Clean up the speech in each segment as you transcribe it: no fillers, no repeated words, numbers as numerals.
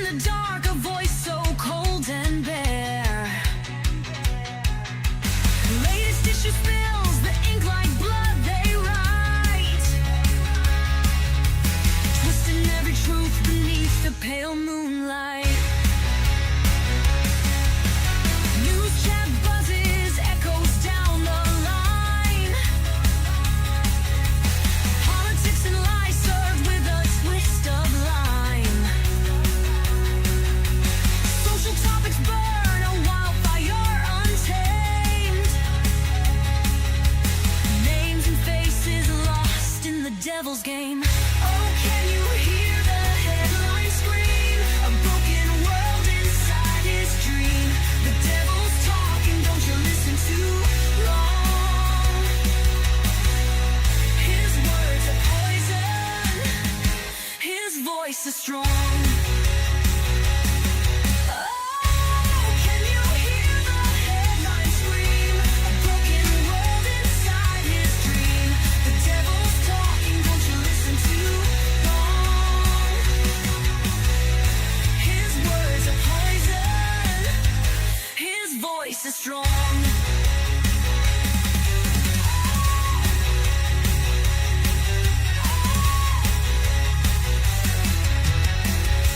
the dark, a voice so cold and bare. Latest issue spills, the ink like blood they write, twisting every truth beneath the pale moonlight. News chat buzzes, echoes down the line. Politics and lies served with a twist of lime. Social topics burn, a wildfire untamed. Names and faces lost in the devil's game. Oh, can you hear the headline scream? A broken world inside his dream. The devil's talking, don't you listen too long. His words are poison, his voice is strong. Oh, can you hear the headline scream? A broken world inside his dream. The devil's talking, don't you listen too long. His words are poison, his voice is strong.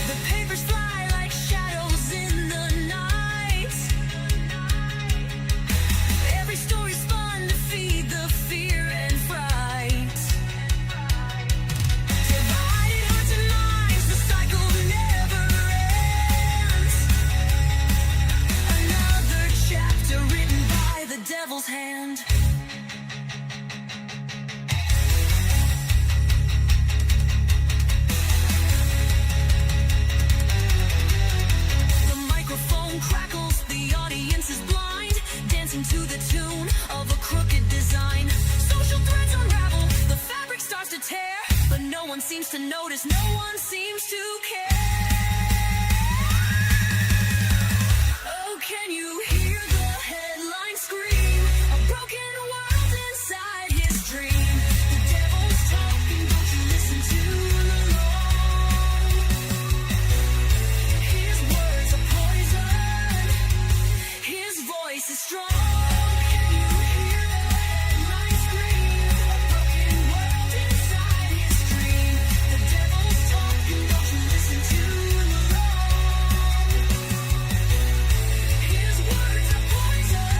The papers fly like shadows in the night. Every story's spun to feed the fear and fright. Divided hearts and minds, the cycle never ends. Another chapter written by the devil's hand. The microphone crackles, the audience is blind, dancing to the tune of a crooked design. Social threads unravel, the fabric starts to tear, but no one seems to notice, no one seems to care. Oh, can you hear the headline scream? A broken world inside his dream. The devil's talking, don't you listen too long. His words are poison, his voice is strong. Can you hear the headline scream? A broken world inside his dream. The devil's talking, don't you listen too long. His words are poison,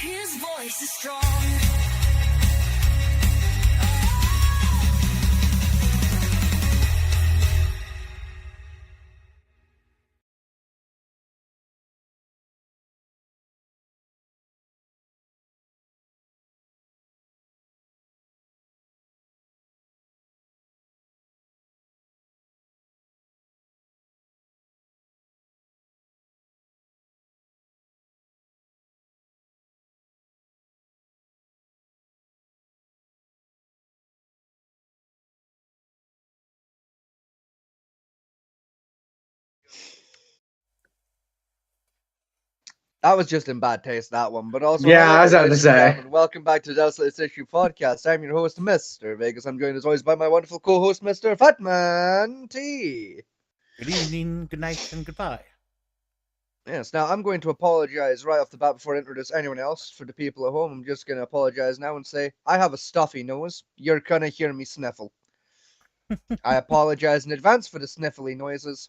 his voice is strong. That was just in bad taste, that one. But also, Yeah, hello, I was about to ladies and say. gentlemen. Welcome back to the Dallas Latest Issue Podcast. I'm your host, Mr. Vegas. I'm joined as always by my wonderful co-host, Mr. Fatman T. Good evening, good night, and goodbye. Yes, now I'm going to apologize right off the bat before I introduce anyone else. For the people at home, I'm just going to apologize now and say, I have a stuffy nose. You're going to hear me sniffle. I apologize in advance for the sniffly noises.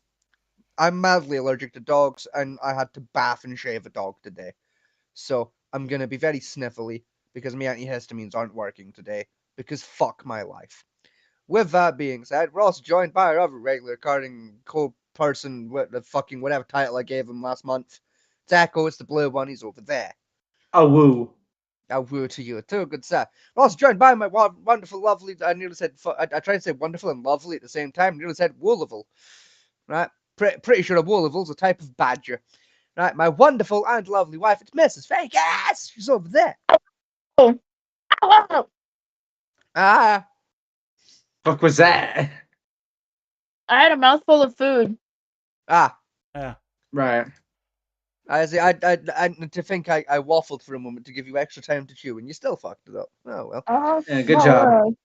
I'm mildly allergic to dogs, and I had to bath and shave a dog today. So I'm going to be very sniffly because my antihistamines aren't working today. Because fuck my life. With that being said, we're also joined by our other regular carding co-person with the fucking whatever title I gave him last month. It's Echo, it's the blue one, he's over there. Oh, woo. I'll woo to you too, good sir. We're also joined by my wonderful, lovely, I nearly said, I tried to say wonderful and lovely at the same time, nearly said Woolival. Right? Pretty sure a Woolival's a type of badger. Right? My wonderful and lovely wife, it's Mrs. Vegas! She's over there. Oh. Hello. Ah. Fuck was that? I had a mouthful of food. Ah. Yeah. Right. I see. I to think I waffled for a moment to give you extra time to chew, and you still fucked it up. Oh well. Yeah, good job.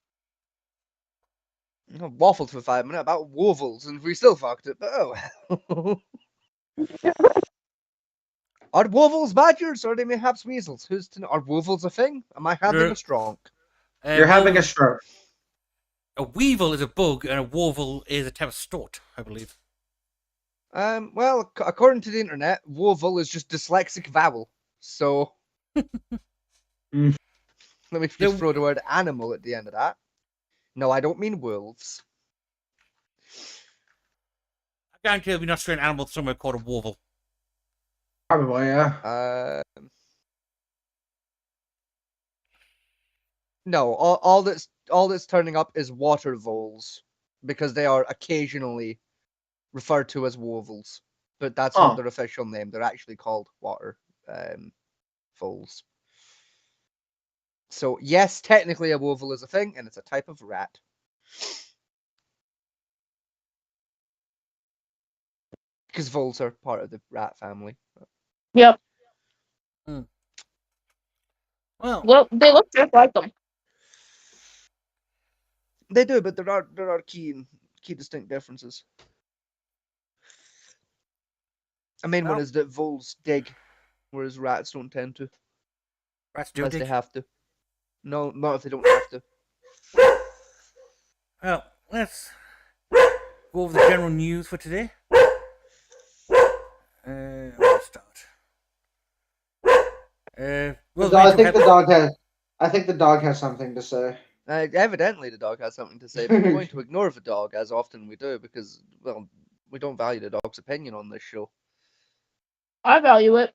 I waffled for 5 minutes about wovels, and we still fucked it. But oh well. Are wovels badgers, or are they perhaps weasels? Who's to know? Are wovels a thing? Am I having You're- a stroke? You're having a Well, stroke. a weevil is a bug, and a warvel is a type of stoat, I believe. Well, according to the internet, wovel is just dyslexic vowel. So, Mm. let me The- just throw the word animal at the end of that. No, I don't mean wolves. I guarantee there'll be an Australian animal somewhere called a warvel. Probably, yeah. No, all that's turning up is water voles, because they are occasionally referred to as wovels, but that's Oh. not their official name. They're actually called water voles. So yes, technically a wovel is a thing, and it's a type of rat. Because voles are part of the rat family. Yep. Well, Well, they look just like them. They do, but there are key distinct differences. A main one Well- is that voles dig, whereas rats don't tend to, rats do unless dig. they have to. No, not if they don't have to. Well, let's go over the general news for today. Let's start. Well, I think the dog has something to say. Evidently, the dog has something to say, but we're going to ignore the dog, as often we do, because, well, we don't value the dog's opinion on this show. I value it.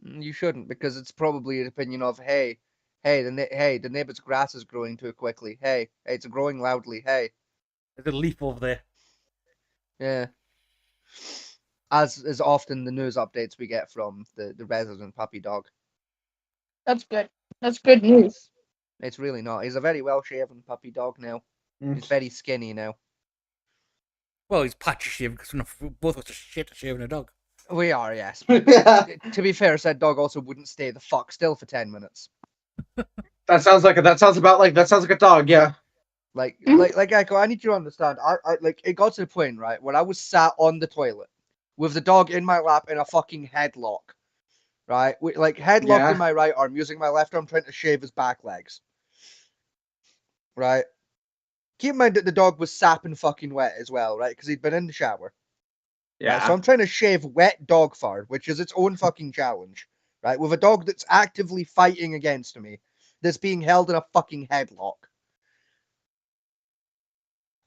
You shouldn't, because it's probably an opinion of, hey, the neighbor's grass is growing too quickly. Hey, it's growing loudly. Hey, there's a leaf over there. yeah. As is often the news updates we get from the resident puppy dog. That's good. That's good news. It's really not. He's a very well-shaven puppy dog now. He's very skinny now. Well, he's patchy shaving because both of us are shit at shaving a dog. We are, yes. Yeah. To be fair, said dog also wouldn't stay the fuck still for 10 minutes. That sounds like a dog, yeah. Like Mhm. Echo, I need you to understand. I like it got to the point, right, where I was sat on the toilet with the dog in my lap in a fucking headlock. Right? Headlocked Yeah. in my right arm, using my left arm trying to shave his back legs. Right? Keep in mind that the dog was sapping fucking wet as well, right? Because he'd been in the shower. Yeah. Right? So I'm trying to shave wet dog fur, which is its own fucking challenge. Right? With a dog that's actively fighting against me, that's being held in a fucking headlock.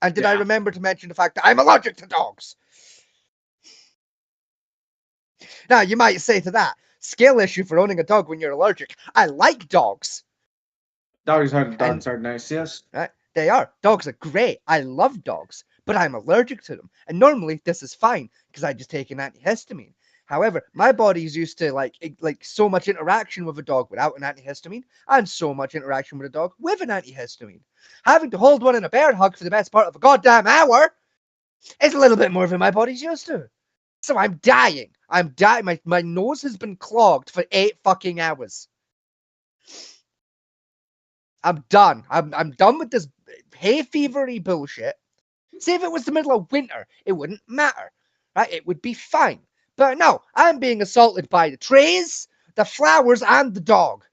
And did I Yeah. remember to mention the fact that I'm allergic to dogs? Now, you might say to that, skill issue for owning a dog when you're allergic. I like dogs. Dogs are nice, yes. Right? They are. Dogs are great. I love dogs, but I'm allergic to them. And normally this is fine because I just take an antihistamine. However, my body's used to like so much interaction with a dog without an antihistamine, and so much interaction with a dog with an antihistamine. Having to hold one in a bear hug for the best part of a goddamn hour is a little bit more than my body's used to. So I'm dying. I'm dying. My nose has been clogged for 8 fucking hours. I'm done. I'm done with this hay fevery bullshit. See, if it was the middle of winter, it wouldn't matter, right? It would be fine. But no, I'm being assaulted by the trees, the flowers, and the dog.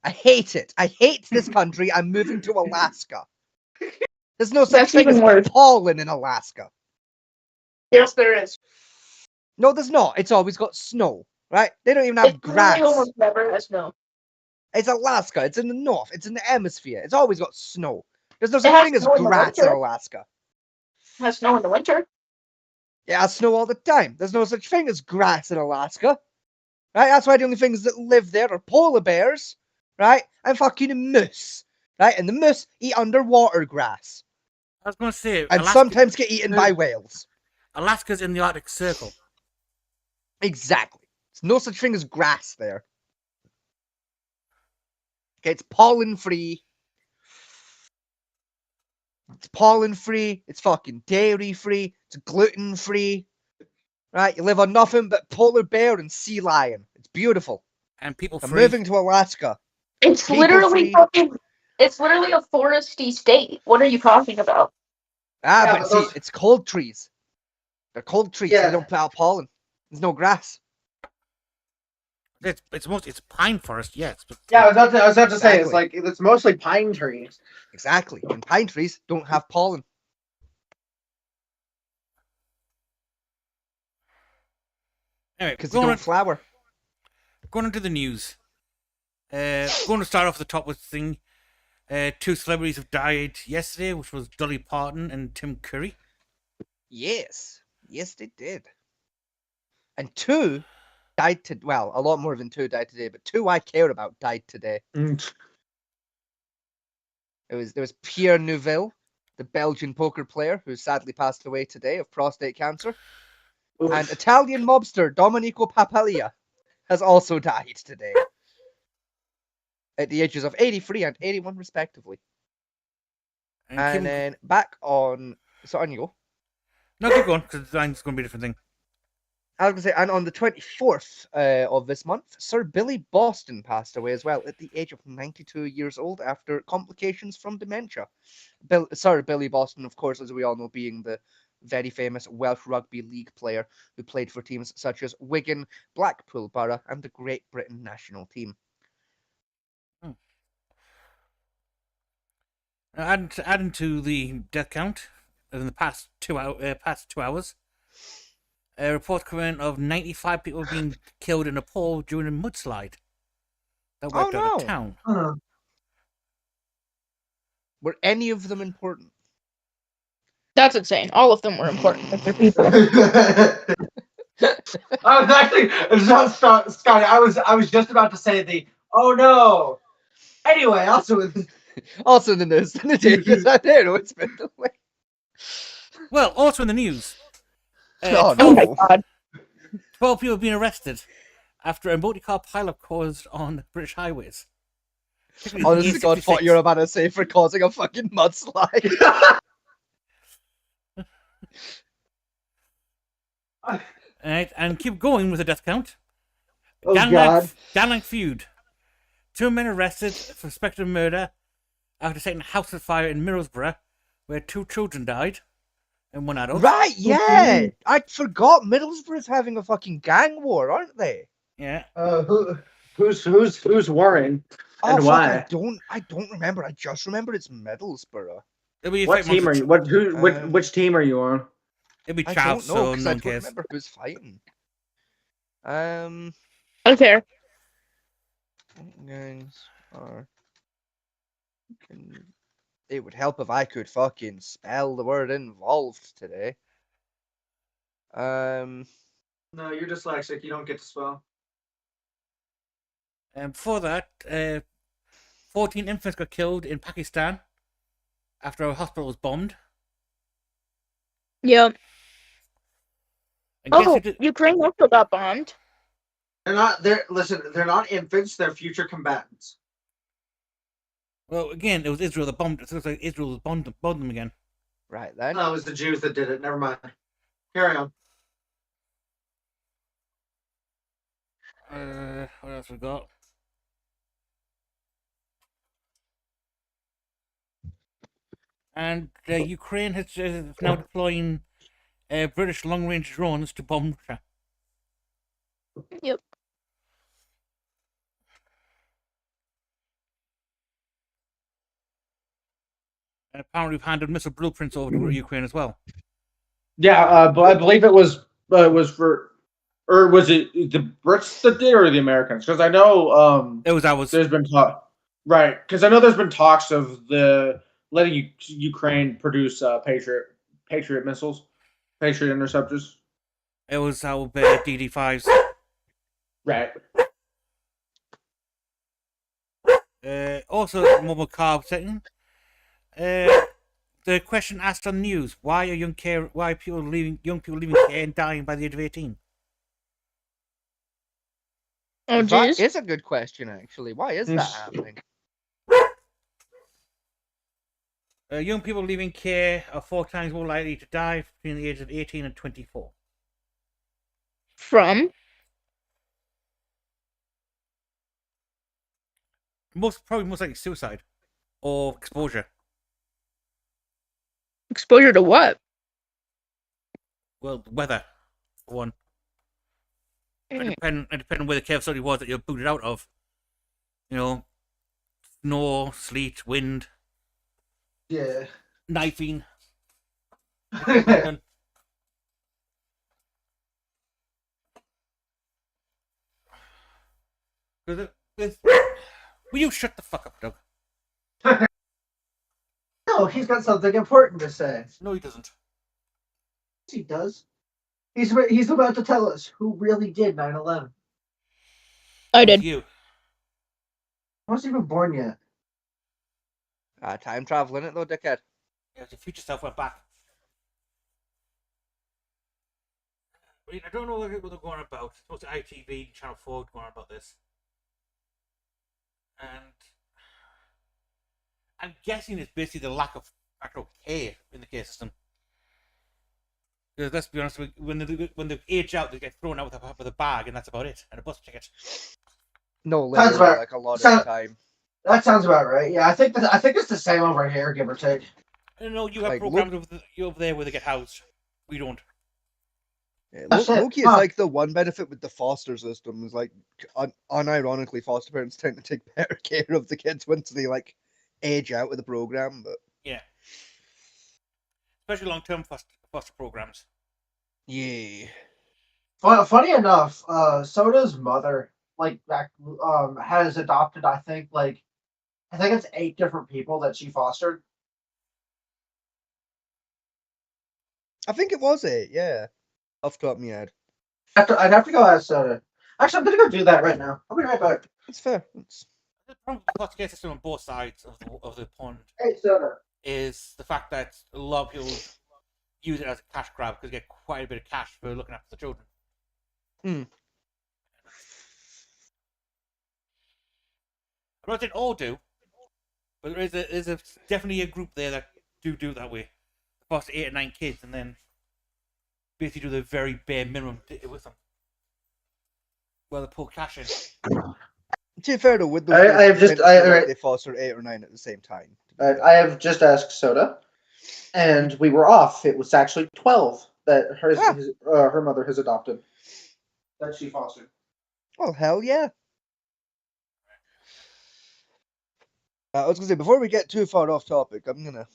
I hate it. I hate this country. I'm moving to Alaska. There's no such That's thing even as worse. pollen in Alaska. Yes, there is. No, there's not. It's always got snow, right? They don't even have It grass. really almost never has snow. It's Alaska. It's in the north. It's in the hemisphere. It's always got snow. There's no It such has thing as snow in the grass in winter. Alaska. It has snow in the winter. Yeah, it snow all the time. There's no such thing as grass in Alaska. Right? That's why the only things that live there are polar bears, right? And fucking moose. Right? And the moose eat underwater grass. I was going to say, And sometimes get eaten by whales. Alaska's in the Arctic Circle. Exactly. There's no such thing as grass there. Okay, it's pollen free. It's pollen free. It's fucking dairy free. It's gluten free. Right? You live on nothing but polar bear and sea lion. It's beautiful. And people I'm free. moving to Alaska. It's People literally free. fucking. It's literally a foresty state. What are you talking about? Ah, Yeah, but but see, those- it's cold trees. They're cold trees. Yeah. They don't put out pollen. There's no grass. It's pine forest, yes, but Yeah, I was about to say it's Exactly. like it's mostly pine trees. Exactly. And pine trees don't have pollen. anyway, Because they don't flower. going into the news. Going to start off at the top with the thing. Two celebrities have died yesterday, which was Dolly Parton and Tim Curry. Yes. Yes, they did. And two died to well, a lot more than two died today, but two I care about died today. Mm. There was Pierre Neuville, the Belgian poker player who sadly passed away today of prostate cancer. Oof. And Italian mobster Domenico Papalia has also died today. At the ages of 83 and 81 respectively. And And then back on so on you go. no, keep going, because the line's going to be a different thing. I was going to say, and on the 24th of this month, Sir Billy Boston passed away as well at the age of 92 years old after complications from dementia. Sir Billy Boston, of course, as we all know, being the very famous Welsh Rugby League player who played for teams such as Wigan, Blackpool Borough, and the Great Britain national team. Adding to the death count in the past 2 hours, a report coming of 95 people being killed in Nepal during a mudslide that wiped out no. a town. Huh. Were any of them important? That's insane. All of them were important. If they're people. I was actually Scotty. I was just about to say the oh no. Anyway, also Also in the news today, because I don't know it's been delayed. Well, also in the news, Oh, 12, Oh my no. god. 12 people have been arrested after a multi-car pileup caused on British highways. Honestly, to God, what you're about to say for causing a fucking mudslide. Alright, and keep going with the death count. oh god. Gangland feud. 2 men arrested for suspected murder after setting a house on fire in Middlesbrough, where 2 children died and 1 adult. Right, yeah. I forgot Middlesbrough's having a fucking gang war, aren't they? Yeah. Who's warring? Oh, And fuck, why? I don't remember. I just remember it's Middlesbrough. It'll be a What fight team are amongst- you? What who? Which team are you on? It'll be I Chav, don't know, so because no I one don't cares. remember who's fighting. I don't care. Gangs are... It would help if I could fucking spell the word involved today. No, you're dyslexic. You don't get to spell. And before that, 14 infants got killed in Pakistan after a hospital was bombed. Yeah. And guess Oh, who did- Ukraine also got bombed. They're not. They're not infants. They're future combatants. Well, again, it was Israel that bombed. It looks like Israel bombed them again. Right then. No, it was the Jews that did it. Never mind. Carry on. What else we got? And Ukraine is now deploying British long-range drones to bomb Russia. Yep. And apparently, we've handed missile blueprints over to Ukraine as well. Yeah, but I believe it was for, or was it the Brits that did, or the Americans? Because I know It was ours. there's been talk, right? Because I know there's been talks of the letting Ukraine produce Patriot missiles, Patriot interceptors. It was our DD5s. Right. Also, mobile car setting. The question asked on the news: Why are young people leaving care and dying by the age of 18? Oh, That jeez. is a good question, actually. Why is that happening? Young people leaving care are 4 times more likely to die between the ages of 18 and 24. From? Probably most likely suicide. or exposure. Exposure to what? Well, the weather, for one. Mm. It depends on where the cave study was that you're booted out of. You know, snow, sleet, wind, Yeah. knifing. Will you shut the fuck up, Doug? No, he's got something important to say. No, he doesn't. Yes, he does. He's about to tell us who really did 9/11. I It was did. you. I wasn't even born yet. Time traveling it though, dickhead. Yeah, your future self went back. I mean, I don't know what they're going about. It's supposed to ITV, Channel 4 going on about this. And I'm guessing it's basically the lack of actual care in the care system. Because let's be honest, when they age out, they get thrown out with a bag, and that's about it, and a bus ticket. No, Sounds literally, about- like a lot of sound- the time. That sounds about right. Yeah, I think it's the same over here, give or take. I know you have Like, programs over there where they get housed. We don't. Yeah, That's it. Loki is Huh. like the one benefit with the foster system is like, unironically, foster parents tend to take better care of the kids once they like age out of the program. But Yeah. Especially long-term foster programs. yeah, Funny enough, Soda's mother has adopted. I think it's 8 different people that she fostered. I think it was 8. Yeah, off the top of my head. I'd have to go ask Soda. Actually, I'm gonna go do that right now. I'll be right back. It's fair. The problem with the foster care system on both sides of the pond Hey, Soda. is the fact that a lot of people use it as a cash grab because they get quite a bit of cash for looking after the children. I'm not saying all do, but there's definitely a group there that do that way. Foster 8 or 9 kids and then basically do the very bare minimum with them. Well, they pull cash in. To be fair though, with those I have kids, just- they tend to I- feel like I- they foster 8 or 9 at the same time. I have just asked Soda, and we were off. It was actually 12 that her mother has adopted. That she fostered. Oh hell yeah! I was gonna say before we get too far off topic, I'm gonna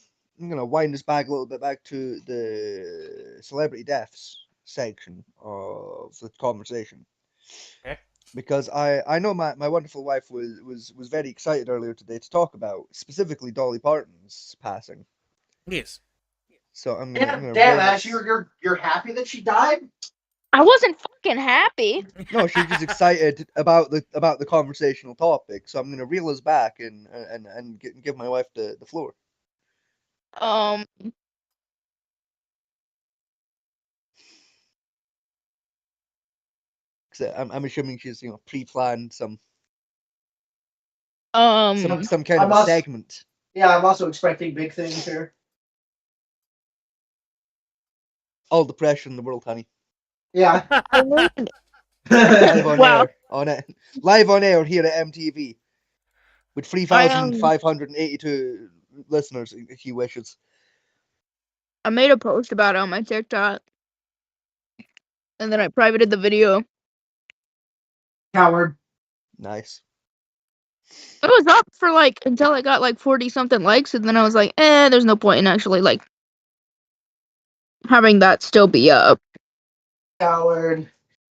wind us back a little bit back to the celebrity deaths section of the conversation. Okay. Because I know my wonderful wife was very excited earlier today to talk about specifically Dolly Parton's passing. Yes. So I'm Damn, gonna damn raise- Ash, you're happy that she died? I wasn't fucking happy. No, she's just excited about the conversational topic. So I'm gonna reel us back and give my wife the floor. Cause I'm assuming she's pre-planned some kind I of a must- segment. Yeah, I'm also expecting big things here. All the pressure in the world, honey. Yeah. Live on Wow. air live on air here at MTV with 3,582 listeners if he wishes. I made a post about it on my TikTok, and then I privated the video. Coward. Nice. It was up for until I got 40 something likes, and then I was like, there's no point in actually having that still be up. Coward.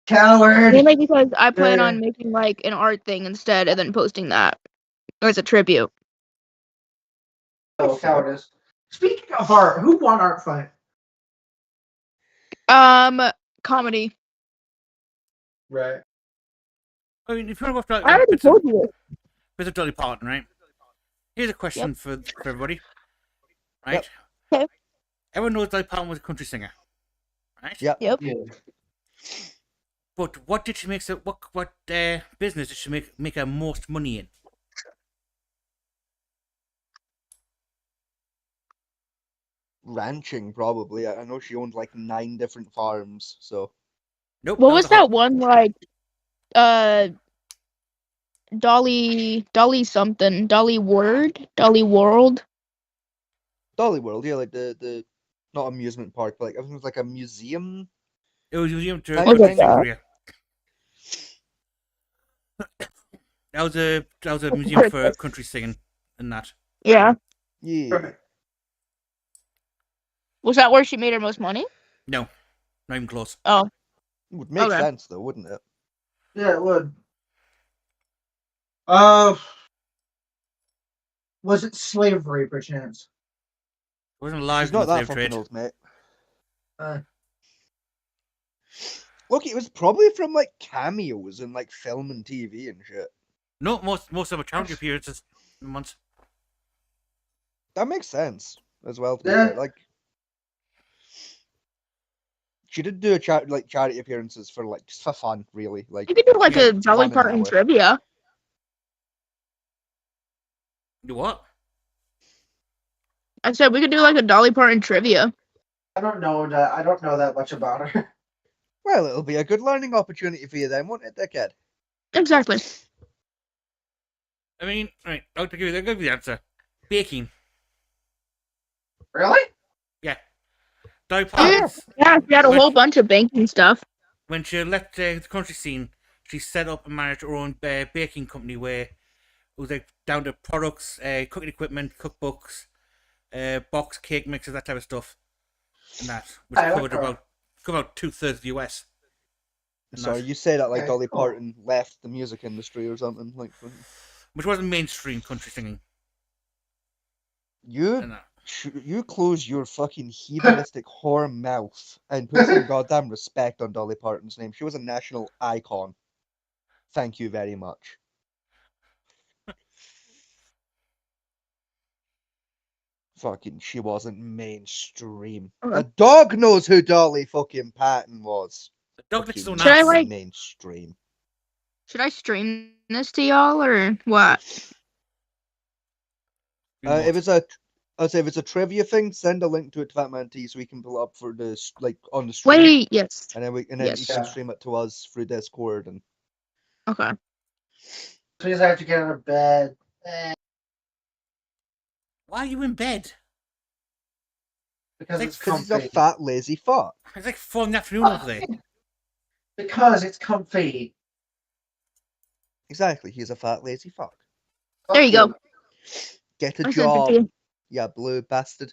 Coward. Mainly because I plan Yeah. on making an art thing instead, and then posting that as a tribute. Oh, cowardice. Speaking of art, who won Art Fight? Comedy. Right. I mean, if you want to watch I already told you this. bits of Dolly Parton, right? Here's a question for everybody, right? Yep. Okay. Everyone knows Dolly Parton was a country singer, right? Yep. Yep. Yeah. But what did she make? What business did she make her most money in? Ranching, probably. I know she owned 9 different farms. So Nope. What was the that one Dolly something, Dolly World. Dolly World, yeah, like the not amusement park, but like everything was like a museum. It was museum to Type of country thing. singer, yeah. That was a museum for country singing and that. Yeah. Yeah. Was that where she made her most money? No, not even close. Oh, It would make Okay. sense though, wouldn't it? Yeah, it would. Was it slavery, perchance? It wasn't alive She's in not the that slave fucking trade. old, mate. Uh, Look, it was probably from like cameos in like film and TV and shit. No, most of them are charity appearances in months. That makes sense as well. To be Yeah. fair. Like, she did do a charity appearances for like just for fun, really. Like, you could do like yeah, a Dolly fun in that Parton way. trivia. You what? I said we could do like a Dolly Parton trivia. I don't know that much about her. Well, it'll be a good learning opportunity for you then, won't it, dickhead? Exactly. I mean, right, I'll give you the answer. Baking. Really? Dolly Parton, Yeah, she had a Which- whole bunch of banking stuff. when she left the country scene, she set up and managed her own baking company where it was like down to products, cooking equipment, cookbooks, box cake mixes, that type of stuff, and that, which I like covered her. about 2/3 of the US. And So that- you say that like Okay, Dolly cool. Parton left the music industry or something like. which wasn't mainstream country singing. You And that. you close your fucking hedonistic whore mouth and put some goddamn respect on Dolly Parton's name. She was a national icon. Thank you very much. Fucking, she wasn't mainstream. Okay. A dog knows who Dolly fucking Parton was. The dog looks Fucking so Should I, nice. like- mainstream? Should I stream this to y'all or what? If it's a, I'd say if it's a trivia thing, send a link to it to Fatman T so we can pull it up for this like on the stream. Wait, yes. And then you Yes. can Yeah. stream it to us through Discord and Okay. Please, I have to get out of bed. Why are you in bed? Because Like, it's because he's a comfy. fat lazy fuck. It's like 4 in the afternoon over there. Because it's comfy. Exactly, he's a fat lazy fuck. There you go. Get a I sent it job, to you. you blue bastard.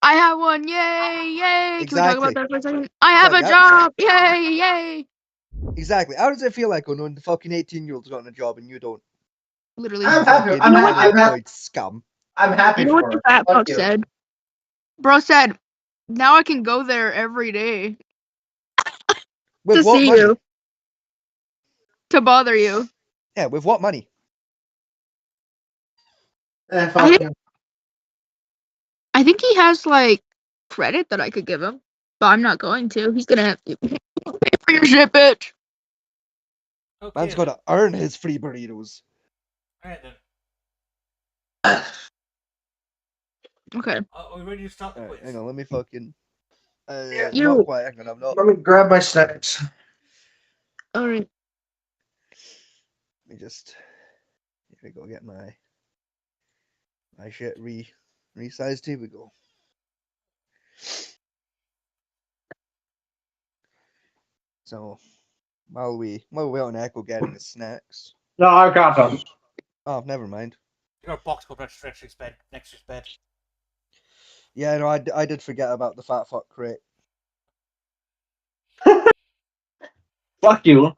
I have one. Yay! Yay! Can we talk Exactly. about that for a second? I have a Exactly. job. Yay! Yay! Exactly. How does it feel like when the fucking 18-year-old's gotten a job and you don't? Literally. I'm happy. Fucking I'm unemployed happy. scum. I'm happy You know for what the her. fat Fuck fuck you. said? Bro said, now I can go there every day With to what see money? you. To bother you. Yeah, with what money? Fuck I- you. I think he has like credit that I could give him, but I'm not going to. He's gonna have to pay for your shit, bitch. Okay. Man's got to earn his free burritos. Alright then. Okay. Are we ready to start the Alright, quiz? hang on, let me fucking. You- Not quite. Hang on, I'm not. Let me grab my snacks. All right. Let me just. Here we go. Get my shit resized. Here we go. So while we wait on Echo getting his snacks. No, I got them. Oh, never mind. You got a box called next to his bed. Next to his bed. Yeah, no, I did forget about the fat fuck crate. Fuck you.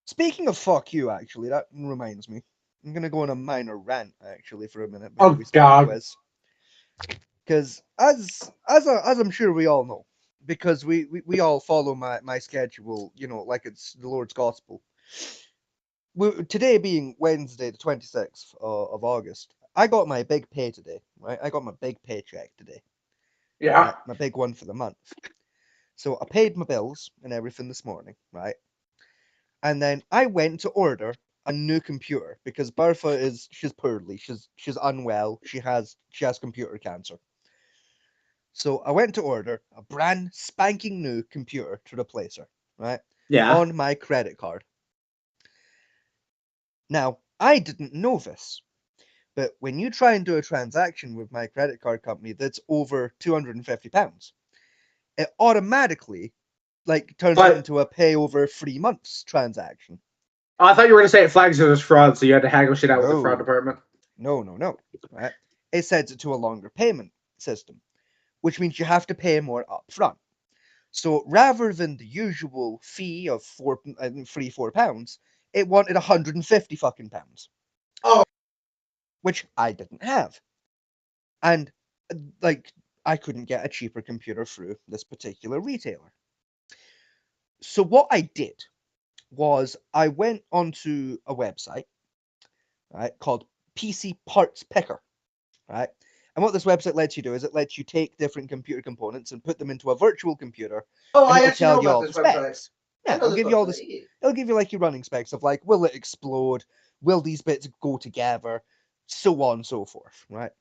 Speaking of fuck you, actually, that reminds me. I'm gonna go on a minor rant actually for a minute. Oh, God. Because as I'm sure we all know, because we all follow my schedule, you know, like it's the Lord's gospel. Today being Wednesday, the 26th of August, I got my big pay today, right? I got my big paycheck today. Yeah. My big one for the month. So I paid my bills and everything this morning, right? And then I went to order a new computer because Bertha she's poorly, she's unwell, she has computer cancer. So I went to order a brand spanking new computer to replace her, right? Yeah. On my credit card. Now, I didn't know this, but when you try and do a transaction with my credit card company that's over £250, it automatically turns it But- into a pay over 3 months transaction. I thought you were going to say it flags it as fraud, so you had to haggle shit out with the fraud No. department. No. Right? It sets it to a longer payment system, which means you have to pay more upfront. So rather than the usual fee of £4, it wanted 150 fucking pounds. Oh. Which I didn't have. And I couldn't get a cheaper computer through this particular retailer. So what I did was I went onto a website, right, called PC Parts Picker, right? And what this website lets you do is it lets you take different computer components and put them into a virtual computer. Oh, And I it'll actually tell know you about all this the website. specs. I Yeah, know it'll this give you all this. website. It'll give you your running specs of will it explode, will these bits go together, so on and so forth, right?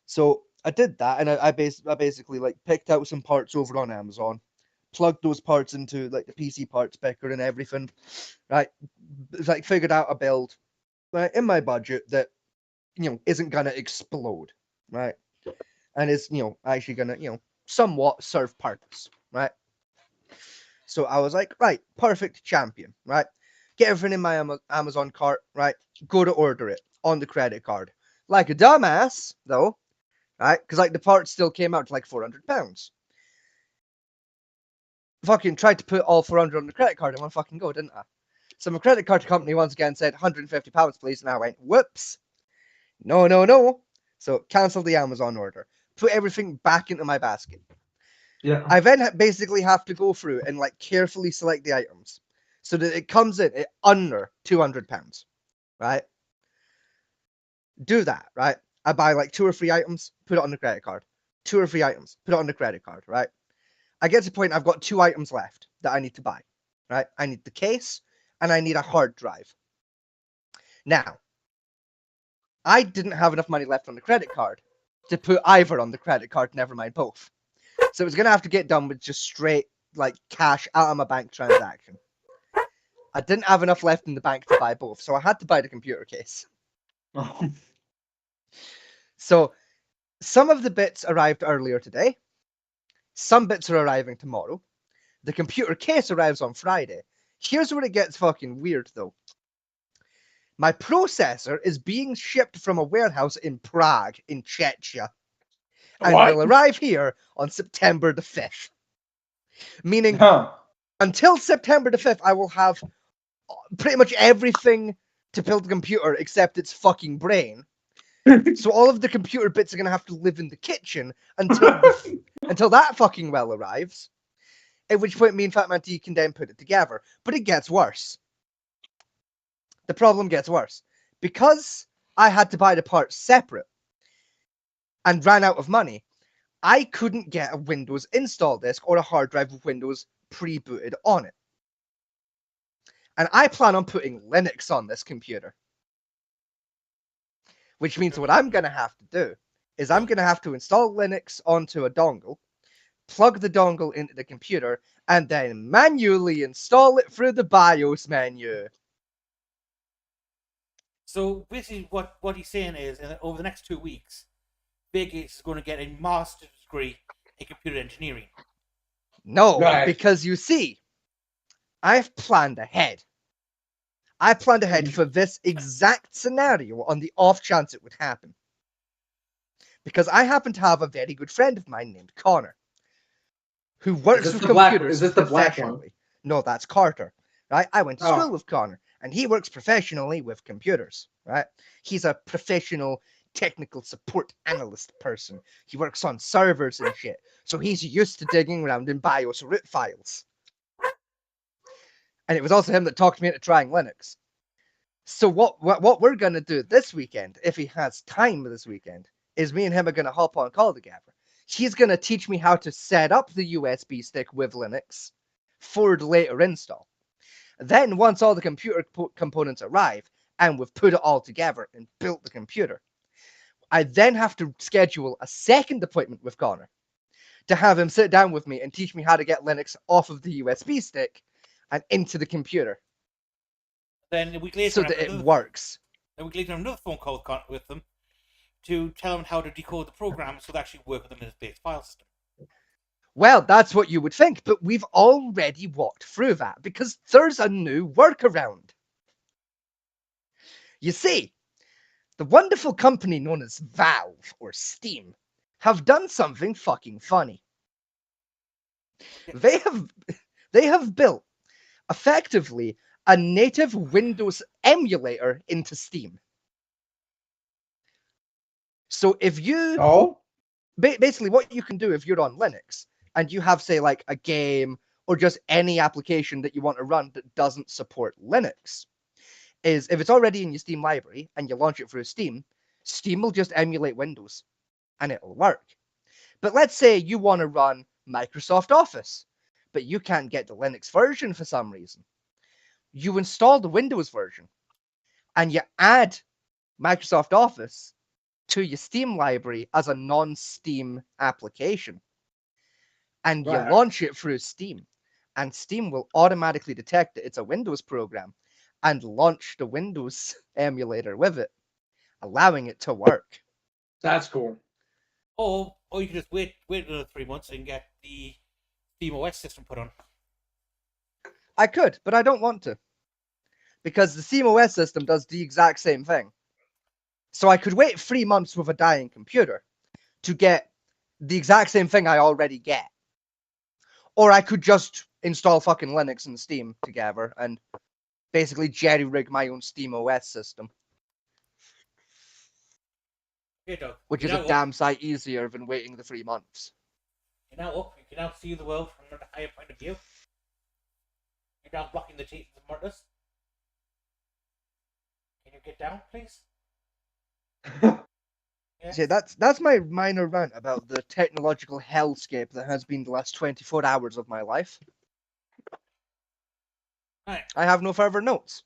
So I did that, and I basically picked out some parts over on Amazon, plugged those parts into the PC parts picker and everything, right? Figured out a build, right, in my budget that isn't gonna explode, right, and is actually gonna somewhat serve purpose, right? So I was like, right, perfect champion, right? Get everything in my Amazon cart, right? Go to order it on the credit card. Like a dumbass, though, right? Because the parts still came out to £400. Fucking tried to put all 400 on the credit card in one fucking go, didn't I? So my credit card company once again said £150, please, and I went, whoops. No. So cancel the Amazon order. Put everything back into my basket. Yeah. I then basically have to go through and carefully select the items so that it comes in at under £200, right? Do that, right? I buy 2 or 3 items, put it on the credit card. 2 or 3 items, put it on the credit card, right? I get to the point I've got 2 items left that I need to buy, right? I need the case and I need a hard drive. Now, I didn't have enough money left on the credit card to put either on the credit card, never mind both. So it was going to have to get done with just straight cash out of my bank transaction. I didn't have enough left in the bank to buy both, so I had to buy the computer case. So some of the bits arrived earlier today. Some bits are arriving tomorrow. The computer case arrives on Friday. Here's where it gets fucking weird, though. My processor is being shipped from a warehouse in Prague, in Czechia, and What? will arrive here on September the 5th. Meaning, Huh. until September the 5th, I will have pretty much everything to build the computer except its fucking brain. So all of the computer bits are going to have to live in the kitchen until that fucking well arrives. At which point me and Fat Man T can then put it together. But it gets worse. The problem gets worse. Because I had to buy the parts separate and ran out of money, I couldn't get a Windows install disk or a hard drive with Windows pre-booted on it. And I plan on putting Linux on this computer. Which means what I'm going to have to do is I'm going to have to install Linux onto a dongle, plug the dongle into the computer, and then manually install it through the BIOS menu. So basically, what he's saying is, over the next 2 weeks, Bill Gates is going to get a master's degree in computer engineering. No, Right. because you see, I've planned ahead. I planned ahead for this exact scenario on the off chance it would happen. Because I happen to have a very good friend of mine named Connor, who works this with the black- computers is this the black one? professionally. No, that's Carter. Right? I went to Oh. school with Connor, and he works professionally with computers. Right? He's a professional technical support analyst person. He works on servers and shit, so he's used to digging around in BIOS root files. And it was also him that talked me into trying Linux. So what we're gonna do this weekend, if he has time this weekend, is me and him are gonna hop on call together. He's gonna teach me how to set up the USB stick with Linux for the later install. Then once all the computer components arrive and we've put it all together and built the computer, I then have to schedule a second appointment with Connor to have him sit down with me and teach me how to get Linux off of the USB stick and into the computer. Then a week later, so I have that it another- works. a week later, I have another phone call with them to tell them how to decode the program so they actually work with them in a base file system. Well, that's what you would think, but we've already walked through that because there's a new workaround. You see, the wonderful company known as Valve or Steam have done something fucking funny. They have built effectively a native Windows emulator into Steam. So if you Oh, basically what you can do if you're on Linux and you have, say, like a game or just any application that you want to run that doesn't support Linux, is if it's already in your Steam library and you launch it through Steam, Steam will just emulate Windows and it'll work. But let's say you want to run Microsoft Office, but you can't get the Linux version for some reason. You install the Windows version and you add Microsoft Office to your Steam library as a non-Steam application. And you Right. launch it through Steam. And Steam will automatically detect that it's a Windows program and launch the Windows emulator with it, allowing it to work. that's cool. Or you can just wait another 3 months and get the SteamOS system put on. I could, but I don't want to. Because the SteamOS system does the exact same thing. So I could wait 3 months with a dying computer to get the exact same thing I already get. Or I could just install fucking Linux and Steam together and basically jerry-rig my own SteamOS system, Okay, Doug. which is You're a now damn sight easier than waiting the 3 months. You're now up. You can now see the world from a higher point of view. You're now blocking the teeth of the murders. Can you get down, please? Yes. See, that's my minor rant about the technological hellscape that has been the last 24 hours of my life. Right. I have no further notes.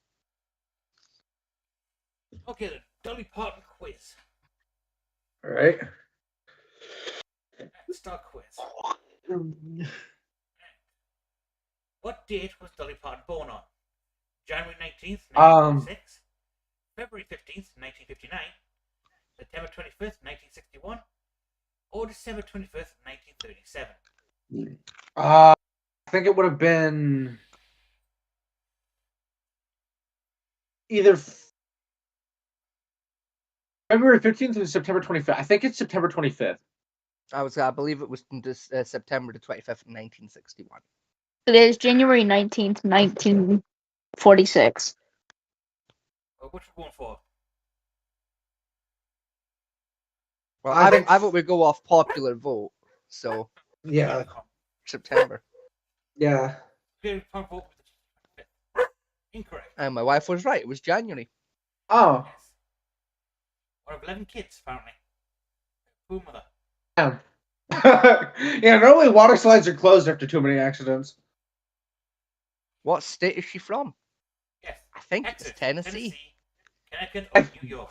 Okay then. Dolly Parton quiz. All right. Let's start quiz. What date was Dolly Parton born on? January 19th, 1946, February 15th, 1959, September 25th, 1961, or December 25th, 1937? I think it would have been either February 15th or September 25th. I think it's September 25th. I believe it was this, September the 25th, 1961. It is January 19th, 1946. What you going for? Well, I I think- vote we go off popular vote, so Yeah. September. Yeah. Very vote with the 25th. Incorrect. And my wife was right. It was January. Oh. Yes. One of 11 kids, apparently. Poor mother. Yeah. Yeah. Normally, water slides are closed after too many accidents. What state is she from? Yes. I think Texas, it's Tennessee. Connecticut, or New York.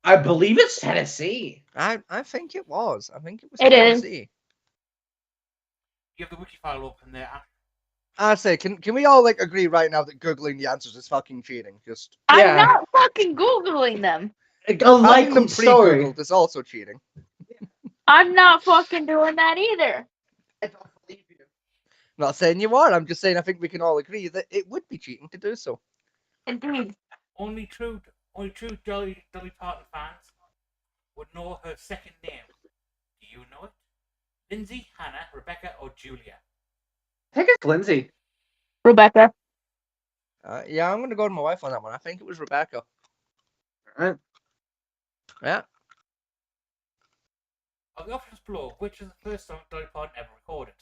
I believe it's Tennessee. I think it was. I think it was It is. Tennessee. You have the wiki file open there. I say, can we all like agree right now that googling the answers is fucking cheating? Just Yeah. I'm not fucking Googling them. A having likely them story. pre-googled is also cheating. I'm not fucking doing that either. I don't believe you. Not saying you are. I'm just saying I think we can all agree that it would be cheating to do so. Indeed. Only true Dolly Parton fans would know her second name. Do you know it? Lindsay, Hannah, Rebecca, or Julia? I think it's Lindsay. Rebecca. Yeah, I'm gonna go with my wife on that one. I think it was Rebecca. All right. Yeah. Of the options below, which is the first song Dolly Parton ever recorded?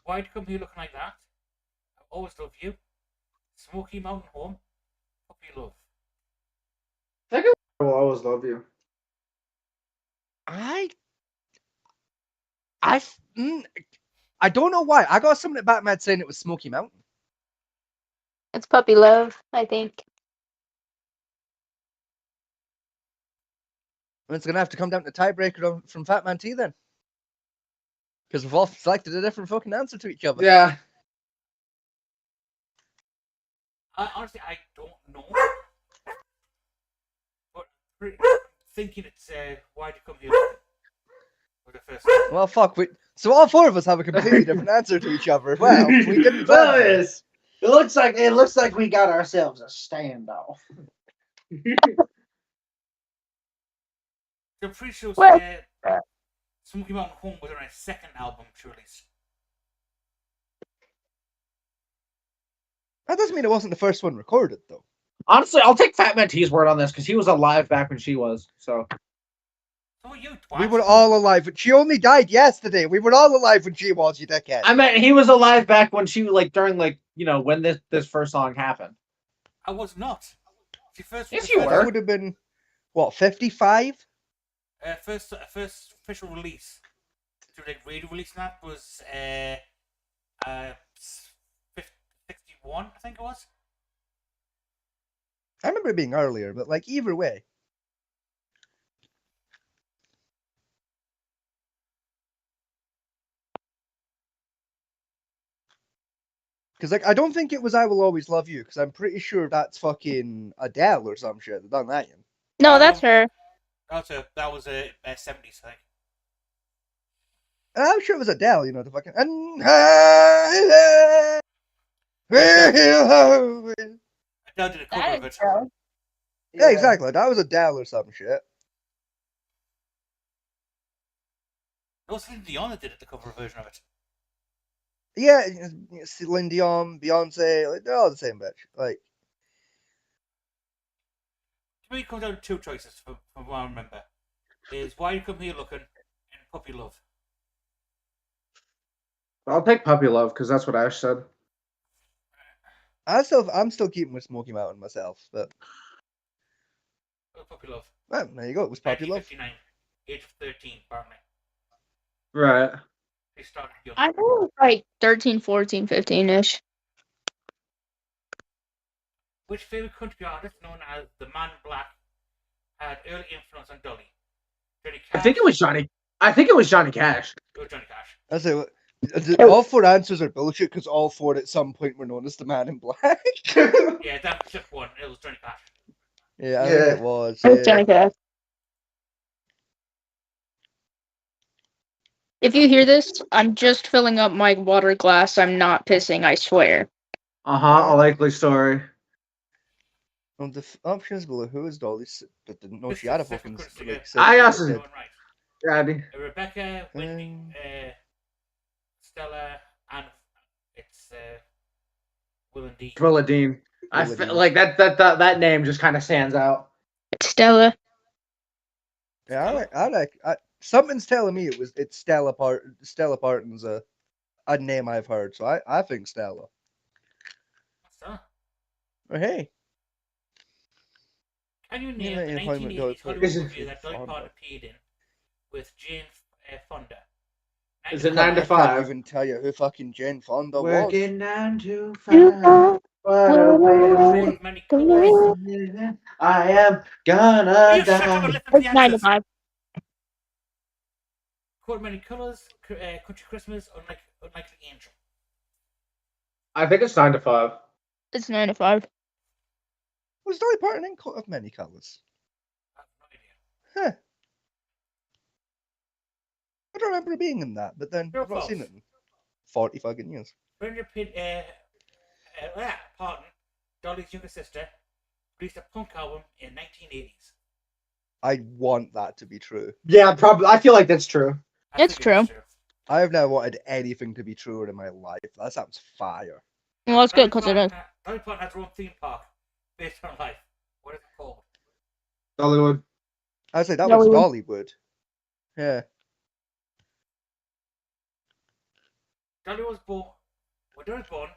Why'd you come here looking like that? I always love you. Smoky Mountain Home. Puppy Love. I think I will always love you. I don't know why. I got something about my head saying it was Smoky Mountain. It's Puppy Love, I think. It's gonna have to come down to tiebreaker from Fat Man T then. Because we've all selected a different fucking answer to each other. Yeah. Honestly, I don't know. But thinking it's why'd you come here? For the first time. Well, fuck. So all four of us have a completely different answer to each other. Well, we didn't plan Well, for it. yes. It looks like we got ourselves a standoff. I'm pretty sure Well- Smoky Mountain Home was on his second album to release. That doesn't mean it wasn't the first one recorded, though. Honestly, I'll take Fat Man T's word on this because he was alive back when she was. So So you twat. We were all alive. She only died yesterday. We were all alive when she was, you dickhead. I meant he was alive back when she during when this first song happened. I was not. She first. Yes, the you first- That were. would have been, what, 55? First official release to like radio release and that was 61, I think it was. I remember it being earlier, but like either way. Because like I don't think it was "I Will Always Love You" because I'm pretty sure that's fucking Adele or some shit that done that. No, that's her. That was a 70s thing. And I'm sure it was Adele, you know, the fucking. Adele did a cover That of is it. her. Yeah, exactly. That was Adele or some shit. It was Celine Dion that did the cover version of it. Yeah, Celine Dion, Beyonce, like, they're all the same bitch. Like, To me, it comes down to two choices from what I remember. Is Why You Come Here Looking and Puppy Love. I'll take Puppy Love because that's what Ash said. I'm still keeping with Smoky Mountain myself, but Puppy Love. well, there you go. It was Puppy Love. 1959. Age of 13, apparently. Right. They started young. I think it was like 13, 14, 15-ish. Which favorite country artist, known as the Man in Black, had early influence on Dolly? Johnny Cash. I think it was Johnny Cash. It was Johnny Cash. I say, all four answers are bullshit because all four at some point were known as the Man in Black. Yeah, that was just one. It was Johnny Cash. Yeah, I Yeah. think it was. It was Yeah. Johnny Cash. If you hear this, I'm just filling up my water glass. I'm not pissing, I swear. A likely story. Well, the options below who is Dolly? But didn't know she Mr. had a Sister fucking couldn't like. figure- I sister also- that Doing did. right. Gabby. Rebecca, Whitney, Stella, and it's Will and Dee. Willa Dean. I Willa feel Dean. like that name just kind of stands out. Stella. Yeah, something's telling me it's Stella Stella Parton's a name I've heard, so I think Stella. What's that? Oh, hey. Can you Yeah, name the yeah, Hollywood 1980s Dolly Hollywood Parton. movie that Dolly Fonda. Parton appeared in with Jane Fonda? Is it 95. 9 to I can't 5? even tell you who fucking Jane Fonda was. Working 9 to 5. You are What a way to Court live. of Many Colors. I am gonna You shut up and die. listen to the It's 9 to answers. 5. Court of Many Colors, Country Christmas, Unlikely Angel. I think it's 9 to 5. It's 9 to 5. Was Dolly Parton in Coat of Many Colors? I have no idea. Huh. I don't remember being in that, but then True or I've not seen false? it in 40 fucking years. Brenda Parton, Dolly's younger sister, released a punk album in 1980s. I want that to be true. Yeah, probably. I feel like that's true. I It's think it is true. I have never wanted anything to be truer in my life. That sounds fire. Well, it's good because it is. Dolly Parton has her own theme park based on life. What is it called? Dollywood. I'd say that was Dollywood. Dollywood. Yeah. Dolly was born. When Dolly was born,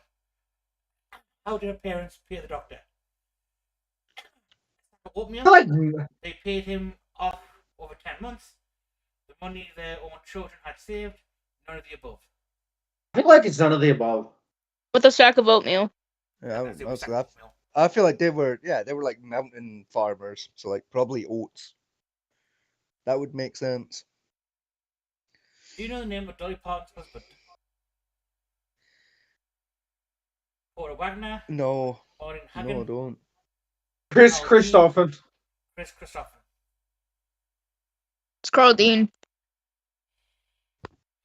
how did her parents pay the doctor? Oatmeal. I feel like They paid him off over 10 months. The money their own children had saved, none of the above. it's none of the above. With a sack of oatmeal. Yeah, That's it, was I, oatmeal. I feel like they were like mountain farmers, so like probably oats. That would make sense. Do you know the name of Dolly Parton's husband? Porter Wagner, No. Maureen No, I Hagen, don't. Chris Oh, Christopher. Chris Christopher. It's Carl Dean.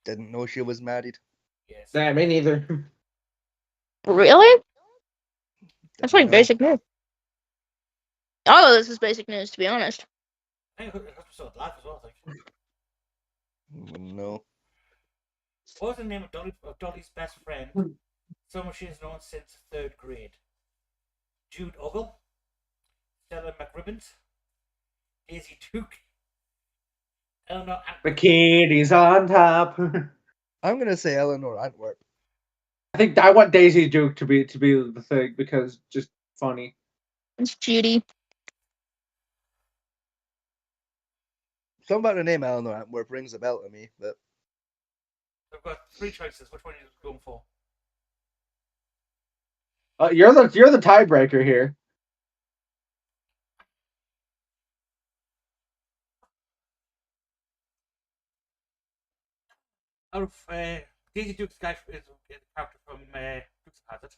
Didn't know she was married. Yes. Nah, me neither. Really? That's Didn't like know. basic news. All of this is basic news, to be honest. I think her episode live as well. I think. No. What was the name of Dolly's best friend? Someone she's known since 3rd grade. Jude Ogle, Stella McRibbons, Daisy Duke, Eleanor Bikinis on top. I'm gonna say Eleanor Antwerp. I want Daisy Duke to be the thing because just funny. It's Judy. Something about the name Eleanor Antwerp rings a bell to me, but We've got 3 choices. Which one are you going for? You're the tiebreaker here. Out of Daisy Duke's guy is a character from Dukes of Hazzard.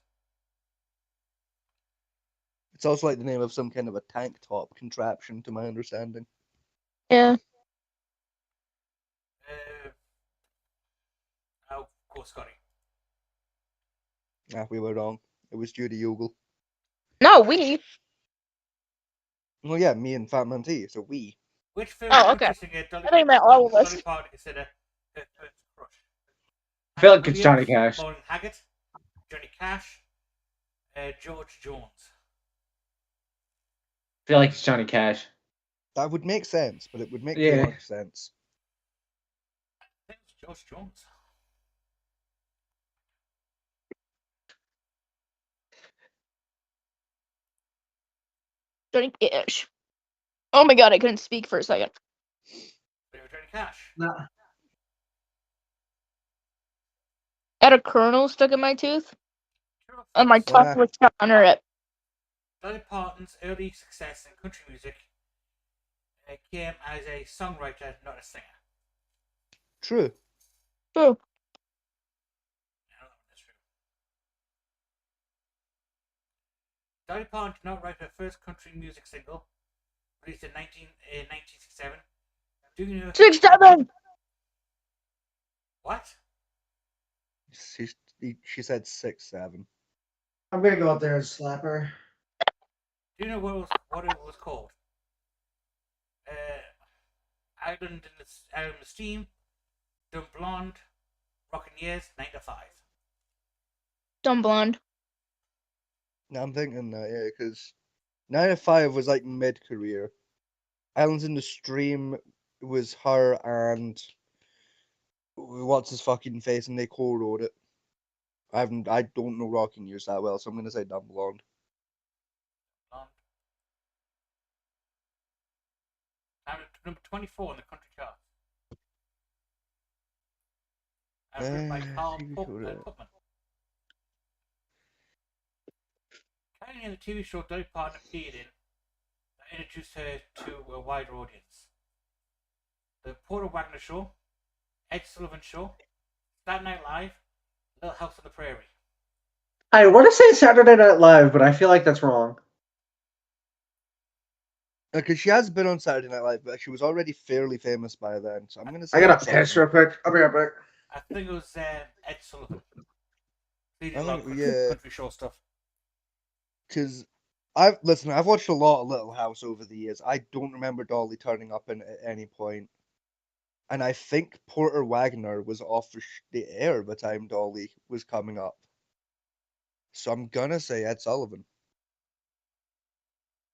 it's also like the name of some kind of a tank top contraption, to my understanding. Yeah. I'll go Scotty. Ah, we were wrong. It was Judy Ogle. No, we. Well, yeah, me and Fat Man T, so we. Which film Oh, okay. singer Dolly, I thought you meant all of us. Dolly Parton consider her first crush? I feel like it's Williams, Johnny Cash. Maureen Haggett, Johnny Cash, George Jones. I feel like it's Johnny Cash. That would make sense, but it would make Yeah. too much sense. I think it's George Jones. Johnny Cash. Oh my god, I couldn't speak for a second. Johnny Cash. Nah. I had a kernel stuck in my tooth, True or and my false? tongue Ah. was stuck under it. Dolly Parton's early success in country music came as a songwriter, not a singer. True. True. I don't know if that's true. Dolly Parton did not write her first country music single, released in 1967. Do you know 6'7". what? She said 6'7". I'm gonna go up there and slap her. Do you know what it was called? Island in the Steam, Dumb Blonde, Rockin' Years, 9 to 5. Dumb blonde. No, I'm thinking that, yeah, because 9 to 5 was like mid-career. Islands in the Stream was her and what's his fucking face, and they co-wrote it. I don't know Rockin' Years that well, so I'm gonna say Dumb Blonde. Blonde. I'm number 24 in the country chart. Written by Carl TV show, Putman. Carrying in the TV show Dolly Parton appeared in that introduced her to a wider audience. The Porter Wagner Show, Ed Sullivan Show, Saturday Night Live, Little House on the Prairie. I want to say Saturday Night Live, but I feel like that's wrong. Because she has been on Saturday Night Live, but she was already fairly famous by then, so I'm gonna say I gotta Ed Sullivan. piss real quick. I'll be right back. I think it was Ed Sullivan. He did I a lot of think- country, yeah. country show stuff. Because I've watched a lot of Little House over the years. I don't remember Dolly turning up in at any point. And I think Porter Wagner was off the air by the time Dolly was coming up. So I'm gonna say Ed Sullivan.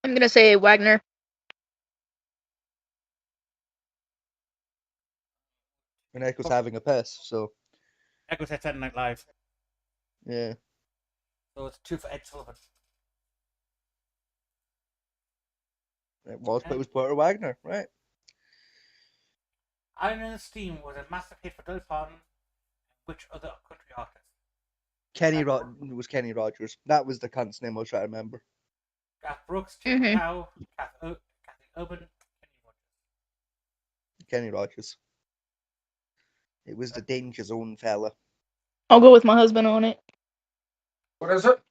I'm gonna say Wagner. And Echo's having a piss, so Echo said Saturday Night Live. yeah. So it's 2 for Ed Sullivan. It was, but it was Porter Wagner, right? Island in the Steam was a massive hit for Dolly Parton. Which other country artist? It was Kenny Rogers. That was the cunt's name I was trying to remember. Garth Brooks, Tim Mhm. Cow, Kathy Urban, Kenny Rogers. Kenny Rogers. It was the Danger Zone fella. I'll go with my husband on it. What is it?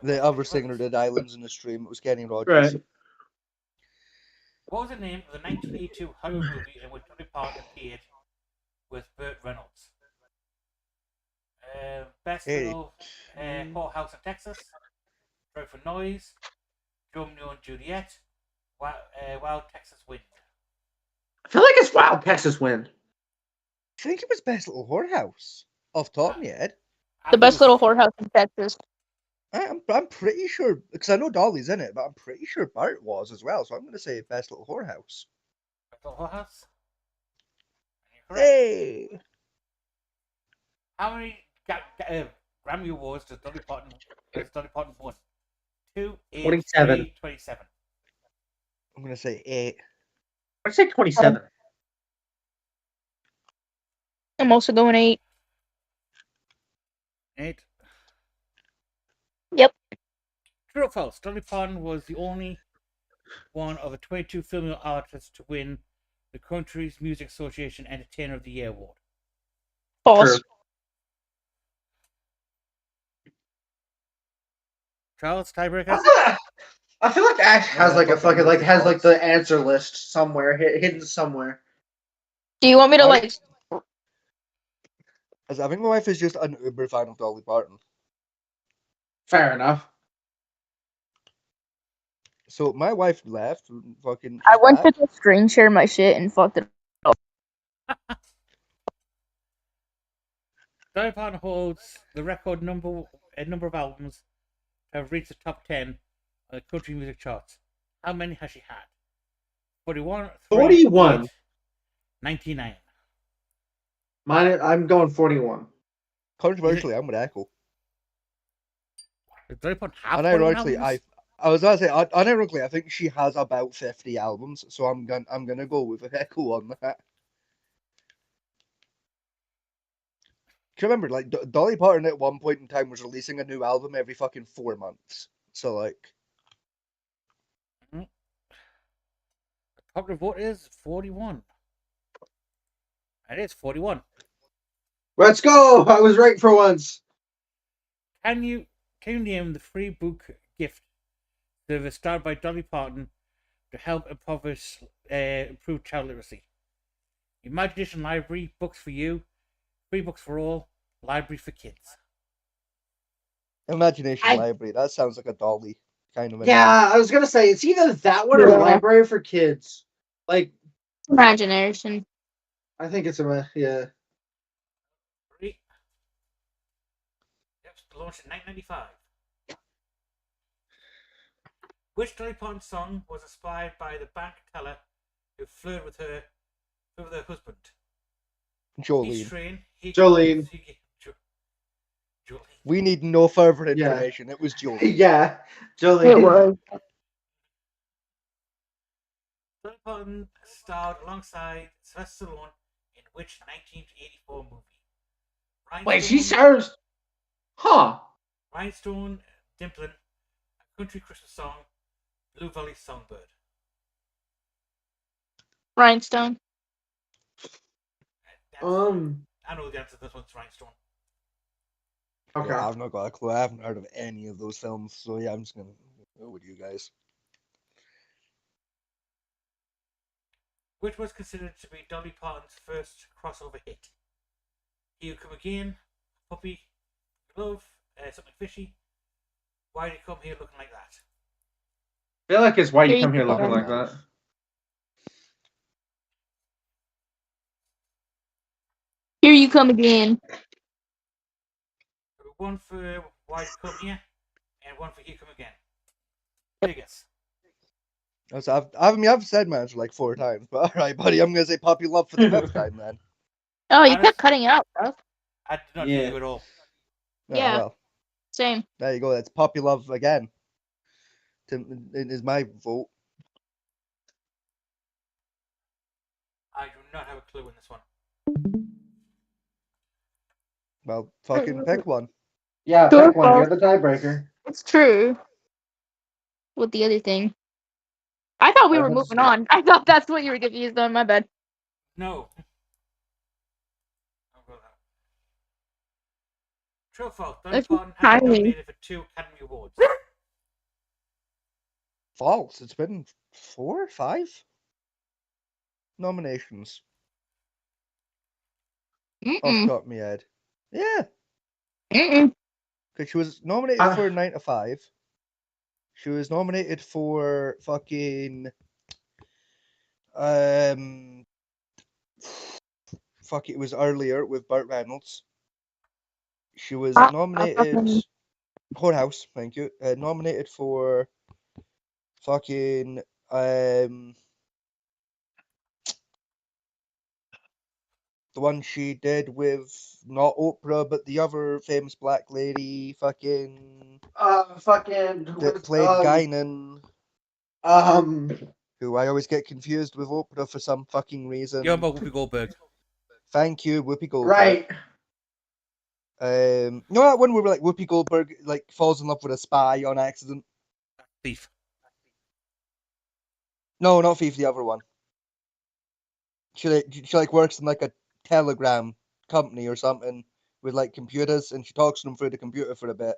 The other singer did Islands in the Stream. It was Kenny Rogers. Right. What was the name of the 1982 Hollywood movie in which Dolly Parton appeared with Burt Reynolds? Best Hey. Little Whorehouse in Texas, Drive for Noise, Romeo and Juliet, Wild Texas Wind. I feel like it's Wild Texas Wind. I think it was Best Little Whorehouse. Off the top of my head. The best little whorehouse in Texas. I'm pretty sure, because I know Dolly's in it, but I'm pretty sure Bart was as well. So I'm going to say Best Little Whorehouse. Best Little Whorehouse. Correct. Hey! How many Grammy Awards does Dolly Parton won? 2, 8, 27. 3, 27. I'm going to say 8. I'd say 27. I'm also going 8. 8. Yep. True or false? Dolly Parton was the only one of the 22 female artists to win the Country's Music Association Entertainer of the Year award. False. True. Charles, tiebreaker? I feel like Ash has like a fucking like has like the answer list somewhere hidden somewhere. Do you want me to Alright. like? As I think my wife is just an uber fan of Dolly Parton. Fair enough. So my wife left. And fucking. I she's went back. to the screen share my shit and fucked it. Dolly Parton holds the record number of albums to have reached the top 10 on the country music charts. How many has she had? 41, 41. 8, 99. Mine. I'm going 41. Controversially, I'm with Echo. Does Dolly Parton have 41 Unironically, albums? I was going to say, unironically, I think she has about 50 albums, so I'm gonna go with Echo on that. Do you remember, like, Dolly Parton at one point in time was releasing a new album every fucking 4 months. So, like, The popular vote is 41. It is 41. Let's go! I was right for once. Can you name the free book gift service started by Dolly Parton to help improve child literacy? Imagination Library, Books for You, Free Books for All, Library for Kids. Imagination Library, that sounds like a Dolly kind of. Yeah, I was gonna say it's either that one or Yeah. Library for Kids. Like, Imagination. I think it's a yeah. Free. Yep, launched in 1995. Which Dolly Parton song was inspired by the bank teller who flirted with her husband? Jolene. Train, Jolene. Jolene. We need no further Yeah. information. It was Jolene. Yeah, It Jolene. was. Dolly Parton starred alongside Sylvester Stallone in which 1984 movie? Wait, she stars. Huh. Rhinestone, Dimplin, A Country Christmas Song, Blue Valley Songbird. Rhinestone. That's- I I know the answer to this one's Rhinestone. Okay. Yeah, I've not got a clue. I haven't heard of any of those films, so yeah, I'm just gonna go with you guys. Which was considered to be Dolly Parton's first crossover hit? Here You Come Again, Puppy, Love, Something Fishy. Why Did You Come Here Looking Like That? I feel like it's why you Here come you here looking go. like that. Here you come again. One for Why Did You Come Here, and one for Here You Come Again. Biggest. I've said my answer like 4 times, but alright, buddy, I'm gonna say Puppy Love for the 5th time then. Oh, you Honest- kept cutting out, bro. I did not Yeah. hear you at all. Oh, Yeah. well, Same. there you go. That's Puppy Love again. It is my vote. I do not have a clue in this one. Well, fucking pick one. Yeah, Sure, pick one. Paul. You're the tiebreaker. It's true. With the other thing. I thought we were Everyone's- moving on. I thought that's what you were confused on. My bad. No. I'll go now. True or false? Dolly That's Parton has been tiny. nominated for 2 Academy Awards. False. It's been 4 or 5 nominations off the Mm-mm. top of my head. Yeah, Mm-mm. because she was nominated Ah. for 9 to 5. She was nominated for fucking fuck, it was earlier with Burt Reynolds. She was nominated fucking- Whorehouse, thank you. Nominated for fucking the one she did with not Oprah but the other famous black lady Fucking. that played Guinan, who I always get confused with Oprah for some fucking reason. You're about Whoopi Goldberg. Thank you, Whoopi Goldberg. Right. You know that one where like Whoopi Goldberg like falls in love with a spy on accident? Thief. No, not Thief, the other one. She like works in like a telegram company or something with like computers, and she talks to him through the computer for a bit,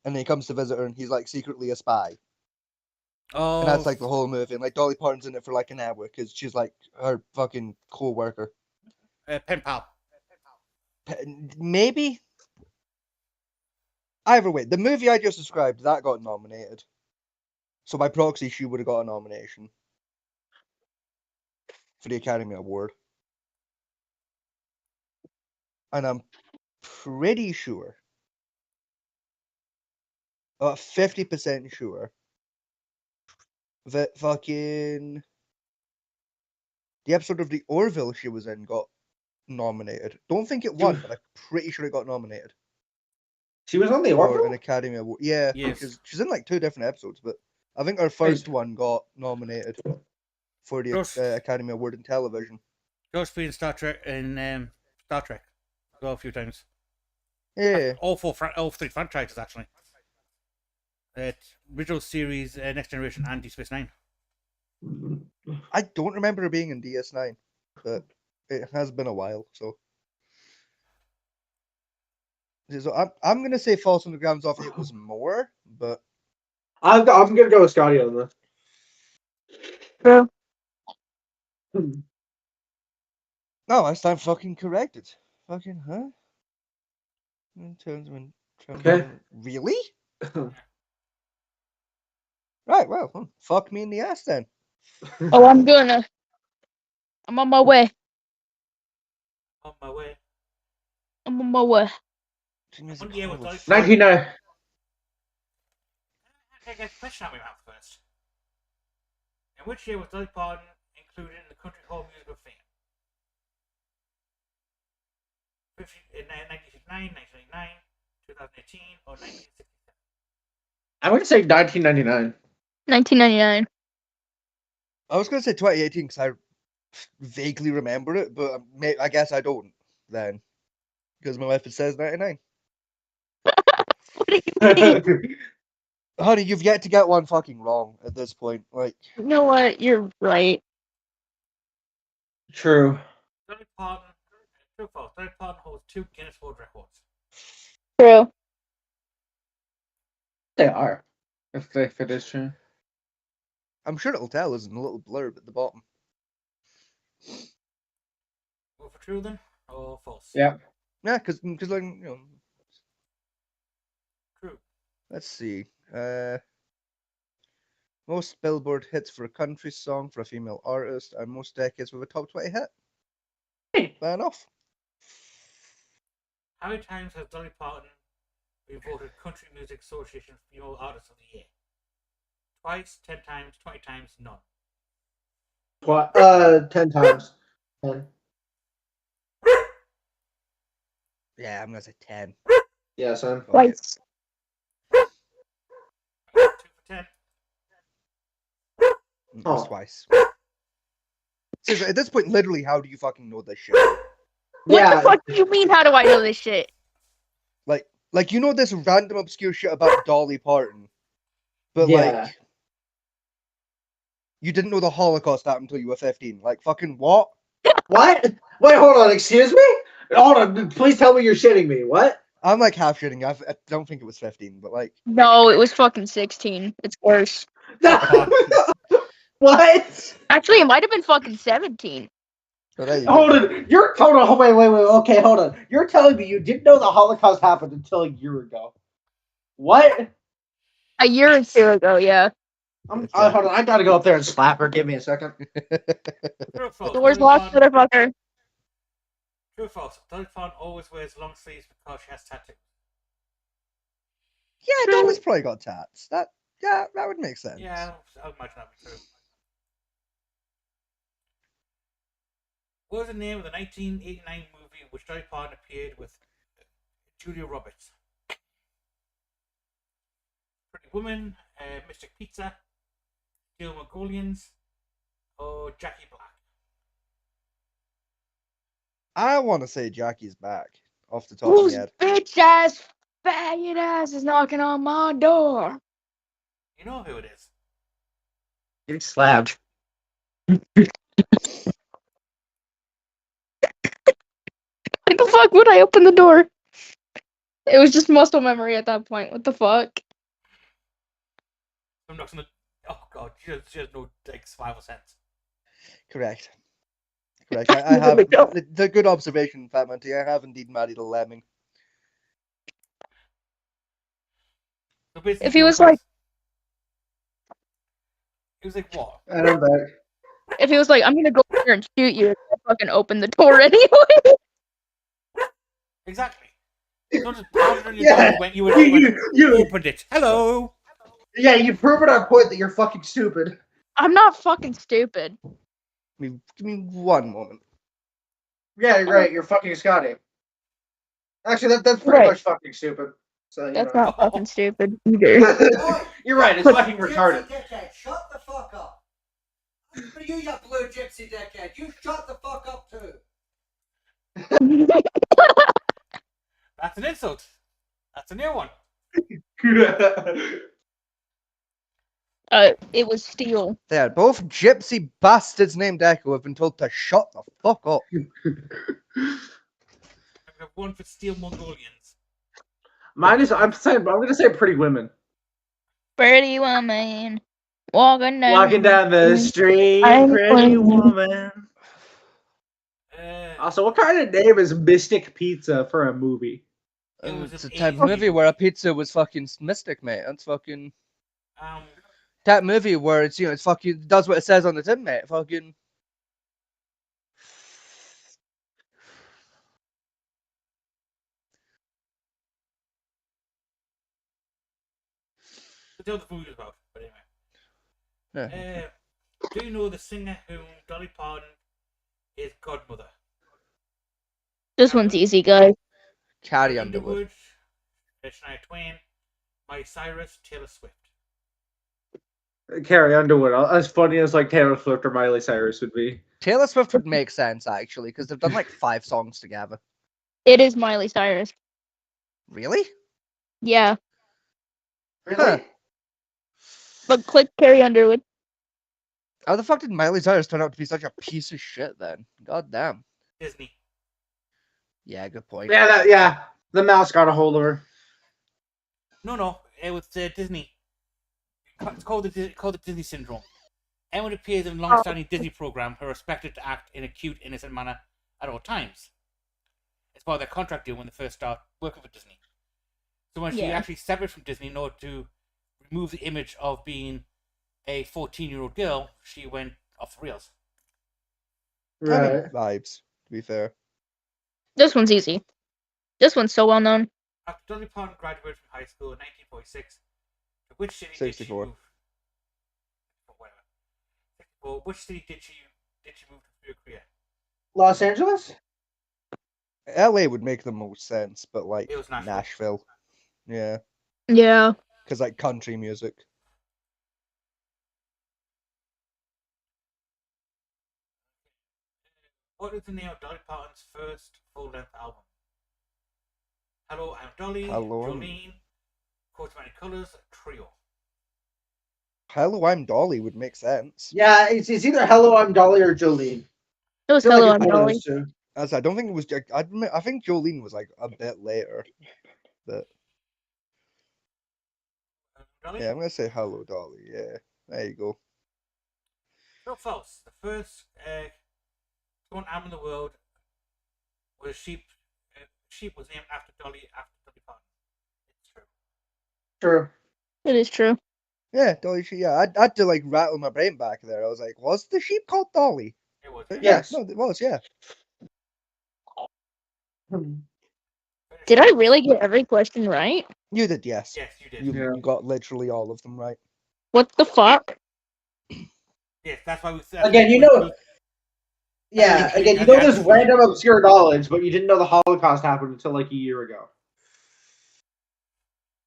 and then he comes to visit her, and he's like secretly a spy, Oh, and that's like the whole movie. And like Dolly Parton's in it for like an hour because she's like her fucking co-worker. Pen Pal. Maybe. Either way, the movie I just described that got nominated, so by proxy she would have got a nomination for the Academy Award. And I'm pretty sure, about 50% sure, that fucking the episode of The Orville she was in got nominated. Don't think it won, but I'm pretty sure it got nominated She was on the for an Orville? Academy Award. Yeah, Yes. because she's in like 2 different episodes, but I think her first one got nominated for the Gross. Academy Award in television. Josephine Star Trek and Star Trek. Go a few times. Yeah, All 3 franchises actually. Original series, Next Generation, and Deep Space Nine. I don't remember her being in DS9, but it has been a while, so. So I'm gonna say false on the grounds of it was more, but I'm gonna go with Scotty on this. True. no, I stand fucking corrected. Fucking huh? In terms of Okay. Really? Right. Well, fuck me in the ass then. Oh, I'm on my way. On my way. I'm on my way. Genius, What year was horrible Dolly fuck. 99. I get a question out of my mouth first. In which year was Dolly Parton included in the Country Hall Music of Fame? In 1959, 1999, 2018, or 1967? I'm gonna say 1999. 1999. I was gonna say 2018 because I vaguely remember it, but I guess I don't then, because my wife says 99. What do you mean? Honey, you've yet to get one fucking wrong at this point. Like, You know what? You're right. True. Dolly Parton, true or false? Dolly Parton holds 2 Guinness World Records. True. They are. If it is true. I'm sure it'll tell us in a little blurb at the bottom. Go for true then, or false? Yeah. Yeah, because like True. let's see. Most Billboard hits for a country song for a female artist, and most decades with a top 20 hit. Fair enough. How many times has Dolly Parton been voted Country Music Association Female Artist of the Year? Twice, 10 times, 20 times, none. What? 10 times. 10. Yeah, I'm gonna say 10. Yeah, son. Fuck it. Twice. 2 for 10. Just Oh. twice. Seriously, at this point, literally, how do you fucking know this shit? What Yeah. the fuck do you mean? How do I know this shit? Like, you know this random obscure shit about Dolly Parton, but Yeah. like, you didn't know the Holocaust happened until you were 15. Like, fucking what? What? Wait, hold on. Excuse me? Hold on. Please tell me you're shitting me. What? I'm like half shitting. I don't think it was 15, but like, No, it was fucking 16. It's worse. What? Actually, it might have been fucking 17. so there you go. Hold on. Wait. Okay, hold on. You're telling me you didn't know the Holocaust happened until a year ago? What? A year or two ago, yeah. That's right. Hold on. I gotta go up there and slap her. Give me a second. True or false? Doors Dolly locked, Parton- motherfucker. True or false? Dolly Parton always wears long sleeves because she has tattoos. Yeah, Dolly's probably got tats. That would make sense. Yeah, I would imagine that would be true. What was the name of the 1989 movie which Dolly Parton appeared with Julia Roberts? Pretty Woman, Mystic Pizza, Steel Mongolians, or Jackie Black? I want to say Jackie's back off the top of Whose my head. bitch ass, faggot ass is knocking on my door? You know who it is. Getting slapped. Why the fuck would I open the door? It was just muscle memory at that point. What the fuck? I'm not gonna. Oh god, she has no like survival sense. Correct. Correct. I have the good observation, Fat Monty. I have indeed married a lemming. So basically, If he was like, he was like, what? And I'm back. if he was like, I'm gonna go here and shoot you, I'd fucking open the door anyway. Exactly. It's not just pounded on your Yeah, door when you you- opened it. Hello. Yeah, you've proven our point that you're fucking stupid. I'm not fucking stupid. Give me one moment. Yeah, you're right. You're fucking Scotty. Actually, that's pretty Right. much fucking stupid. So you That's know. not fucking stupid either. You're right. It's fucking retarded. Dickhead, shut the fuck up. You blue gypsy dickhead, you shut the fuck up too. That's an insult. That's a new one. It was steel. There, both gypsy bastards named Echo have been told to shut the fuck up. I have one for Steel Mongolians. Mine is. I'm gonna say Pretty Women. Pretty woman walking down. the street, I'm pretty woman. woman. Also, what kind of name is Mystic Pizza for a movie? It was It's an a type of 80s movie where a pizza was fucking mystic, mate. That's fucking Um, that movie where it's it's fucking does what it says on the tin, mate. Fucking. the other movie was about, but anyway. Yeah. Do you know the singer whom Dolly Parton is godmother? This one's easy, guys. Carrie Underwood. Shania Twain, Miley Cyrus, Taylor Swift. Carrie Underwood. As funny as like Taylor Swift or Miley Cyrus would be. Taylor Swift would make sense actually because they've done like 5 songs together. It is Miley Cyrus. Really? Yeah, Huh. but click Carrie Underwood. How the fuck did Miley Cyrus turn out to be such a piece of shit then? God damn. Disney. Yeah, good point. Yeah. The mouse got a hold of her. No, it was Disney. It's called the Disney Syndrome. Anyone who appears in a long-standing Disney program are expected to act in a cute, innocent manner at all times. It's part of their contract deal when they first start working for Disney. So when she Yeah. actually separate from Disney in order to remove the image of being a 14-year-old girl, she went off the rails. I mean, vibes, to be fair. This one's easy. This one's so well known. After Dolly Parton graduated from high school in 1946, to which city 64. did she move? Or whatever. 64. Which city did she move to for her career? Los Angeles? LA would make the most sense, but like It was Nashville. Nashville. Yeah, Yeah. because like country music. What is the name of Dolly Parton's first full-length album? Hello, I'm Dolly. Hello, I'm- Jolene. Coat of Many Colors. Trio. Hello, I'm Dolly would make sense. Yeah, it's either Hello, I'm Dolly or Jolene. It was I feel Hello, like I'm it's one of Dolly. those two. As I don't think it was. I think Jolene was like a bit later. But Dolly? yeah, I'm gonna say hello, Dolly. Yeah, there you go. True or false? The first stone animal in the world was a sheep. Sheep was named after Dolly Parton. It's true. True. It is true. Yeah, Dolly. Yeah, I had to like rattle my brain back there. I was like, was the sheep called Dolly? It was. But Yes. Yeah, no, it was. Yeah. Did I really get every question right? You did, yes. Yes, you did. You Yeah. got literally all of them right. What the fuck? Yes, that's why we said. Again, you know. Yeah, again, you know this random obscure knowledge, but you didn't know the Holocaust happened until like a year ago.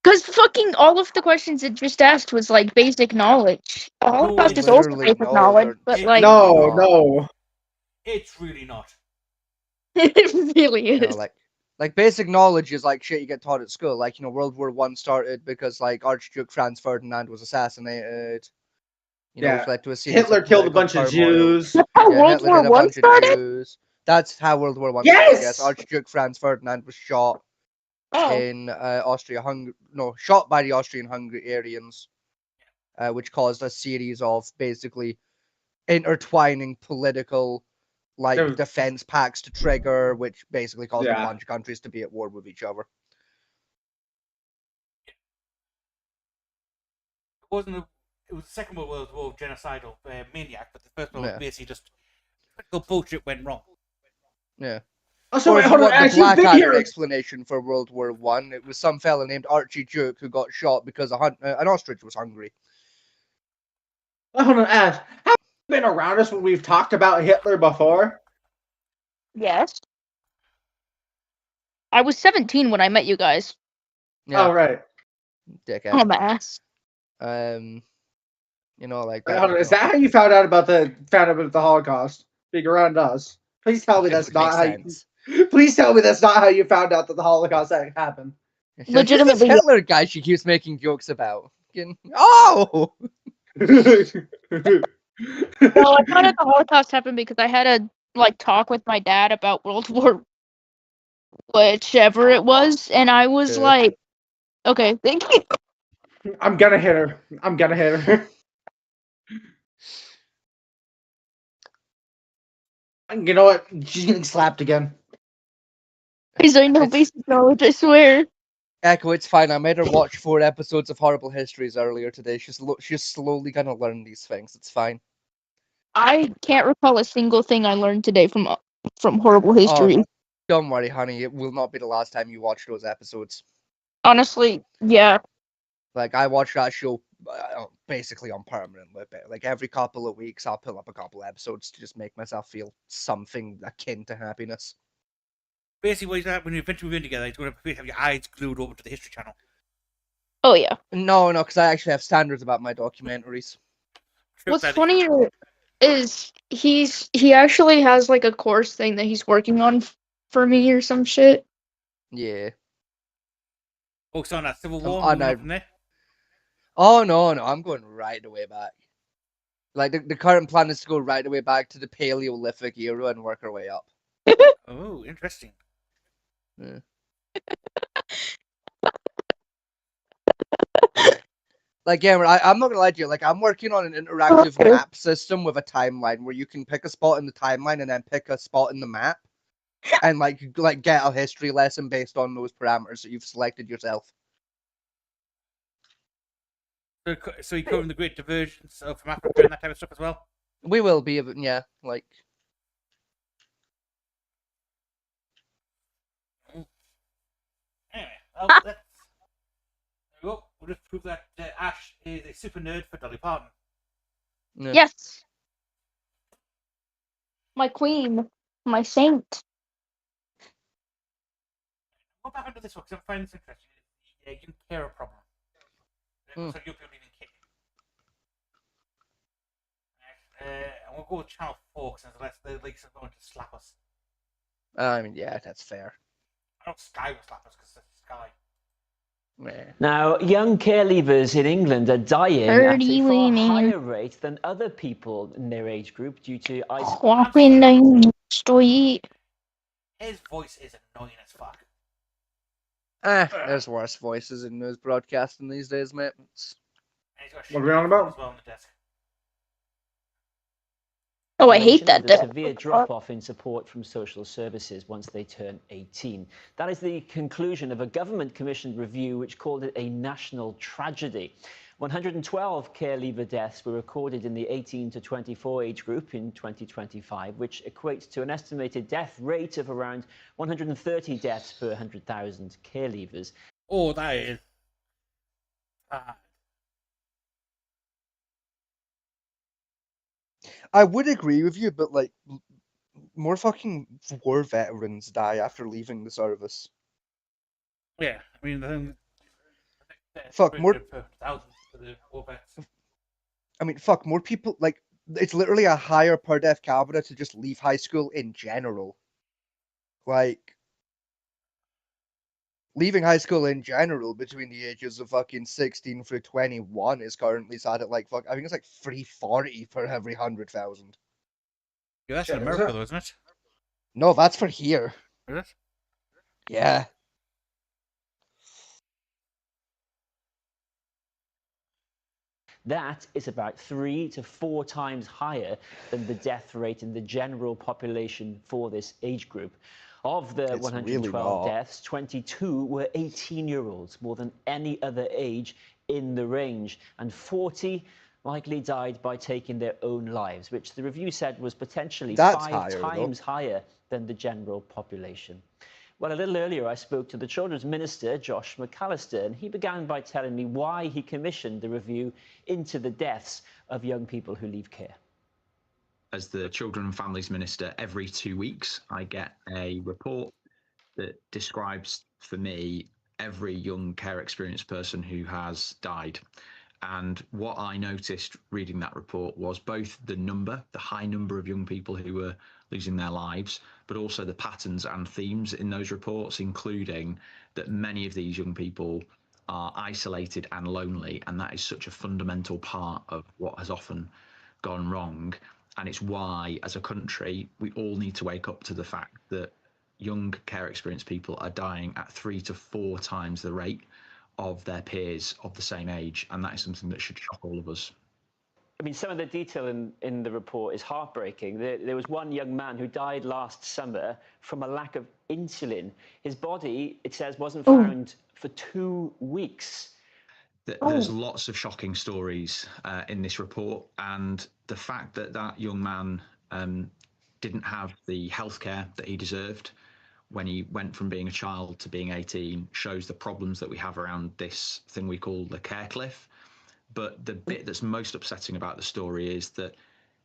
Because fucking all of the questions it just asked was like basic knowledge. The Holocaust is also Literally, basic no, knowledge, they're- but it- like No, no. no. It's really not. it really You know, is. like basic knowledge is like shit you get taught at school. Like, you know, World War One started because like Archduke Franz Ferdinand was assassinated. You know, Yeah. which led to a series Hitler of killed a political bunch of turmoil. Jews. That's how Yeah, World Hitler War did a One bunch of started. Jews. That's how World War One started. Yes, Yes! Archduke Franz Ferdinand was shot Oh, in Austria-Hungary. No, shot by the Austrian-Hungarians, which caused a series of basically intertwining political There was- defense pacts to trigger, which basically caused a Yeah. bunch of countries to be at war with each other. It wasn't. It was the Second World War genocidal maniac, but the first one was Yeah. basically just political bullshit went wrong. Yeah. Also, Or wait, if you hold on. want the As you've been Blackadder here, explanation for World War One, it was some fella named Archie Duke who got shot because an ostrich was hungry. hold on, Ash. Have you been around us when we've talked about Hitler before? yes. I was 17 when I met you guys. Yeah, Oh, right. dickhead. Oh my ass. You know, like Wait, that. hold on. you Is know. that how you found out about the Holocaust? Being around us. Please tell me It that's would not make how. sense. Please tell me that's not how you found out that the Holocaust happened. Who's this Legitimately- Hitler guy she keeps making jokes about? Oh! Well, I found out the Holocaust happened because I had a talk with my dad about World War whichever it was, and I was Okay. like, okay, thank you. I'm gonna hit her. I'm gonna hit her. You know what? She's getting slapped again. Because I know It's- basic knowledge, I swear. Echo, it's fine. I made her watch 4 episodes of Horrible Histories earlier today. She's slowly gonna learn these things. It's fine. I can't recall a single thing I learned today from Horrible History. Don't worry, honey. It will not be the last time you watch those episodes. Honestly, yeah. Like, I watch that show basically on permanent loop. Like, every couple of weeks, I'll pull up a couple episodes to just make myself feel something akin to happiness. Basically, what is that when you eventually move in together? It's going to have your eyes glued over to the History Channel. Oh yeah. No, because I actually have standards about my documentaries. What's That- funnier is he actually has like a course thing that he's working on for me or some shit. Yeah. Focus on that Civil War. on moving a- up from there. Oh, no, I'm going right the way back. Like, the current plan is to go right the way back to the Paleolithic era and work our way up. Oh, interesting. Like, yeah, I'm not gonna lie to you. Like, I'm working on an interactive Okay. map system with a timeline where you can pick a spot in the timeline and then pick a spot in the map, and like get a history lesson based on those parameters that you've selected yourself. So you're covering the great divergence from Africa and that type of stuff as well? We will be, yeah, like. Anyway, well, there we go. We'll just prove that Ash is a super nerd for Dolly Parton. Yeah. Yes. My queen. My saint. Go back onto this one because I find this interesting. Yeah, you care a problem. Hmm. So you people even kick. And we'll go with Channel 4 since the leaks are going to slap us. I mean, yeah, that's fair. I know Sky will slap us because it's Sky. Yeah. Now, young care leavers in England are dying at Birdie a far weenie. higher rate than other people in their age group due to Walking down the street. His voice is annoying as fuck. There's worse voices in news broadcasting these days, mate. And he's got a What are we on about? as well on the desk. Oh, I Nation hate that. with a severe drop-off in support from social services once they turn 18. That is the conclusion of a government-commissioned review which called it a national tragedy. 112 care leaver deaths were recorded in the 18 to 24 age group in 2025, which equates to an estimated death rate of around 130 deaths per 100,000 care leavers. Oh, that is. I would agree with you, but like, more fucking war veterans die after leaving the service. Yeah, I mean, Fuck, more- per thousand for the war vets. I mean, fuck, more people, like, it's literally a higher per death capita to just leave high school in general. Like, leaving high school in general between the ages of fucking 16 through 21 is currently sat at like, fuck, I think it's like 340 per every 100,000. Yeah, that's Shit, in is America, it? though, isn't it? No, that's for here. Is it? Yeah. That is about 3 to 4 times higher than the death rate in the general population for this age group. Of the It's 112 really not. deaths, 22 were 18-year-olds, more than any other age in the range, and 40 likely died by taking their own lives, which the review said was potentially That's 5 higher, though. times higher than the general population. Well, a little earlier, I spoke to the Children's Minister, Josh McAllister, and he began by telling me why he commissioned the review into the deaths of young people who leave care. As the Children and Families Minister, every 2 weeks, I get a report that describes for me every young care experienced person who has died. And what I noticed reading that report was both the high number of young people who were losing their lives, but also the patterns and themes in those reports, including that many of these young people are isolated and lonely. And that is such a fundamental part of what has often gone wrong. And it's why, as a country, we all need to wake up to the fact that young care experienced people are dying at 3 to 4 times the rate of their peers of the same age, and that is something that should shock all of us. I mean, some of the detail in the report is heartbreaking. There was one young man who died last summer from a lack of insulin. His body, it says, wasn't found for 2 weeks. There's lots of shocking stories in this report, and the fact that that young man didn't have the healthcare that he deserved when he went from being a child to being 18 shows the problems that we have around this thing we call the care cliff. But the bit that's most upsetting about the story is that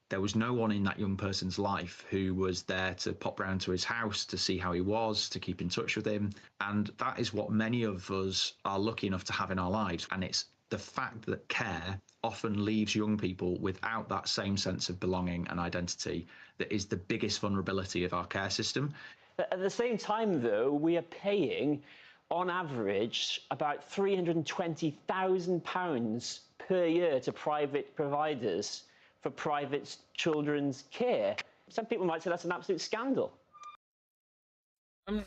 there was no one in that young person's life who was there to pop round to his house to see how he was, to keep in touch with him. And that is what many of us are lucky enough to have in our lives. And it's the fact that care often leaves young people without that same sense of belonging and identity that is the biggest vulnerability of our care system. At the same time, though, we are paying, on average, about £320,000 per year to private providers for private children's care. Some people might say that's an absolute scandal. Should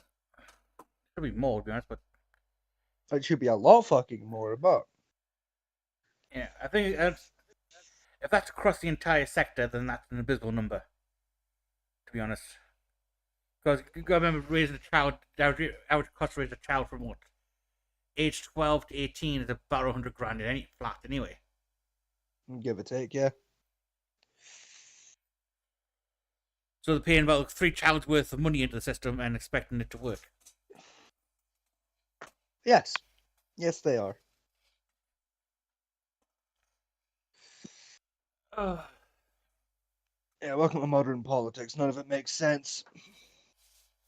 be more, to be honest, but It should be a lot fucking more, but yeah, I think if that's across the entire sector, then that's an abysmal number, to be honest. Because you gotta remember, raising a child, the average cost to raise a child from what? Age 12 to 18 is about 100 grand in any flat anyway. give or take, yeah. So they're paying about 3 child's worth of money into the system and expecting it to work. Yes. Yes, they are. Yeah, welcome to modern politics. None of it makes sense.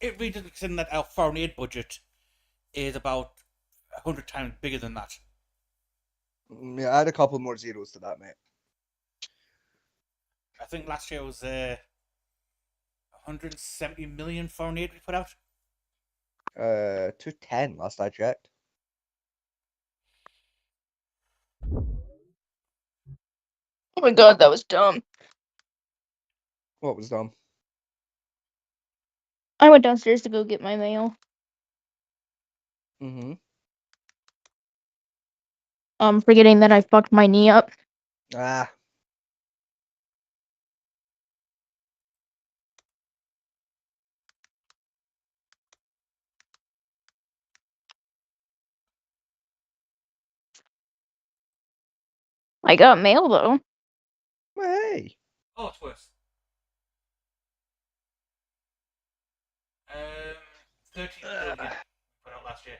It really doesn't extend that our foreign aid budget is about 100 times bigger than that. Yeah, add a couple more zeros to that, mate. I think last year was 170 million foreign aid we put out. 210 last I checked. Oh my god, that was dumb. What was dumb? I went downstairs to go get my mail. Mm-hmm. Forgetting that I fucked my knee up. Ah. I got mail though. Hey. Oh, it's worse. 13 billion put out last year.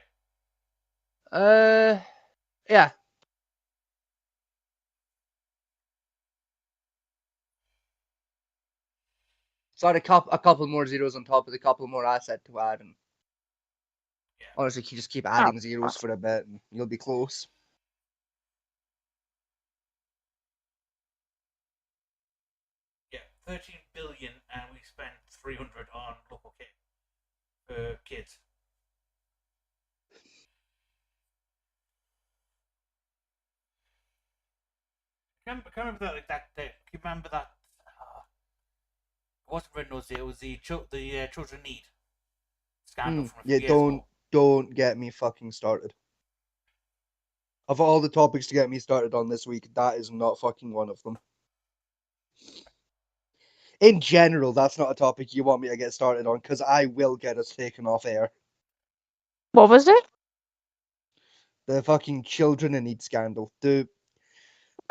Yeah. So a couple more zeros on top of the couple more asset to add, and Yeah. honestly, you just keep adding zeros for a bit, and you'll be close. Yeah, 13 billion, and we spent 300 on local kids. Can you remember that? Like that. Can you remember that? It wasn't Red Nose Day. It was the Children Need scandal from a few Yeah, years don't get me fucking started. Of all the topics to get me started on this week, that is not fucking one of them. In general, that's not a topic you want me to get started on, because I will get us taken off air. What was it? The fucking children in need scandal. Listen,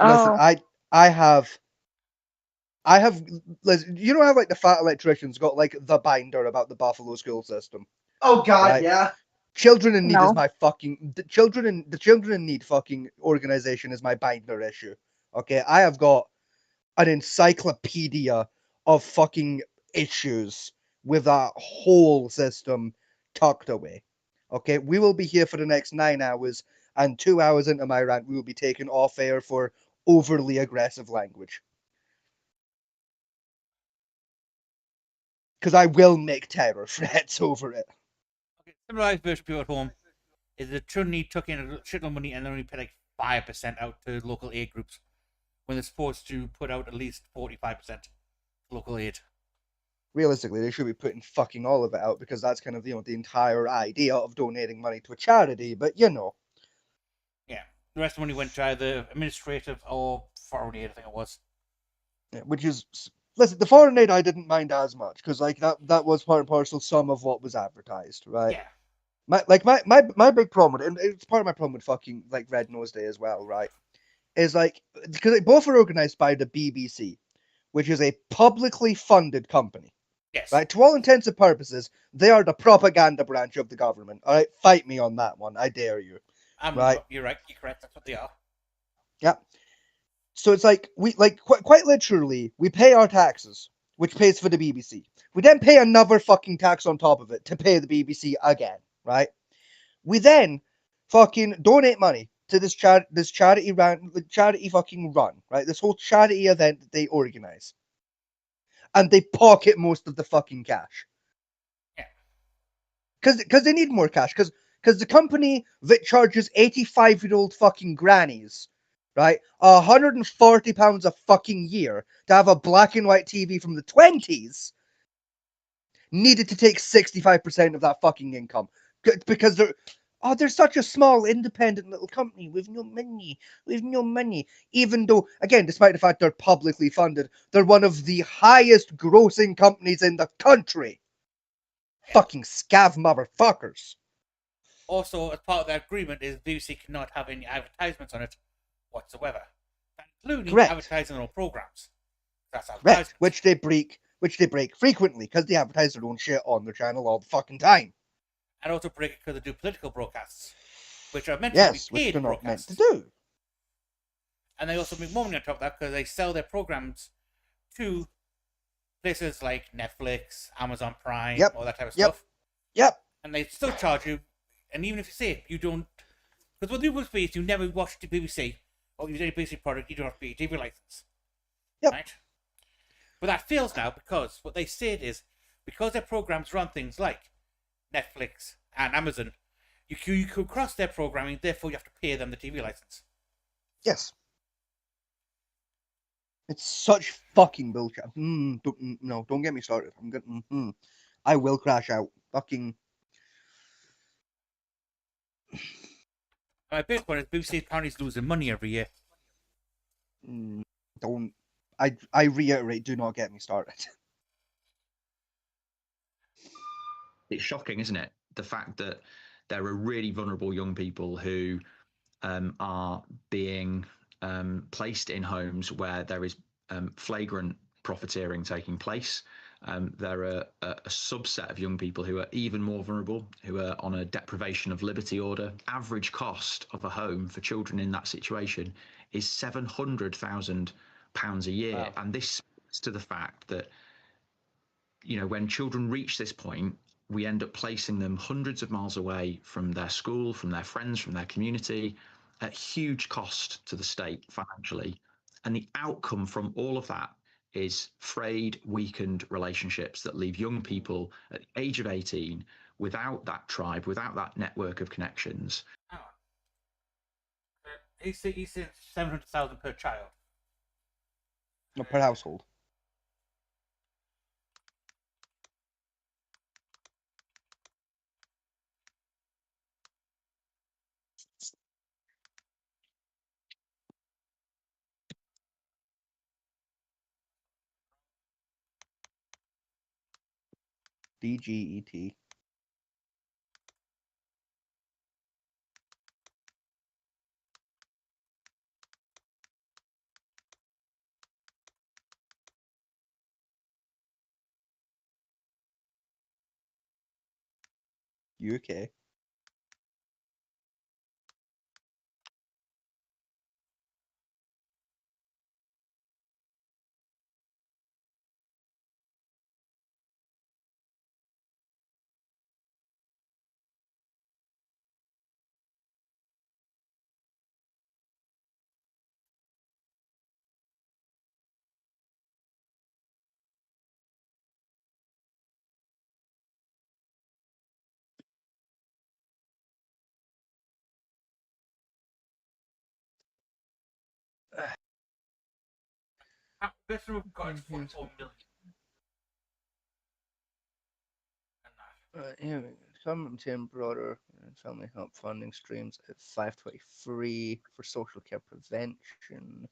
Oh. I have, listen, you know how like the fat electrician's got like the binder about the Buffalo school system? Oh God, Right. yeah. Children in Need is No. my fucking the Children in Need fucking organization is my binder issue. Okay, I have got an encyclopedia of fucking issues with that whole system tucked away. Okay, we will be here for the next 9 hours, and 2 hours into my rant, we will be taken off air for overly aggressive language. Because I will make terror threats over it. Okay, summarized version for people at home is the Children Need took in a shitload of money and they only paid like 5% out to local aid groups when they're supposed to put out at least 45% to local aid. Realistically, they should be putting fucking all of it out, because that's kind of the entire idea of donating money to a charity. But Yeah, the rest of the money went to either administrative or foreign aid, I think it was. Yeah, which is, listen, the foreign aid I didn't mind as much, because like that was part and parcel some of what was advertised, right? Yeah. My big problem with it, and it's part of my problem with fucking like Red Nose Day as well, right? Is like, because they both are organized by the BBC, which is a publicly funded company. Yes. Right? To all intents and purposes, they are the propaganda branch of the government. All right, fight me on that one. I dare you. Right? You're right. You're correct. That's what they are. Yeah. So it's like we like quite literally we pay our taxes, which pays for the BBC. We then pay another fucking tax on top of it to pay the BBC again, right? We then fucking donate money to this charity fucking run, right? This whole charity event that they organize, and they pocket most of the fucking cash. Yeah. Because they need more cash. Because the company that charges 85-year-old fucking grannies, right, £140 a fucking year to have a black and white TV from the 20s, needed to take 65% of that fucking income. Because they're such a small, independent little company with no money. Even though, again, despite the fact they're publicly funded, they're one of the highest grossing companies in the country. Yeah. Fucking scav motherfuckers. Also, as part of that agreement, is BBC cannot have any advertisements on it whatsoever, including Correct. advertising on programs. That's Correct. advertisement. Which they break frequently, because they advertise their own shit on their channel all the fucking time. And also break it because they do political broadcasts, which are meant Yes, to be which paid they're not meant broadcasts. to do. And they also make more money on top of that because they sell their programs to places like Netflix, Amazon Prime, Yep. all that type of Yep. stuff. Yep. And they still charge you. And even if you say you don't, because what they will be is you never watch the BBC or use any BBC product, you don't have to pay a TV license. Yep. Right? But that fails now because what they said is because their programs run things like Netflix and Amazon, you could cross their programming, therefore you have to pay them the TV license. Yes. It's such fucking bullshit. No, don't get me started. I'm getting. I will crash out. Fucking. My big one is BBC apparently is losing money every year. Don't. I reiterate, do not get me started. It's shocking, isn't it? The fact that there are really vulnerable young people who are being placed in homes where there is flagrant profiteering taking place. There are a subset of young people who are even more vulnerable, who are on a deprivation of liberty order. Average cost of a home for children in that situation is £700,000 a year. Wow. And this speaks to the fact that, you know, when children reach this point, we end up placing them hundreds of miles away from their school, from their friends, from their community, at huge cost to the state financially. And the outcome from all of that is frayed, weakened relationships that leave young people at the age of 18 without that tribe, without that network of connections. He's saying 700,000 per child. No, per household. DGET. UK. Best we've got is 44 million. Here we go. Some Tim broader family help funding streams at 523 for social care prevention.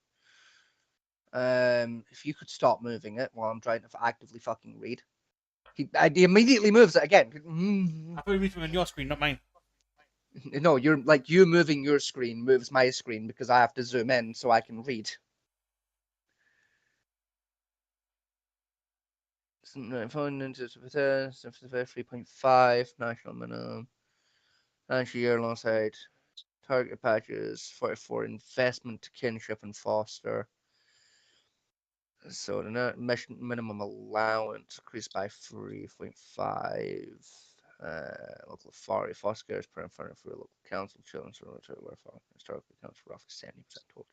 If you could stop moving it while I'm trying to actively fucking read. He immediately moves it again. I thought you were on your screen, not mine. No, you're like you moving your screen moves my screen because I have to zoom in so I can read. Phone into 3.5 national minimum. Financial year alongside target patches 44 investment to kinship and foster. So the net minimum allowance increased by 3.5. Local authority foster care is per for local council children's military welfare historically accounts for roughly 70% total.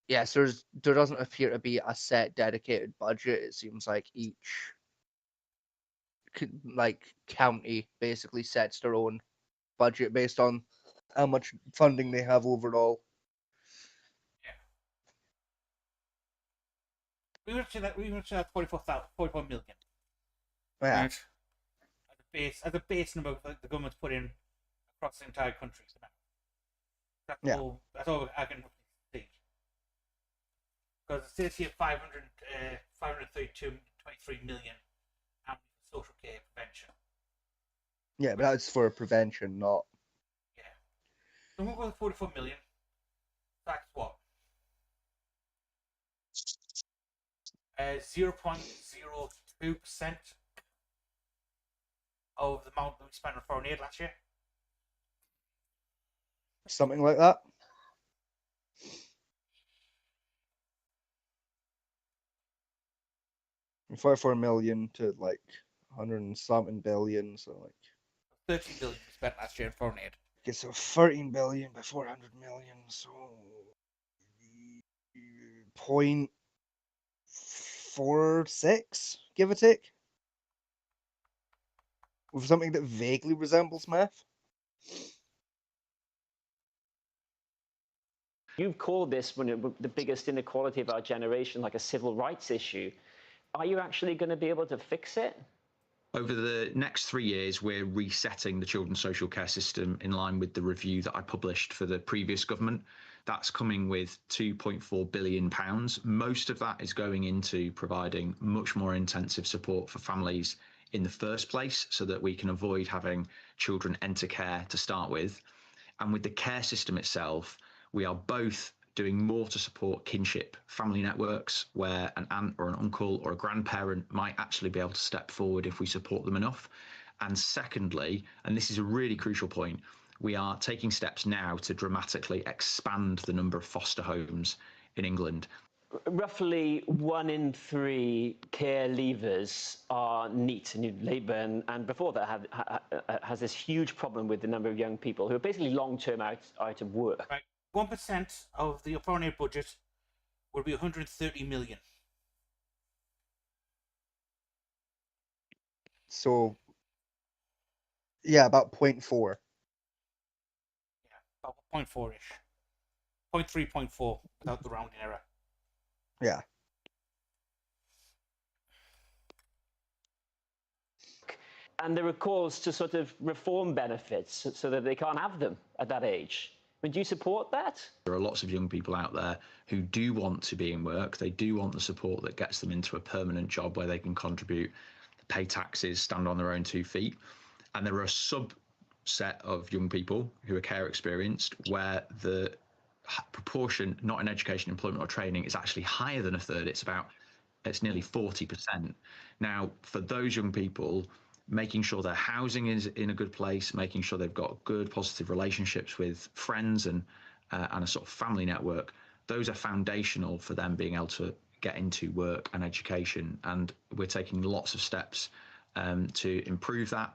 Yes, there doesn't appear to be a set dedicated budget. It seems like each county basically sets their own budget based on how much funding they have overall. We would say that 44 million. Yeah. Right. As a base number that the government's put in across the entire country. That's all I can see. Because it says here 532.23 million for social care prevention. Yeah, but that's for prevention, not. Yeah. So we'll go with 44 million. That's what? 0.02% of the amount that we spent on foreign aid last year. Something like that. From 44 million to like 100 and something billion, so like 13 billion we spent last year in foreign aid. Okay, so 13 billion by 400 million, so 0.46, give or take. With something that vaguely resembles math. You've called this the biggest inequality of our generation, like a civil rights issue. Are you actually going to be able to fix it? Over the next 3 years, we're resetting the children's social care system in line with the review that I published for the previous government. That's coming with £2.4 billion. Most of that is going into providing much more intensive support for families in the first place so that we can avoid having children enter care to start with. And with the care system itself, we are both doing more to support kinship family networks where an aunt or an uncle or a grandparent might actually be able to step forward if we support them enough. And secondly, and this is a really crucial point, we are taking steps now to dramatically expand the number of foster homes in England. Roughly 1 in 3 care leavers are NEET, New Labour, and before that has this huge problem with the number of young people who are basically long-term out of work. Right. 1% of the foreign aid budget would be 130 million. So, yeah, about 0.4. Yeah, about 0.4-ish. 0.3, 0.4 without the rounding error. Yeah. And there are calls to sort of reform benefits so that they can't have them at that age. Would you support that? There are lots of young people out there who do want to be in work. They do want the support that gets them into a permanent job where they can contribute, pay taxes, stand on their own 2 feet. And there are a subset of young people who are care experienced where the proportion not in education, employment or training is actually higher than a third. It's nearly 40%. Now, for those young people, making sure their housing is in a good place, making sure they've got good positive relationships with friends and a sort of family network, those are foundational for them being able to get into work and education. And we're taking lots of steps to improve that.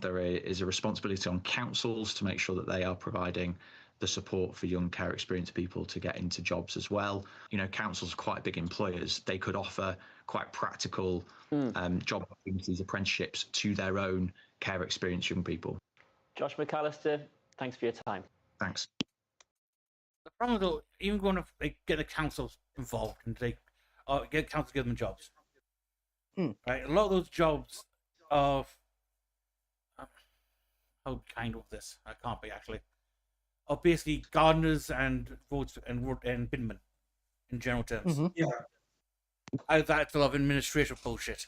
There is a responsibility on councils to make sure that they are providing the support for young care experienced people to get into jobs as well. You know, councils are quite big employers. They could offer quite practical job opportunities, apprenticeships to their own care experienced young people. Josh McAllister, thanks for your time. Thanks. The problem though, even going to get the councils involved and get councils to give them jobs. Right, a lot of those jobs are how kind of this? I can't be actually. Are basically gardeners and roads and binmen in general terms. Yeah. That's a lot of administrative bullshit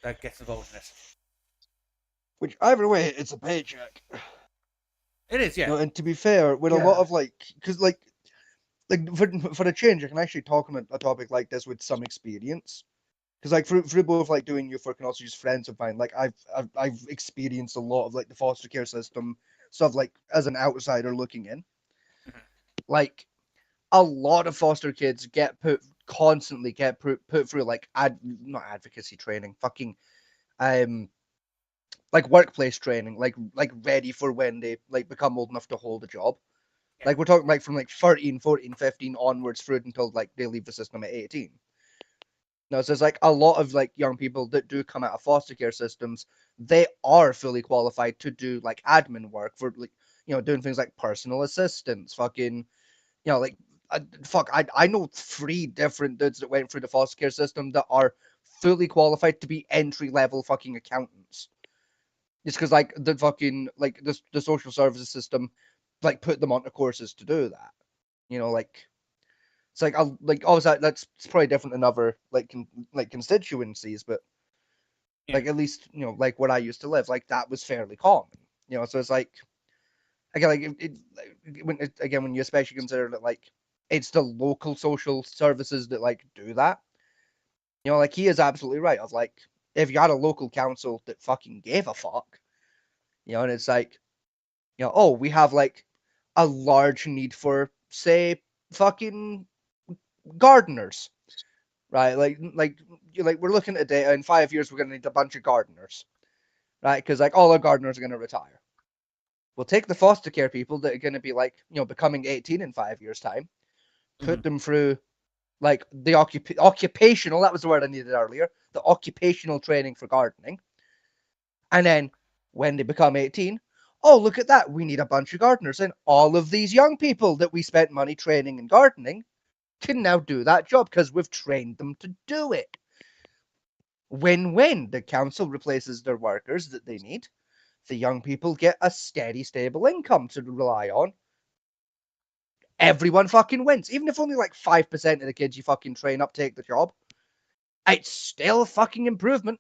that gets involved in it. Which, either way, it's a paycheck. It is, yeah. You know, and to be fair, with a lot of because for a change, I can actually talk on a topic like this with some experience. Because like for both like doing youth work and also just friends of mine, like I've experienced a lot of like the foster care system stuff, like as an outsider looking in. Like a lot of foster kids constantly get put through like not advocacy training, fucking like workplace training, like ready for when they like become old enough to hold a job. Like we're talking like from like 13, 14, 15 onwards through until like they leave the system at 18. No, so it's like a lot of like young people that do come out of foster care systems, they are fully qualified to do like admin work for like, you know, doing things like personal assistance, fucking, you know, like I know 3 different dudes that went through the foster care system that are fully qualified to be entry level fucking accountants. It's because like the fucking like the social services system like put them onto courses to do that. You know, like it's like I'll like obviously that's probably different in other like constituencies, but like at least you know like where I used to live, like that was fairly common. You know, so it's like again like when you especially consider that like it's the local social services that like do that. You know, like he is absolutely right. Of like if you had a local council that fucking gave a fuck, you know, and it's like, you know, oh, we have like a large need for say fucking gardeners, right? Like we're looking at data. In 5 years, we're gonna need a bunch of gardeners, right? Because like all our gardeners are gonna retire. We'll take the foster care people that are gonna be like, you know, becoming 18 in 5 years' time, put them through like the occupational. That was the word I needed earlier. The occupational training for gardening, and then when they become 18. Oh, look at that. We need a bunch of gardeners. And all of these young people that we spent money training in gardening can now do that job because we've trained them to do it. Win-win. The council replaces their workers that they need. The young people get a steady, stable income to rely on. Everyone fucking wins. Even if only like 5% of the kids you fucking train up take the job, it's still fucking improvement.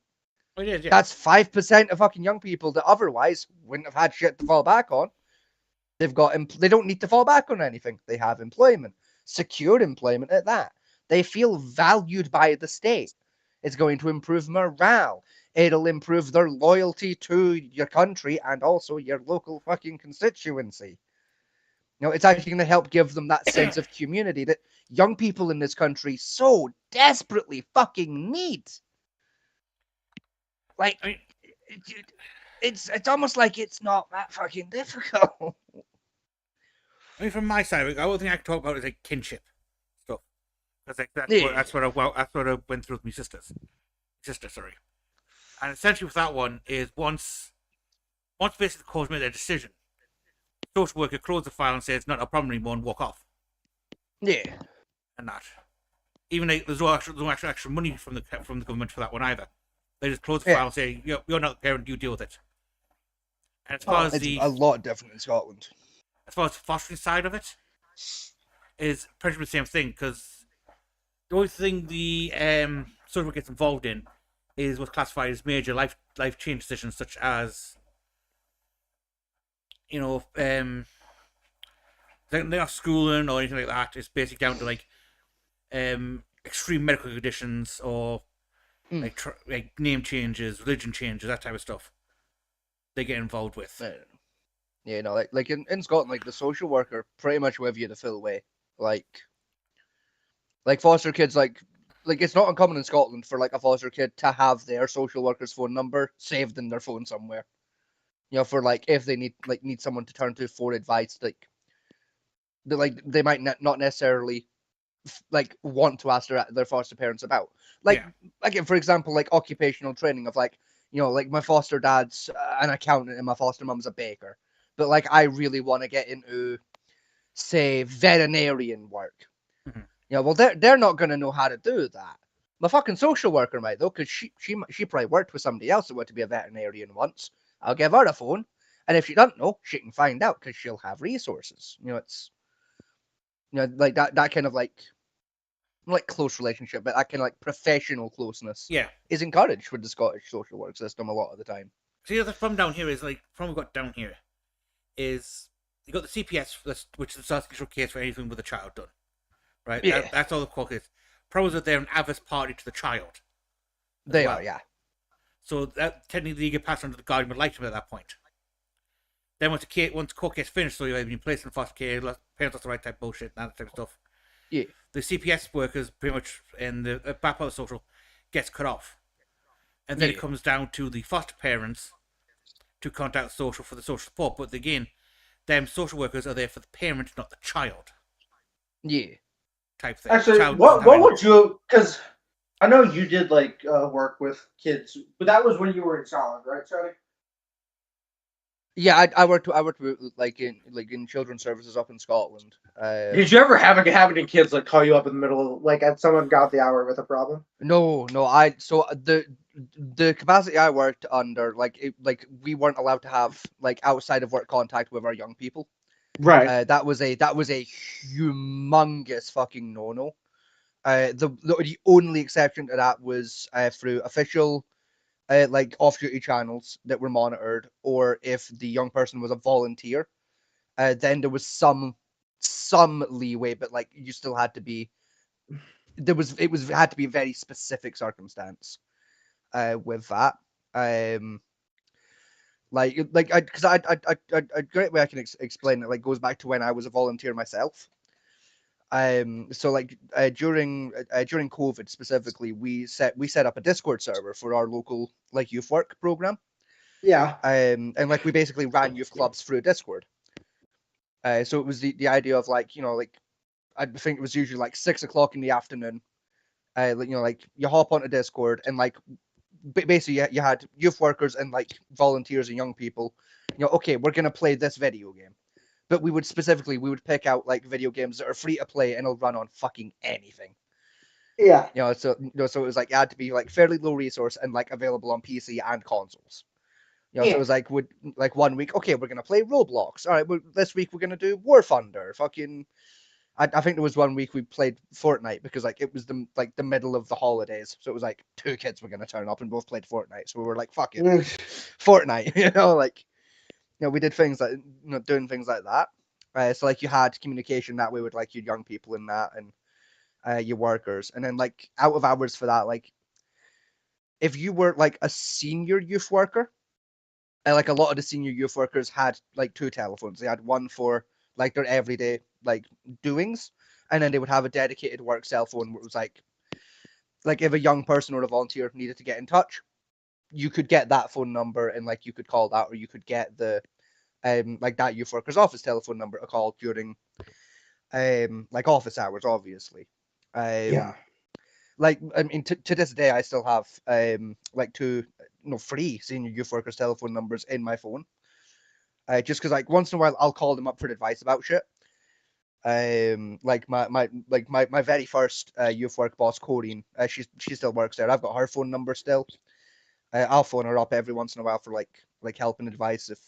It is, yeah. That's 5% of fucking young people that otherwise wouldn't have had shit to fall back on. They've got they don't need to fall back on anything. They have employment, secure employment at that. They feel valued by the state. It's going to improve morale. It'll improve their loyalty to your country and also your local fucking constituency. You know, it's actually going to help give them that sense of community that young people in this country so desperately fucking need. Like, I mean, it's almost like it's not that fucking difficult. I mean, from my side, the only thing I can talk about is like kinship stuff, because like that's Yeah. that's what I went through with my sister, sorry. And essentially, with that one is once basically the court made their decision, social worker closed the file and says not a problem anymore and walk off, Yeah. and that. Even though there's no extra money from the government for that one either. They just close the Yeah. file and say you're not the parent, you deal with it. And as far as It's the a lot different in Scotland. as far as the fostering side of it, is pretty much the same thing, because the only thing the social worker gets involved in is what's classified as major life change decisions, such as they're not schooling or anything like that. It's basically down to like extreme medical conditions or like name changes, religion changes, that type of stuff. They get involved with. Yeah, you know, like in Scotland, like the social worker pretty much with you the full way. Like foster kids, like it's not uncommon in Scotland for like a foster kid to have their social worker's phone number saved in their phone somewhere. You know, for like if they need someone to turn to for advice, they might not necessarily like want to ask their foster parents about. Like for example, like occupational training of like, you know, like my foster dad's an accountant and my foster mum's a baker. But like I really want to get into, say, veterinarian work. Mm-hmm. You know, well they're not gonna know how to do that. My fucking social worker might though, because she probably worked with somebody else that wanted to be a veterinarian once. I'll give her a phone, and if she doesn't know, she can find out because she'll have resources. You know, it's like that kind of like close relationship, but that kind of like professional closeness is encouraged with the Scottish social work system a lot of the time. See, the problem down here is like problem we got down here is you got the CPS, which is the South Control case for anything with a child done, right? Yeah. That's all the court is. Problems that they're an adverse party to the child. They are, yeah. So that technically you get passed on to the guardian ad litem at that point. Then once the court case finished, so you've been placed in foster care, parents lost the right type of bullshit and that type of stuff. Yeah. The CPS workers pretty much in the back part of the social gets cut off, and then it comes down to the foster parents to contact social for the social support. But again, them social workers are there for the parent, not the child. Yeah. Type thing. Actually, what would you? Because I know you did like work with kids, but that was when you were in Scotland, right, Charlie? Yeah, I worked with like in children's services up in Scotland. Did you ever have any kids like call you up in the middle of, like at someone got the hour with a problem? No. So the capacity I worked under, we weren't allowed to have like outside of work contact with our young people. Right. That was a humongous fucking no-no. The only exception to that was through official like off-duty channels that were monitored, or if the young person was a volunteer, then there was some leeway, but like you still had to be had to be a very specific circumstance with that. Because a great way I can explain it like goes back to when I was a volunteer myself. So like during COVID specifically, we set up a Discord server for our local like youth work program. Yeah. And like we basically ran youth clubs through Discord. So it was the idea of like, you know, like I think it was usually like 6 o'clock in the afternoon. Like, you know, like you hop onto Discord and like basically you had youth workers and like volunteers and young people. You know, okay, we're gonna play this video game. But we would pick out like video games that are free to play and it'll run on fucking anything. Yeah. So it was like it had to be like fairly low resource and like available on PC and consoles. So Yeah. it was like 1 week, okay, we're gonna play Roblox. All right, this week we're gonna do War Thunder. Fucking, I think there was 1 week we played Fortnite because like it was the middle of the holidays, so it was like 2 kids were gonna turn up and both played Fortnite. So we were like, fuck it, Fortnite. We did things like doing things like that. So like you had communication that way with like your young people in that and your workers, and then like out of hours for that, like if you were like a senior youth worker. Like a lot of the senior youth workers had like 2 telephones. They had one for like their everyday like doings, and then they would have a dedicated work cell phone where it was like if a young person or a volunteer needed to get in touch, you could get that phone number and like you could call that, or you could get the like that youth worker's office telephone number to call during like office hours, obviously. Yeah. Like I mean, to this day, I still have like 3 senior youth workers' telephone numbers in my phone. Just because like once in a while I'll call them up for advice about shit. Like my very first youth work boss, Corrine, she still works there. I've got her phone number still. I'll phone her up every once in a while for like help and advice if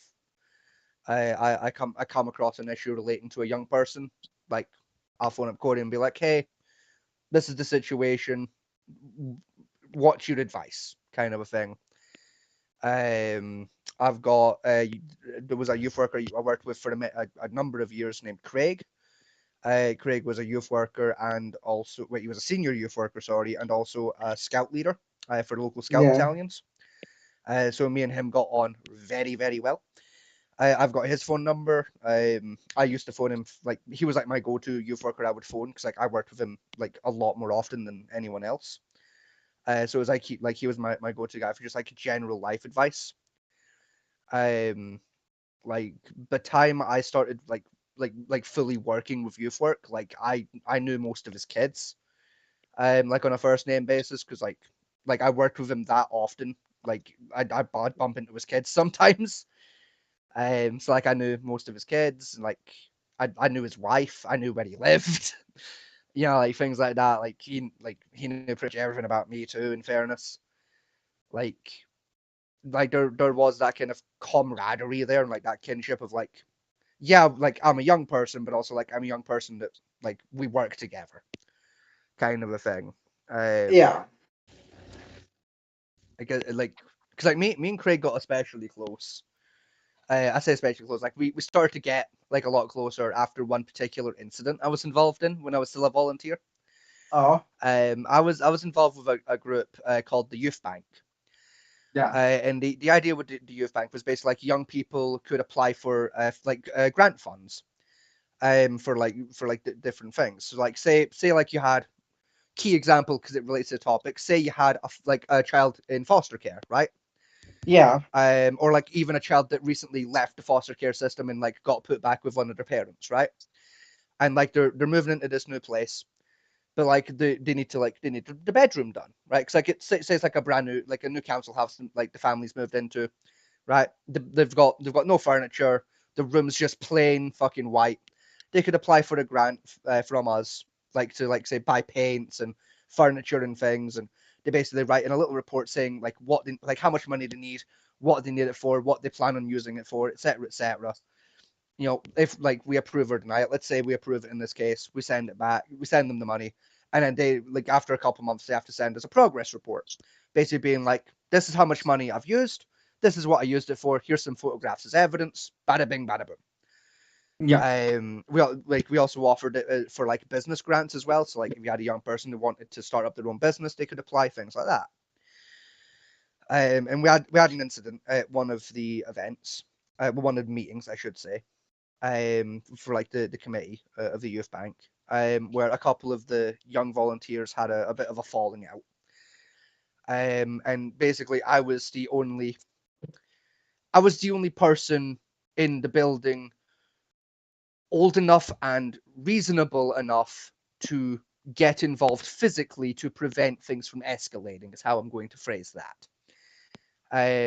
I come across an issue relating to a young person. Like I'll phone up Corrine and be like, hey, this is the situation. What's your advice? Kind of a thing. I've got there was a youth worker I worked with for a number of years named Craig. Craig was a youth worker and also he was a senior youth worker, sorry, and also a scout leader for local scout battalions. So me and him got on very, very well. I've got his phone number. I used to phone him like he was like my go-to youth worker I would phone because like I worked with him like a lot more often than anyone else. So it was like he was my go-to guy for just like general life advice. Like the time I started like fully working with youth work, like I knew most of his kids, like on a first name basis because like I worked with him that often. Like I'd bump into his kids sometimes. So like I knew most of his kids, and like I knew his wife, I knew where he lived. Like things like that. Like he knew pretty much everything about me too. In fairness, like there was that kind of camaraderie there and like that kinship of like, yeah, like I'm a young person, but also like I'm a young person that like we work together, kind of a thing. Yeah. Because like me and Craig got especially close. I say especially close. Like we started to get like a lot closer after one particular incident I was involved in when I was still a volunteer. Oh. I was involved with a group called the Youth Bank. Yeah. And the idea with the Youth Bank was basically like young people could apply for grant funds, for different things. So like say like you had key example because it relates to the topic. Say you had a child in foster care, right? Yeah. Or like even a child that recently left the foster care system and like got put back with one of their parents, right? And like they're moving into this new place, but like they need the bedroom done, right? Because like it says like a brand new like a new council house like the family's moved into, right? They've got no furniture. The room's just plain fucking white. They could apply for a grant from us, like to like say buy paints and furniture and things, and they basically write in a little report saying like how much money they need, what they need it for, what they plan on using it for, etc., etc. If like we approve or deny it, let's say we approve it in this case, we send it back, we send them the money, and then they like after a couple months they have to send us a progress report, basically being like, this is how much money I've used, this is what I used it for, here's some photographs as evidence, bada bing, bada boom. Yeah. We also offered it for like business grants as well. So like if you had a young person who wanted to start up their own business, they could apply, things like that. And we had an incident at one of the events, one of the meetings, I should say, for like the committee of the youth bank, where a couple of the young volunteers had a bit of a falling out. And basically I was the only person in the building old enough and reasonable enough to get involved physically to prevent things from escalating, is how I'm going to phrase that.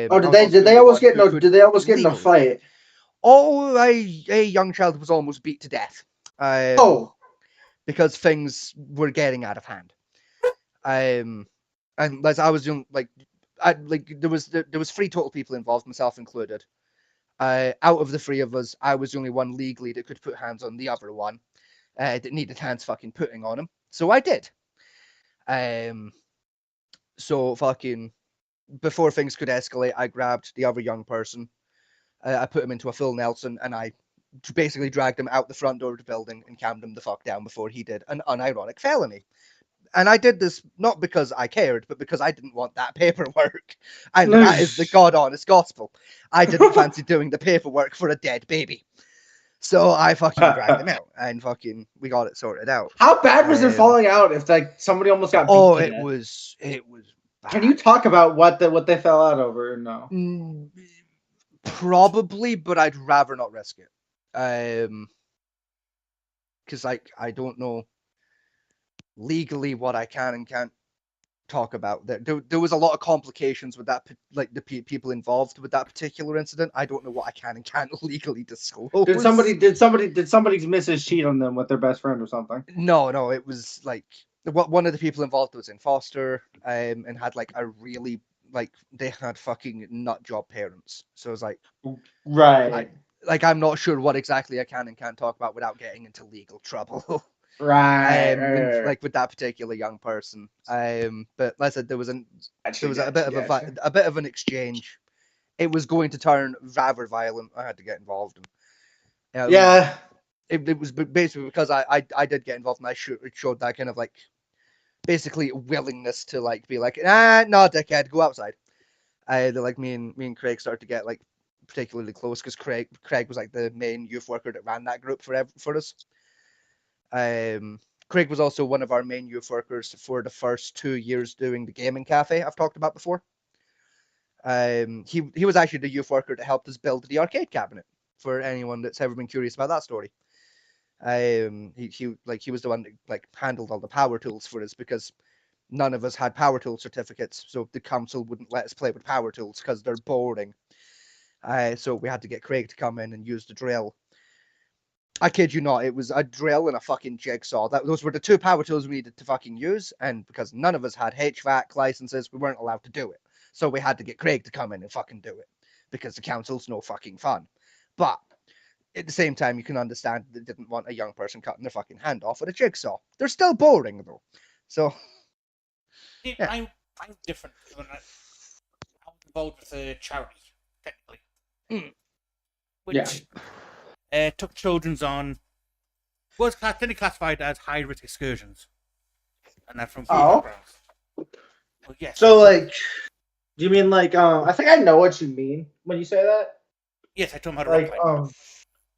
Did they almost get in a fight? Oh, a young child was almost beat to death. Because things were getting out of hand. And as I was young, like there was 3 total people involved, myself included. Out of the 3 of us, I was the only one legally that could put hands on the other one. That needed hands fucking putting on him, so I did. So fucking before things could escalate, I grabbed the other young person. I put him into a full Nelson, and I basically dragged him out the front door of the building and calmed him the fuck down before he did an unironic felony. And I did this not because I cared, but because I didn't want that paperwork. And that is the god honest gospel. I didn't fancy doing the paperwork for a dead baby. So I fucking dragged him out, and fucking we got it sorted out. How bad was their falling out? If like somebody almost got beat Oh, to it death? was bad. Can you talk about what they fell out over? No. Probably, but I'd rather not risk it. Because like I don't know legally what I can and can't talk about. There was a lot of complications with that, like the people involved with that particular incident. I don't know what I can and can't legally disclose. Did somebody's missus cheat on them with their best friend or something? No, it was like one of the people involved was in foster, and had like a really like they had fucking nut job parents. So it was like Right. like I'm not sure what exactly I can and can't talk about without getting into legal trouble. Right. Like with that particular young person. But like I said, there was a bit of a bit of an exchange. It was going to turn rather violent. I had to get involved. And, Yeah. It was basically because I did get involved, and I showed that kind of like basically willingness to like be like, no, dickhead, go outside. Like me and Craig started to get like particularly close because Craig was like the main youth worker that ran that group for us. Craig was also one of our main youth workers for the first 2 years doing the gaming cafe I've talked about before. He was actually the youth worker that helped us build the arcade cabinet, for anyone that's ever been curious about that story. He was the one that like handled all the power tools for us because none of us had power tool certificates, so the council wouldn't let us play with power tools because they're boring. So we had to get Craig to come in and use the drill. I kid you not, it was a drill and a fucking jigsaw. Those were the 2 power tools we needed to fucking use, and because none of us had HVAC licenses, we weren't allowed to do it. So we had to get Craig to come in and fucking do it, because the council's no fucking fun. But at the same time, you can understand they didn't want a young person cutting their fucking hand off with a jigsaw. They're still boring, though. So... Yeah. I'm different. I was involved with a charity, technically. Which took children's on, was technically classified as high-risk excursions. And that's from food backgrounds. Well, yes. So like, do you mean like I think I know what you mean when you say that. Yes, I told him how to rock Like climb.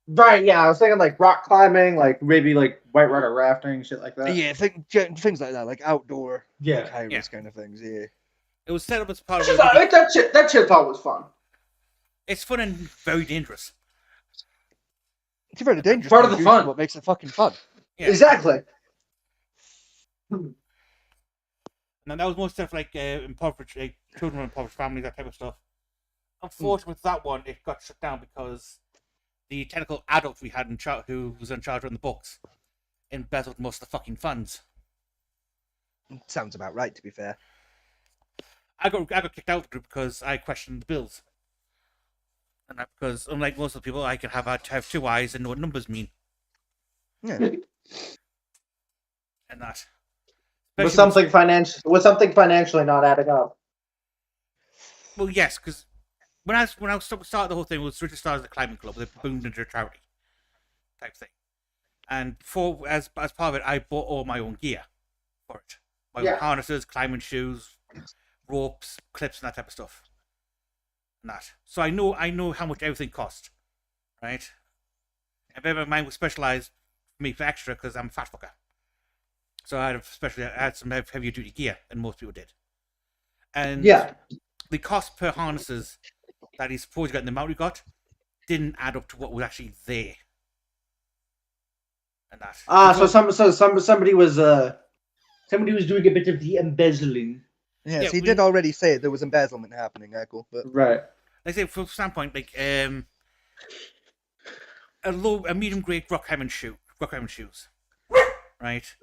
right, yeah, I was thinking like rock climbing, like maybe like whitewater rafting, shit like that. Yeah, things like that, like outdoor, Yeah. like high-risk kind of things, yeah. It was set up as part of That shit thought was fun. It's fun and very dangerous. It's very dangerous. Part of the usually fun. What makes it fucking fun. Yeah. Exactly. Now that was more stuff like impoverished, children from impoverished families, that type of stuff. Unfortunately, with that one, it got shut down because the technical adult we had in charge, who was in charge of the books, embezzled most of the fucking funds. Sounds about right, to be fair. I got kicked out of the group because I questioned the bills, and that because unlike most of the people, I could have 2 eyes and know what numbers mean, Yeah. and that. With something financially not adding up. Well, yes, because when I started the whole thing, it was originally started as a climbing club, it boomed into a charity type thing. And as part of it, I bought all my own gear for it. My own harnesses, climbing shoes, ropes, clips, and that type of stuff. And that. So I know how much everything cost, right? And bear in mind, was specialized for me for extra because I'm a fat fucker. So I had some heavier duty gear than most people did. And the cost per harnesses that he's supposed to get in the amount we got didn't add up to what was actually there. And that. Somebody was doing a bit of the embezzling. Yes, Yeah, he we- did already say there was embezzlement happening, Echo, but Right. Like I say, from a standpoint, like a medium grade rock climbing shoes, right?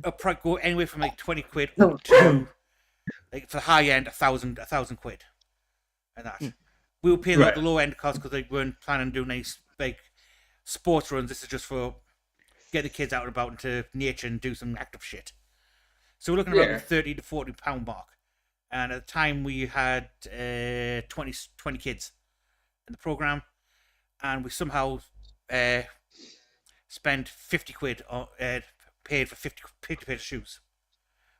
a price go anywhere from like 20 quid up to like for the high end, a thousand quid, and that. We were paying out the low end cost because they weren't planning on doing any like sports runs. This is just for get the kids out and about into nature and do some active shit. So we're looking at about the 30 to 40 pound mark, and at the time we had 20 kids in the program, and we somehow spent 50 quid on paid for 50 pairs of shoes,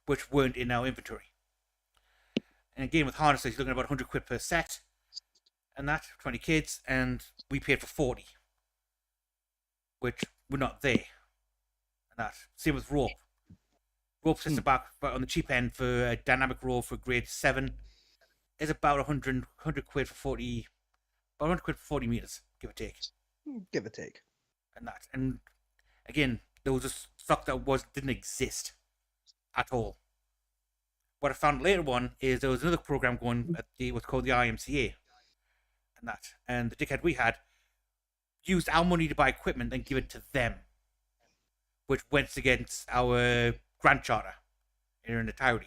which weren't in our inventory. And again, with harnesses, you're looking at about 100 quid per set, and that 20 kids, and we paid for 40, which were not there. And that same with rope. Rope sits about on the cheap end for a dynamic rope for grade 7 is about 100 quid for 40, about 100 quid for 40 meters, give or take. Give or take. And that, and again, there was a stock that didn't exist at all. What I found later on is there was another program going at what's called the IMCA, and the dickhead we had used our money to buy equipment and give it to them, which went against our grant charter in their entirety.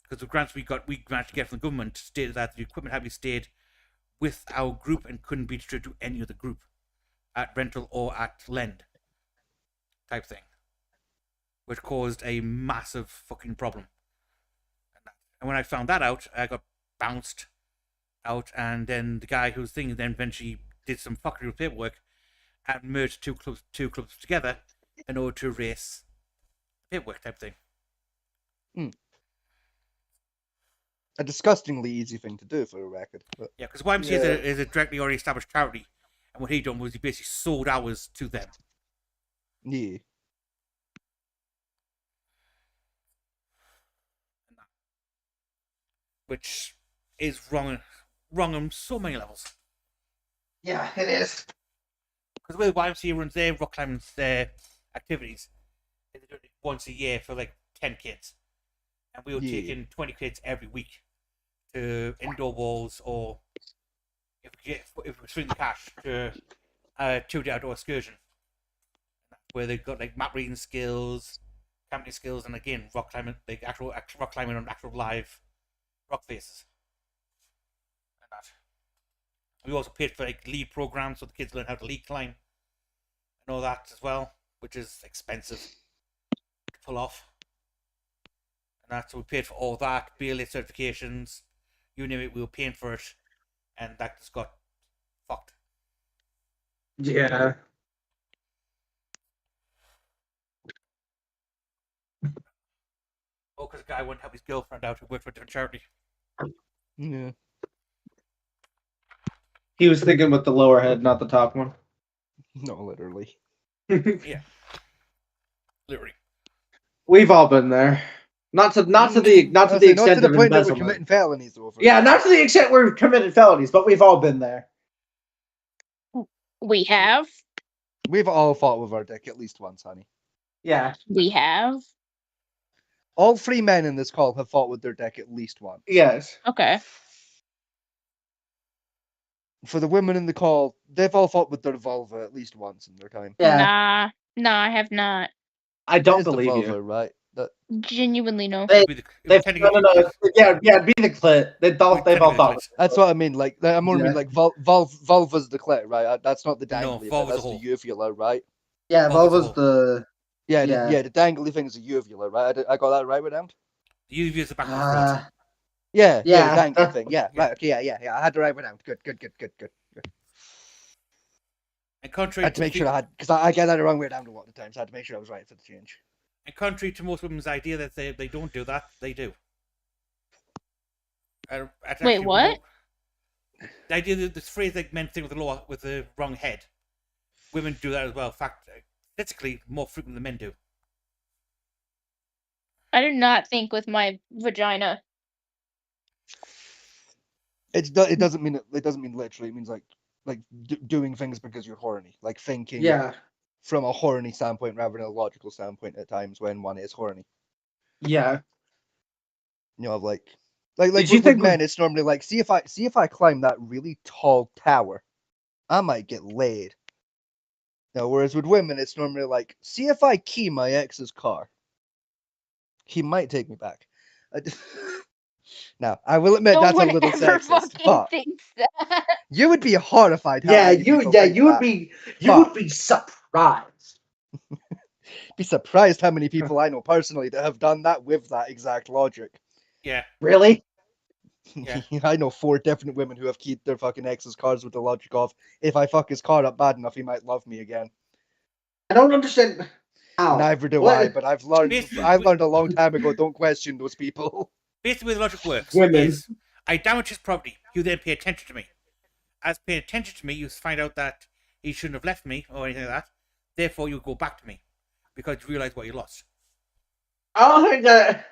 Because the grants we managed to get from the government stated that the equipment had to be stayed with our group and couldn't be distributed to any other group at rental or at lend type thing, which caused a massive fucking problem. And when I found that out, I got bounced out, and then the guy who was thinking then eventually did some fuckery with paperwork and merged two clubs together in order to erase paperwork type thing. A disgustingly easy thing to do for a record. But... Yeah, because YMCA is a directly already established charity, and what he done was he basically sold ours to them. Yeah. Which is wrong on so many levels. Yeah, it is. Because the way YMCA runs their rock climbing activities, they do it once a year for like 10 kids. And we were taking 20 kids every week to indoor walls, or if we swing the cash to a 2-day outdoor excursion, where they've got like map reading skills, camping skills, and again rock climbing, like actual rock climbing on actual live rock faces. And that. We also paid for like lead programs so the kids learn how to lead climb and all that as well, which is expensive to pull off. And that, so we paid for all that, BLA certifications, you name it, we were paying for it, and that just got fucked. Yeah. Oh, because a guy wouldn't help his girlfriend out who worked for a different charity. Yeah. He was thinking with the lower head, not the top one. No, literally. Yeah. Literally. We've all been there. Not to the extent Not to of the point that we're embezzlement. committing felonies over. Yeah, not to the extent we've committed felonies, but we've all been there. We have. We've all fought with our dick at least once, honey. Yeah. We have. All 3 men in this call have fought with their dick at least once. Yes. Okay. For the women in the call, they've all fought with their vulva at least once in their time. Yeah. Nah, I have not. I It don't is the believe vulva, you. right? Genuinely no. They, It'd be the- no. Yeah, it'd be the clit. They've all thought. That's what I mean. Like, I more mean Yeah. like vulva's the clit, right? That's not the No, dangly bit. vulva's That's the the hole. uvula, right? Yeah, Vulva's vulva's the. Yeah, Yeah. the dangly thing is the uvula, right? I got that right with them. The UV is the back of the throat. Yeah, the Yeah. dangly thing. Yeah, right. Okay, yeah. I had the right one down. Good. And I contrary had to make sure I had, because I get that the wrong way down a lot of times. I had to make sure I was right for the change. And contrary to most women's idea that they don't do that, they do. Wait, what? The idea that this phrase like men think with the wrong head, women do that as well. In fact, statistically, more frequently than men do. I do not think with my vagina. It doesn't mean literally. It means like doing things because you're horny, like thinking Yeah. from a horny standpoint rather than a logical standpoint at times when one is horny. Yeah. You know, like Did you with think men, it's normally like, see if I climb that really tall tower, I might get laid. Now, whereas with women, it's normally like, see if I key my ex's car, he might take me back. I d- Now, I will admit No that's a one little ever sexist, fucking but thinks that. you would be horrified how Yeah, many you people yeah think you would that. be But surprised. be surprised how many people I know personally that have done that with that exact logic. Yeah. Really? Yeah. I know 4 different women who have keyed their fucking ex's cars with the logic of, if I fuck his car up bad enough, he might love me again. I don't understand how. Neither do What? I, but I've learned Basically, I learned a long time ago, don't question those people. Basically, the way the logic works Women. is I damage his property. You then pay attention to me. As paying attention to me, you find out that he shouldn't have left me or anything like that. Therefore, you go back to me because you realize what you lost. I don't think that.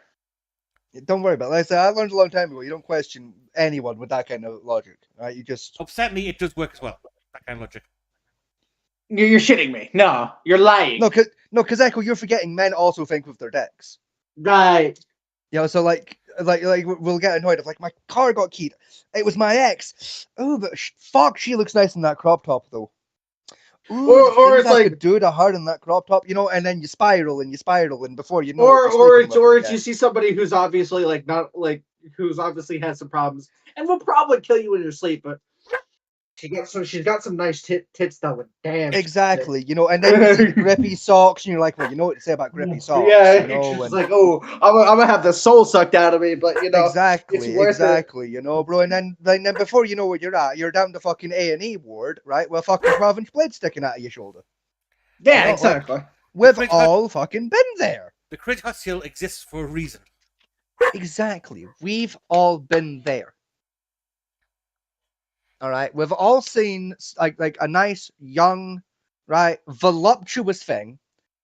Don't worry about it. Like I said, I learned a long time ago, you don't question anyone with that kind of logic. Right? You just Certainly, it does work as well. That kind of logic. You're shitting me. No, you're lying. because Echo, you're forgetting men also think with their decks. Right. You know, so like we'll get annoyed if like my car got keyed. It was my ex. Oh, but fuck, she looks nice in that crop top though. Ooh, Or the it's things I like- could do to her in that crop top, you know, and then you spiral and before you know Or it, you're sleeping with her it's again. you see somebody who's obviously like not like who's obviously had some problems and will probably kill you in your sleep, but she's got some nice tits though. And damn. Exactly, you know, and then you see grippy socks, and you're like, well, you know what to say about grippy socks, Yeah, you know, she's and like, oh, I'm gonna have the soul sucked out of me, but you know, exactly, it's worth exactly, you know, bro, and then before you know where you're at, you're down to fucking A&E ward, right, with a fucking 12-inch blade sticking out of your shoulder. it. Yeah, You know, exactly. We've Craig, all fucking been there. The crit hustle exists for a reason. Exactly, we've all been there. All right, we've all seen like a nice young, right, voluptuous thing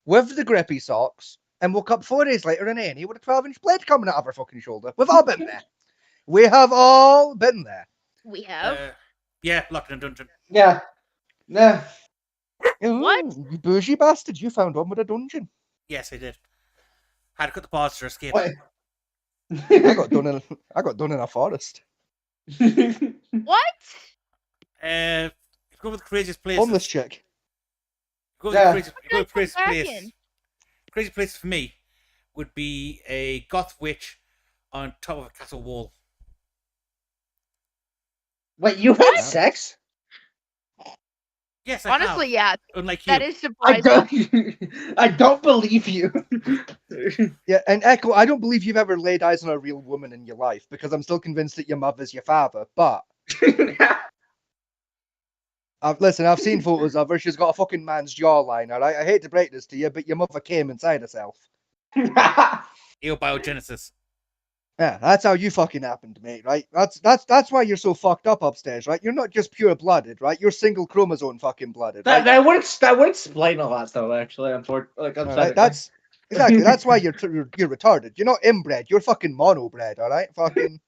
with the grippy socks, and woke up 4 days later in A&E with a 12-inch blade coming out of her fucking shoulder. We've all been there. We have all been there. We have. Yeah, locked in a dungeon. Yeah. Nah. What? Ooh, you bougie bastard! You found one with a dungeon. Yes, I did. Had to cut the bars to escape. What? I got done in a forest. What? Go with the craziest place. Homeless chick. Go with Yeah. the craziest Back place. in. Crazy place for me would be a goth witch on top of a castle wall. Wait, you had sex? Yes, I Honestly, have. yeah, Unlike you. that is I surprising. don't. I don't believe you. Yeah, and Echo, I don't believe you've ever laid eyes on a real woman in your life because I'm still convinced that your mother's your father. But listen, I've seen photos of her. She's got a fucking man's jawline. All right, I hate to break this to you, but your mother came inside herself. Eobiogenesis. Yeah, that's how you fucking happened, mate. Right? That's why you're so fucked up upstairs, right? You're not just pure blooded, right? You're single chromosome fucking blooded. Right? that would explain a lot, though. Actually, unfortunately, like All I'm right, that's exactly. That's why you're retarded. You're not inbred. You're fucking monobred. All right, fucking.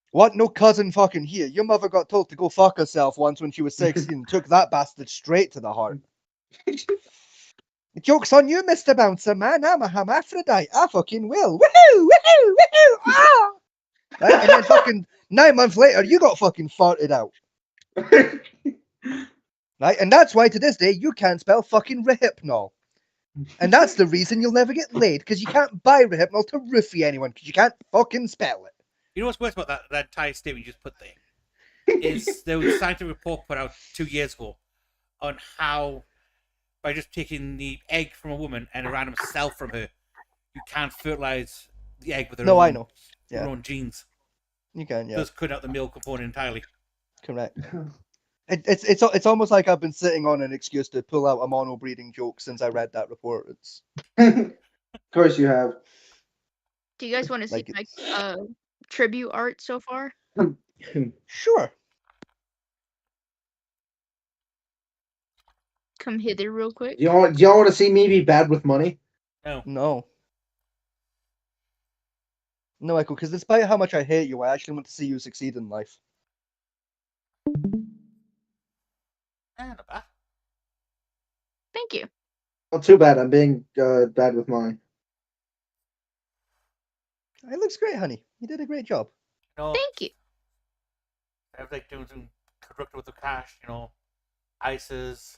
What? No cousin fucking here. Your mother got told to go fuck herself once when she was 16 and took that bastard straight to the heart. The joke's on you, Mr. Bouncer, man. I'm a hermaphrodite. I fucking will. Woohoo! Woohoo! Woohoo! Ah! Right? And then fucking 9 months later, you got fucking farted out. Right? And that's why to this day, you can't spell fucking Rehypnol. And that's the reason you'll never get laid, because you can't buy Rehypnol to roofie anyone, because you can't fucking spell it. You know what's worse about that entire statement you just put there? Is there was a scientific report put out 2 years ago on how by just taking the egg from a woman and a random cell from her, you can't fertilize the egg with her No, own, I know. her Yeah. own genes. You can, yeah. Just cut out the male component entirely. Correct. It's almost like I've been sitting on an excuse to pull out a mono breeding joke since I read that report. It's Of course, you have. Do you guys want to see like my tribute art so far? sure. Come hither real quick. Do y'all want to see me be bad with money? No. No, Echo, because despite how much I hate you, I actually want to see you succeed in life. Not bad. Thank you. Well, too bad. I'm being bad with money. It looks great, honey. You did a great job. You know, Thank you. I have like doing some constructive with the cash, you know, ISAs,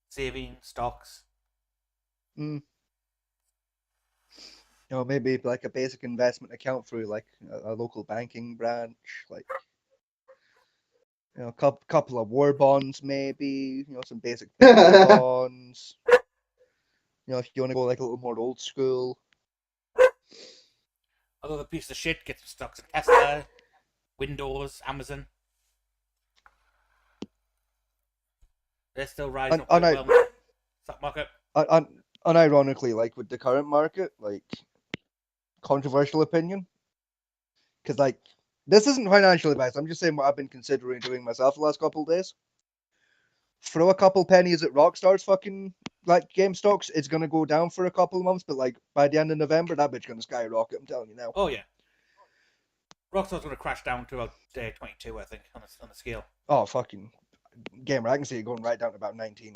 saving, stocks. Maybe like a basic investment account through like a local banking branch, like a couple of war bonds, maybe some basic bonds. If you want to go like a little more old school. Although the piece of shit gets stocks in Tesla, Windows, Amazon. They're still rising up quite well in the stock market. Unironically, like with the current market, like controversial opinion, because like this isn't financial advice. I'm just saying what I've been considering doing myself the last couple of days. Throw a couple pennies at Rockstar's fucking like game stocks. It's gonna go down for a couple of months, but like by the end of November, that bitch gonna skyrocket. I'm telling you now. Oh yeah. Rockstar's going to crash down to about 22, I think, on the scale. Oh fucking gamer! I can see it going right down to about 19.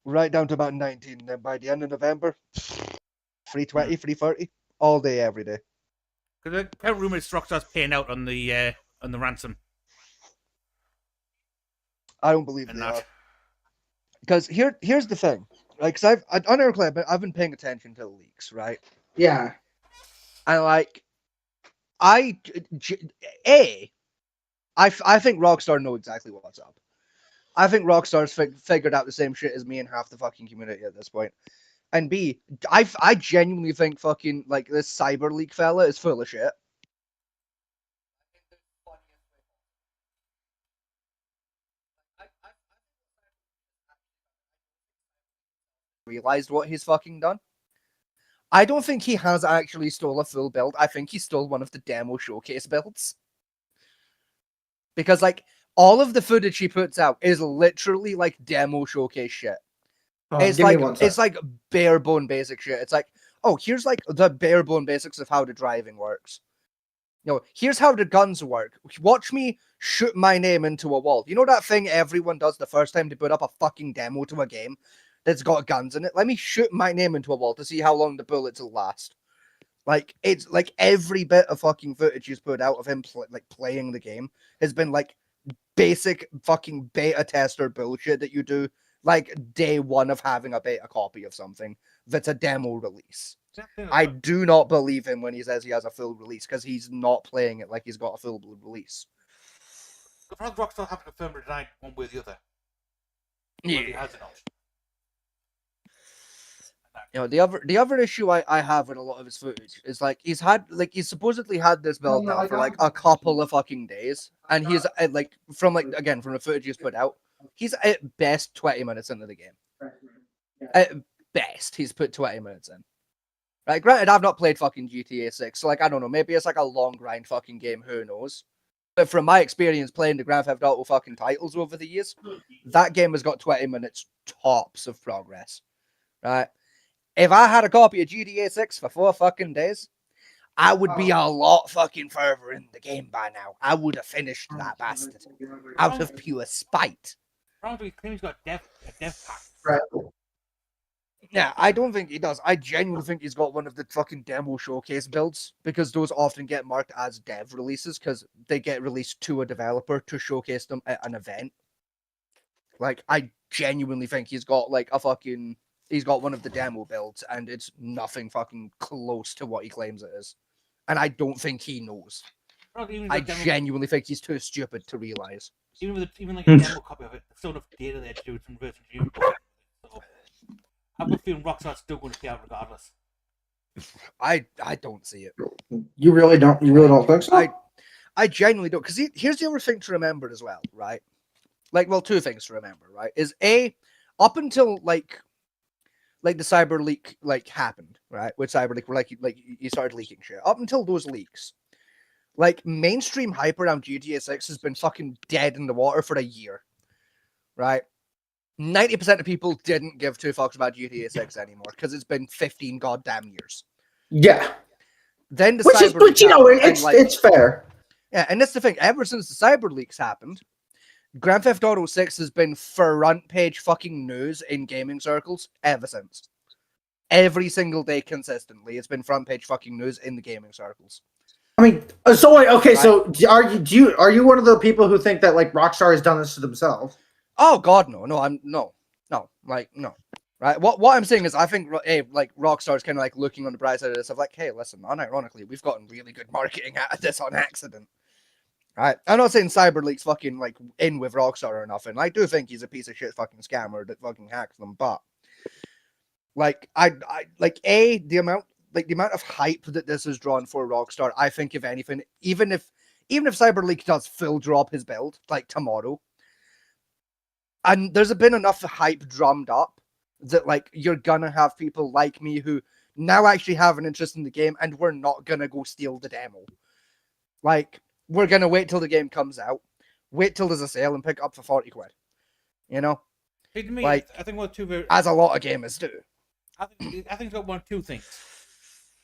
Right down to about 19. Then by the end of November, 320, 330, all day, every day. Because the rumor is Rockstar's paying out on the ransom. I don't believe And they that. are. Because here's the thing, like, cause I've been paying attention to the leaks, right? Yeah. And like, I think Rockstar know exactly what's up. I think Rockstar's figured out the same shit as me and half the fucking community at this point. And B, I genuinely think fucking like this CyberLeak fella is full of shit. Realized what he's fucking done. I don't think he has actually stole a full build. I think he stole one of the demo showcase builds. Because like all of the footage he puts out is literally like demo showcase shit. It's like bare bone basic shit. It's like, oh, here's like the bare bone basics of how the driving works. Here's how the guns work. Watch me shoot my name into a wall. You know that thing everyone does the first time they put up a fucking demo to a game that's got guns in it? Let me shoot my name into a wall to see how long the bullets will last. Like, it's like every bit of fucking footage he's put out of him playing the game has been like basic fucking beta tester bullshit that you do like day one of having a beta copy of something that's a demo release. I do not believe him when he says he has a full release, because he's not playing it like he's got a full release. The fact Rockstar haven't confirmed or denied one way or the other. Yeah. He has it not. The other issue I have with a lot of his footage is like he's supposedly had this build now for like a couple of fucking days, and he's from the footage he's put out, he's at best 20 minutes into the game. At best, he's put 20 minutes in. Right, granted, I've not played fucking GTA 6, so like I don't know, maybe it's like a long grind fucking game, who knows? But from my experience playing the Grand Theft Auto fucking titles over the years, that game has got 20 minutes tops of progress. Right? If I had a copy of GTA 6 for 4 fucking days, I would be a lot fucking further in the game by now. I would have finished that bastard out of pure spite. Probably claims he's got a dev pack. Right. Yeah, I don't think he does. I genuinely think he's got one of the fucking demo showcase builds, because those often get marked as dev releases because they get released to a developer to showcase them at an event. Like, I genuinely think he's got like he's got one of the demo builds, and it's nothing fucking close to what he claims it is. And I don't think he knows. I genuinely think he's too stupid to realize. Even like a demo copy of it, there's still enough data there to do some version review. So I've got a feeling Rockstar's still going to pay out regardless. I don't see it. You really don't think so? I genuinely don't, because here's the other thing to remember as well, right? Like, well, two things to remember, right? Is up until like the cyber leak happened, right? With cyber leak, where like you started leaking shit. Up until those leaks, like mainstream hype around GTA 6 has been fucking dead in the water for a year, right? 90% of people didn't give two fucks about GTA 6 anymore because it's been 15 goddamn years. Yeah. Then but it's fair. Yeah, and that's the thing. Ever since the cyber leaks happened, Grand Theft Auto 6 has been front page fucking news in gaming circles ever since. Every single day consistently, it's been front page fucking news in the gaming circles. I mean, so wait, okay, so are you one of the people who think that like Rockstar has done this to themselves? Oh God, no, no, like no. Right. What I'm saying is, I think like Rockstar's kind of like looking on the bright side of this, of like, hey, listen, unironically, we've gotten really good marketing out of this on accident. Right. I'm not saying CyberLeak's fucking like in with Rockstar or nothing. I do think he's a piece of shit fucking scammer that fucking hacks them, but like I like the amount of hype that this has drawn for Rockstar, I think if anything, even if CyberLeak does full drop his build like tomorrow, and there's been enough hype drummed up that like you're gonna have people like me who now actually have an interest in the game, and we're not gonna go steal the demo. Like, we're gonna wait till the game comes out, wait till there's a sale, and pick it up for 40 quid. You know, See, to me, like, I think one of two very, as a lot of gamers do. I think he's got one of two things.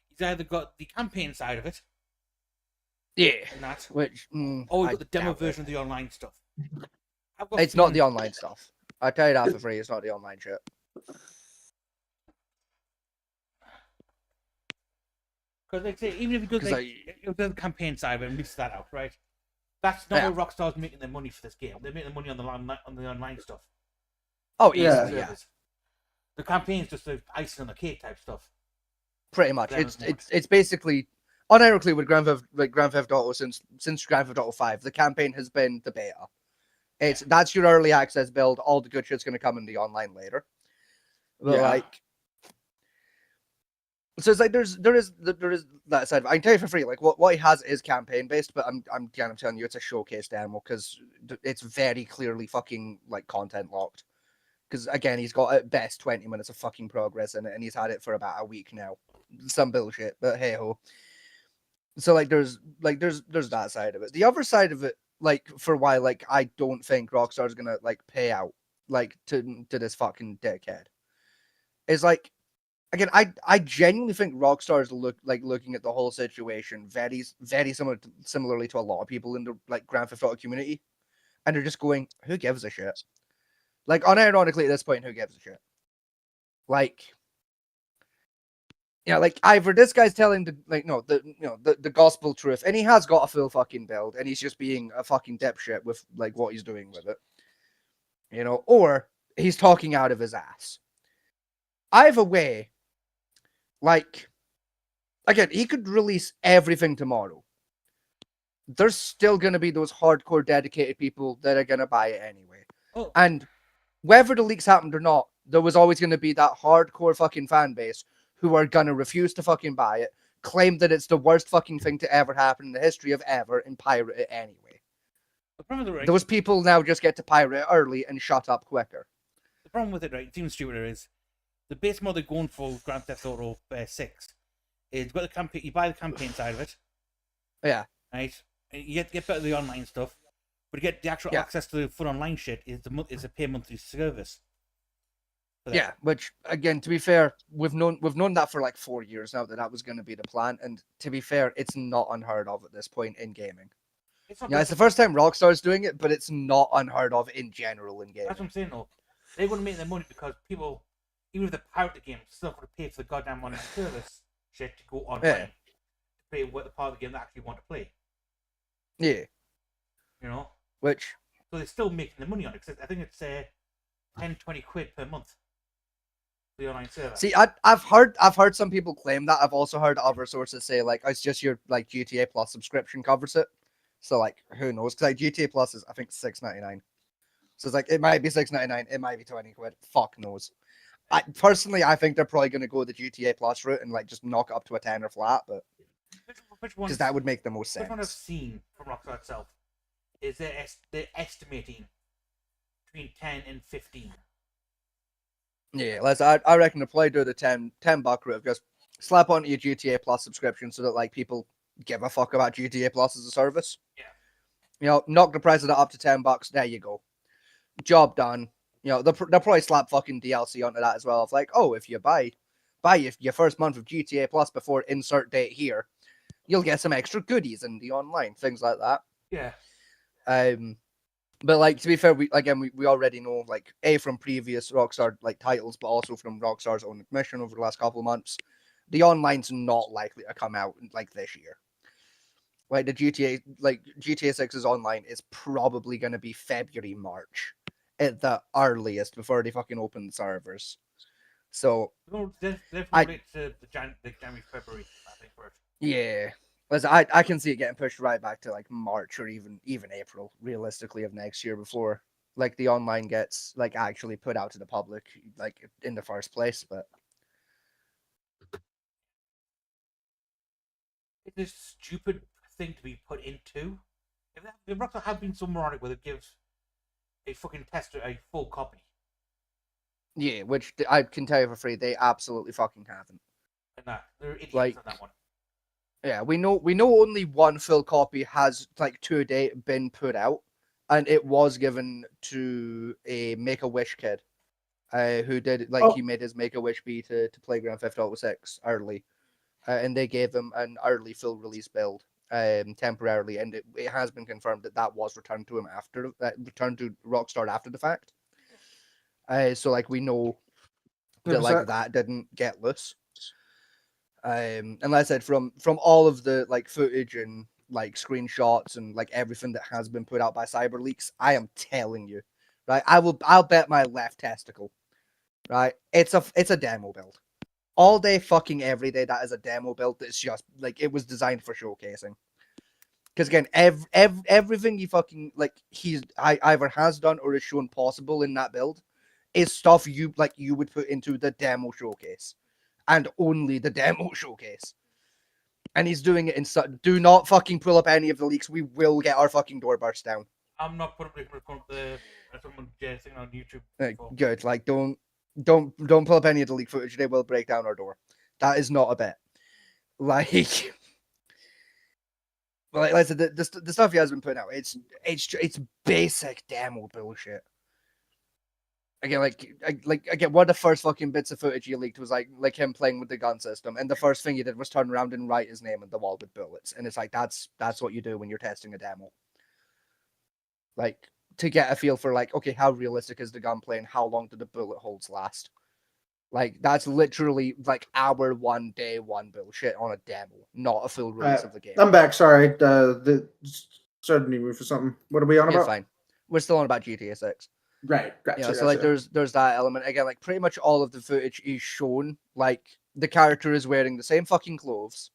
He's either got the campaign side of it, Yeah, and that, which or he's I got the demo doubt version of the online stuff. It's not the online stuff. I tell you that for free. It's not the online shit. Because like say, even if he does 'Cause like the campaign side of it and leaves that out, right? That's not where Rockstar's making their money for this game. They're making their money on the online stuff. Oh Yeah. yeah. The campaign's just the icing on the cake type stuff. Pretty much. That was It's basically unironically with Grand Theft Auto since Grand Theft Auto 5, the campaign has been the beta. That's your early access build. All the good shit's gonna come in the online later. But like, so it's like there is that side. I can tell you for free, like what he has is campaign based, but I'm telling you it's a showcase demo because it's very clearly fucking like content locked. Because again, he's got at best 20 minutes of fucking progress in it, and he's had it for about a week now. Some bullshit, but hey ho. So like there's that side of it. The other side of it, like for why like I don't think Rockstar's gonna like pay out like to this fucking dickhead, is like, again, I genuinely think Rockstar's looking at the whole situation very similarly to a lot of people in the like Grand Theft Auto community, and they're just going, who gives a shit? Like, unironically at this point, who gives a shit? Like, yeah, like either this guy's telling the gospel truth, and he has got a full fucking build, and he's just being a fucking dipshit with like what he's doing with it, you know, or he's talking out of his ass. Either way, like, again, he could release everything tomorrow. There's still gonna be those hardcore dedicated people that are gonna buy it anyway, and whether the leaks happened or not, there was always gonna be that hardcore fucking fan base who are gonna refuse to fucking buy it, claim that it's the worst fucking thing to ever happen in the history of ever, and pirate it anyway. Those people now just get to pirate it early and shut up quicker. The problem with it, right, even stupider, is the base model they're going for Grand Theft Auto 6 is you've got the campaign, you buy the campaign side of it. Yeah. Right? And you get better the online stuff, but you get the actual access to the full online shit is a pay monthly service. Yeah, which again, to be fair, we've known that for like 4 years now that was going to be the plan, and to be fair, it's not unheard of at this point in gaming. It's the first time Rockstar's doing it, but it's not unheard of in general in gaming. That's what I'm saying though. They're going to make their money because people, even if they pirate the game, still have to pay for the goddamn online service shit to go online to play what the part of the game they actually want to play. Yeah. You know? Which? So they're still making the money on it. Cause I think it's 10, 20 quid per month. The online server. See, I've heard some people claim that. I've also heard other sources say like it's just your like GTA Plus subscription covers it. So like who knows? Because like GTA Plus is I think $6.99. So it's like it might be $6.99, it might be 20 quid. Fuck knows. I think they're probably gonna go the GTA Plus route and like just knock it up to a tenner flat, but because that would make the most sense. Which one I've seen from Rockstar itself is they're estimating between 10 and 15. Yeah, I reckon they'll probably do the $10 route. Just slap onto your GTA Plus subscription so that like people give a fuck about GTA Plus as a service. Yeah. You know, knock the price of that up to $10. There you go. Job done. You know, they'll probably slap fucking DLC onto that as well. It's like, oh, if you buy your first month of GTA Plus before insert date here, you'll get some extra goodies in the online, things like that. Yeah. But like to be fair, we already know like from previous Rockstar like titles, but also from Rockstar's own admission over the last couple of months, the online's not likely to come out like this year. Like the GTA 6's online is probably going to be February, March at the earliest before they fucking open the servers. So No, they've I- moved it to the January, February, I think, first. yeah, listen, I can see it getting pushed right back to like March or even April, realistically, of next year before like the online gets like actually put out to the public like in the first place. But It's a stupid thing to be put into. If Rockstar have been so moronic where it gives a fucking tester a full copy. yeah, which I can tell you for free, they absolutely fucking haven't. And that they're idiots Like- on that one. Yeah, we know only one full copy has like to date been put out, and it was given to a Make-A-Wish kid, who did Oh. he made his Make-A-Wish be to play Grand Theft Auto 6 early, and they gave him an early full release build, temporarily, and it has been confirmed that was returned to him returned to Rockstar after the fact. So like we know that like that didn't get loose. And like I said, from all of the like footage and like screenshots and like everything that has been put out by CyberLeaks, I am telling you, right? I'll bet my left testicle, right? It's a demo build. All day fucking every day, that is a demo build that's just like it was designed for showcasing. Because again, everything he fucking like either has done or is shown possible in that build is stuff you would put into the demo showcase. And only the demo showcase. And he's doing it in do not fucking pull up any of the leaks. We will get our fucking door burst down. I'm not putting the someone thing on YouTube. Good. Like don't pull up any of the leak footage. They will break down our door. That is not a bet. Like like I said, the stuff he has been putting out, it's basic demo bullshit. Again, again, one of the first fucking bits of footage he leaked was like him playing with the gun system, and the first thing he did was turn around and write his name on the wall with bullets, and it's like that's what you do when you're testing a demo. Like to get a feel for like, okay, how realistic is the gunplay and how long do the bullet holes last? Like that's literally like hour one, day one bullshit on a demo, not a full release of the game. I'm back. Sorry, started to move for something. What are we on It's about? fine. We're still on about GTA 6. Right. Gotcha. Yeah, so like there's that element again. Like pretty much all of the footage is shown. Like the character is wearing the same fucking clothes,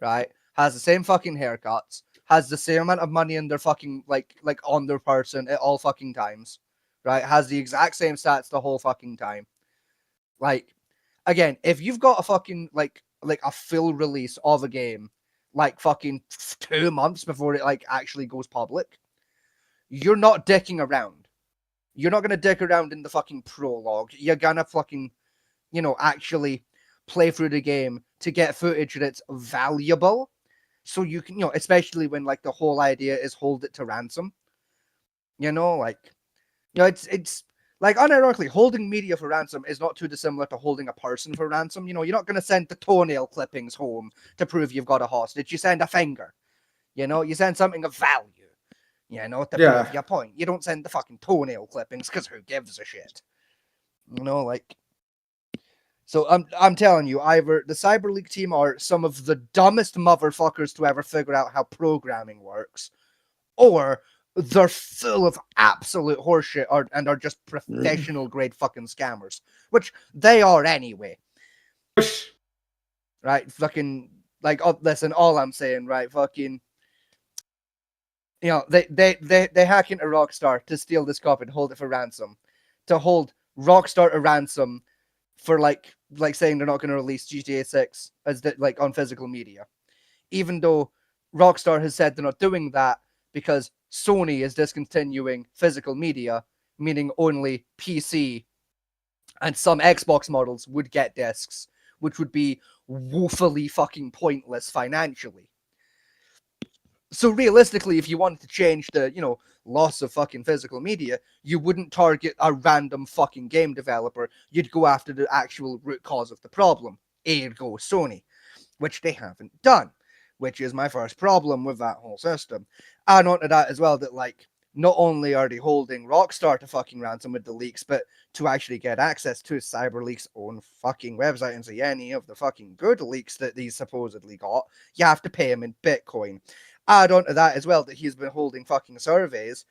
right? Has the same fucking haircuts. Has the same amount of money in their fucking like on their person at all fucking times, right? Has the exact same stats the whole fucking time. Like again, if you've got a fucking like a full release of a game, like fucking 2 months before it like actually goes public, you're not dicking around. You're not gonna dick around in the fucking prologue. You're gonna fucking, actually play through the game to get footage that's valuable. So you can, especially when like the whole idea is hold it to ransom. It's like unironically holding media for ransom is not too dissimilar to holding a person for ransom. You're not gonna send the toenail clippings home to prove you've got a hostage. You send a finger. You send something of value. To prove your point. You don't send the fucking toenail clippings because who gives a shit? So I'm telling you, either the CyberLeak team are some of the dumbest motherfuckers to ever figure out how programming works, or they're full of absolute horseshit and are just professional grade fucking scammers, which they are anyway. Right? Fucking listen, all I'm saying, right? Fucking. They hack into Rockstar to steal this copy and hold it for ransom. To hold Rockstar a ransom for like saying they're not going to release GTA 6 as on physical media. Even though Rockstar has said they're not doing that because Sony is discontinuing physical media, meaning only PC and some Xbox models would get discs, which would be woefully fucking pointless financially. So realistically, if you wanted to change the, loss of fucking physical media, you wouldn't target a random fucking game developer. You'd go after the actual root cause of the problem. Ergo Sony, which they haven't done, which is my first problem with that whole system. Add on to that as well that not only are they holding Rockstar to fucking ransom with the leaks, but to actually get access to CyberLeak's own fucking website and see any of the fucking good leaks that these supposedly got, you have to pay them in Bitcoin. Add on to that as well that he's been holding fucking surveys,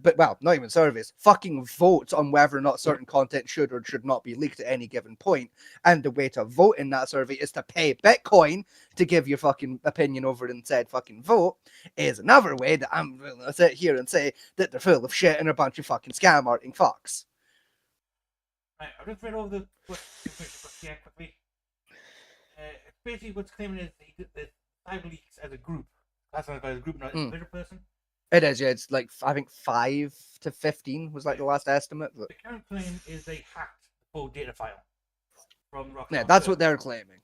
but well, not even surveys, fucking votes on whether or not certain content should or should not be leaked at any given point. And the way to vote in that survey is to pay Bitcoin to give your fucking opinion over in said fucking vote. Is another way that I'm willing to sit here and say that they're full of shit and a bunch of fucking scam arting fucks. Right, I've just read over the yeah, quickly. Basically, what's claiming is the CyberLeaks as a group. Classified by as a group, not as a individual person. It is, yeah. It's like I think 5 to 15 was like the last estimate. But... The current claim is they hacked the full data file from Rockstar. Yeah, that's what they're claiming,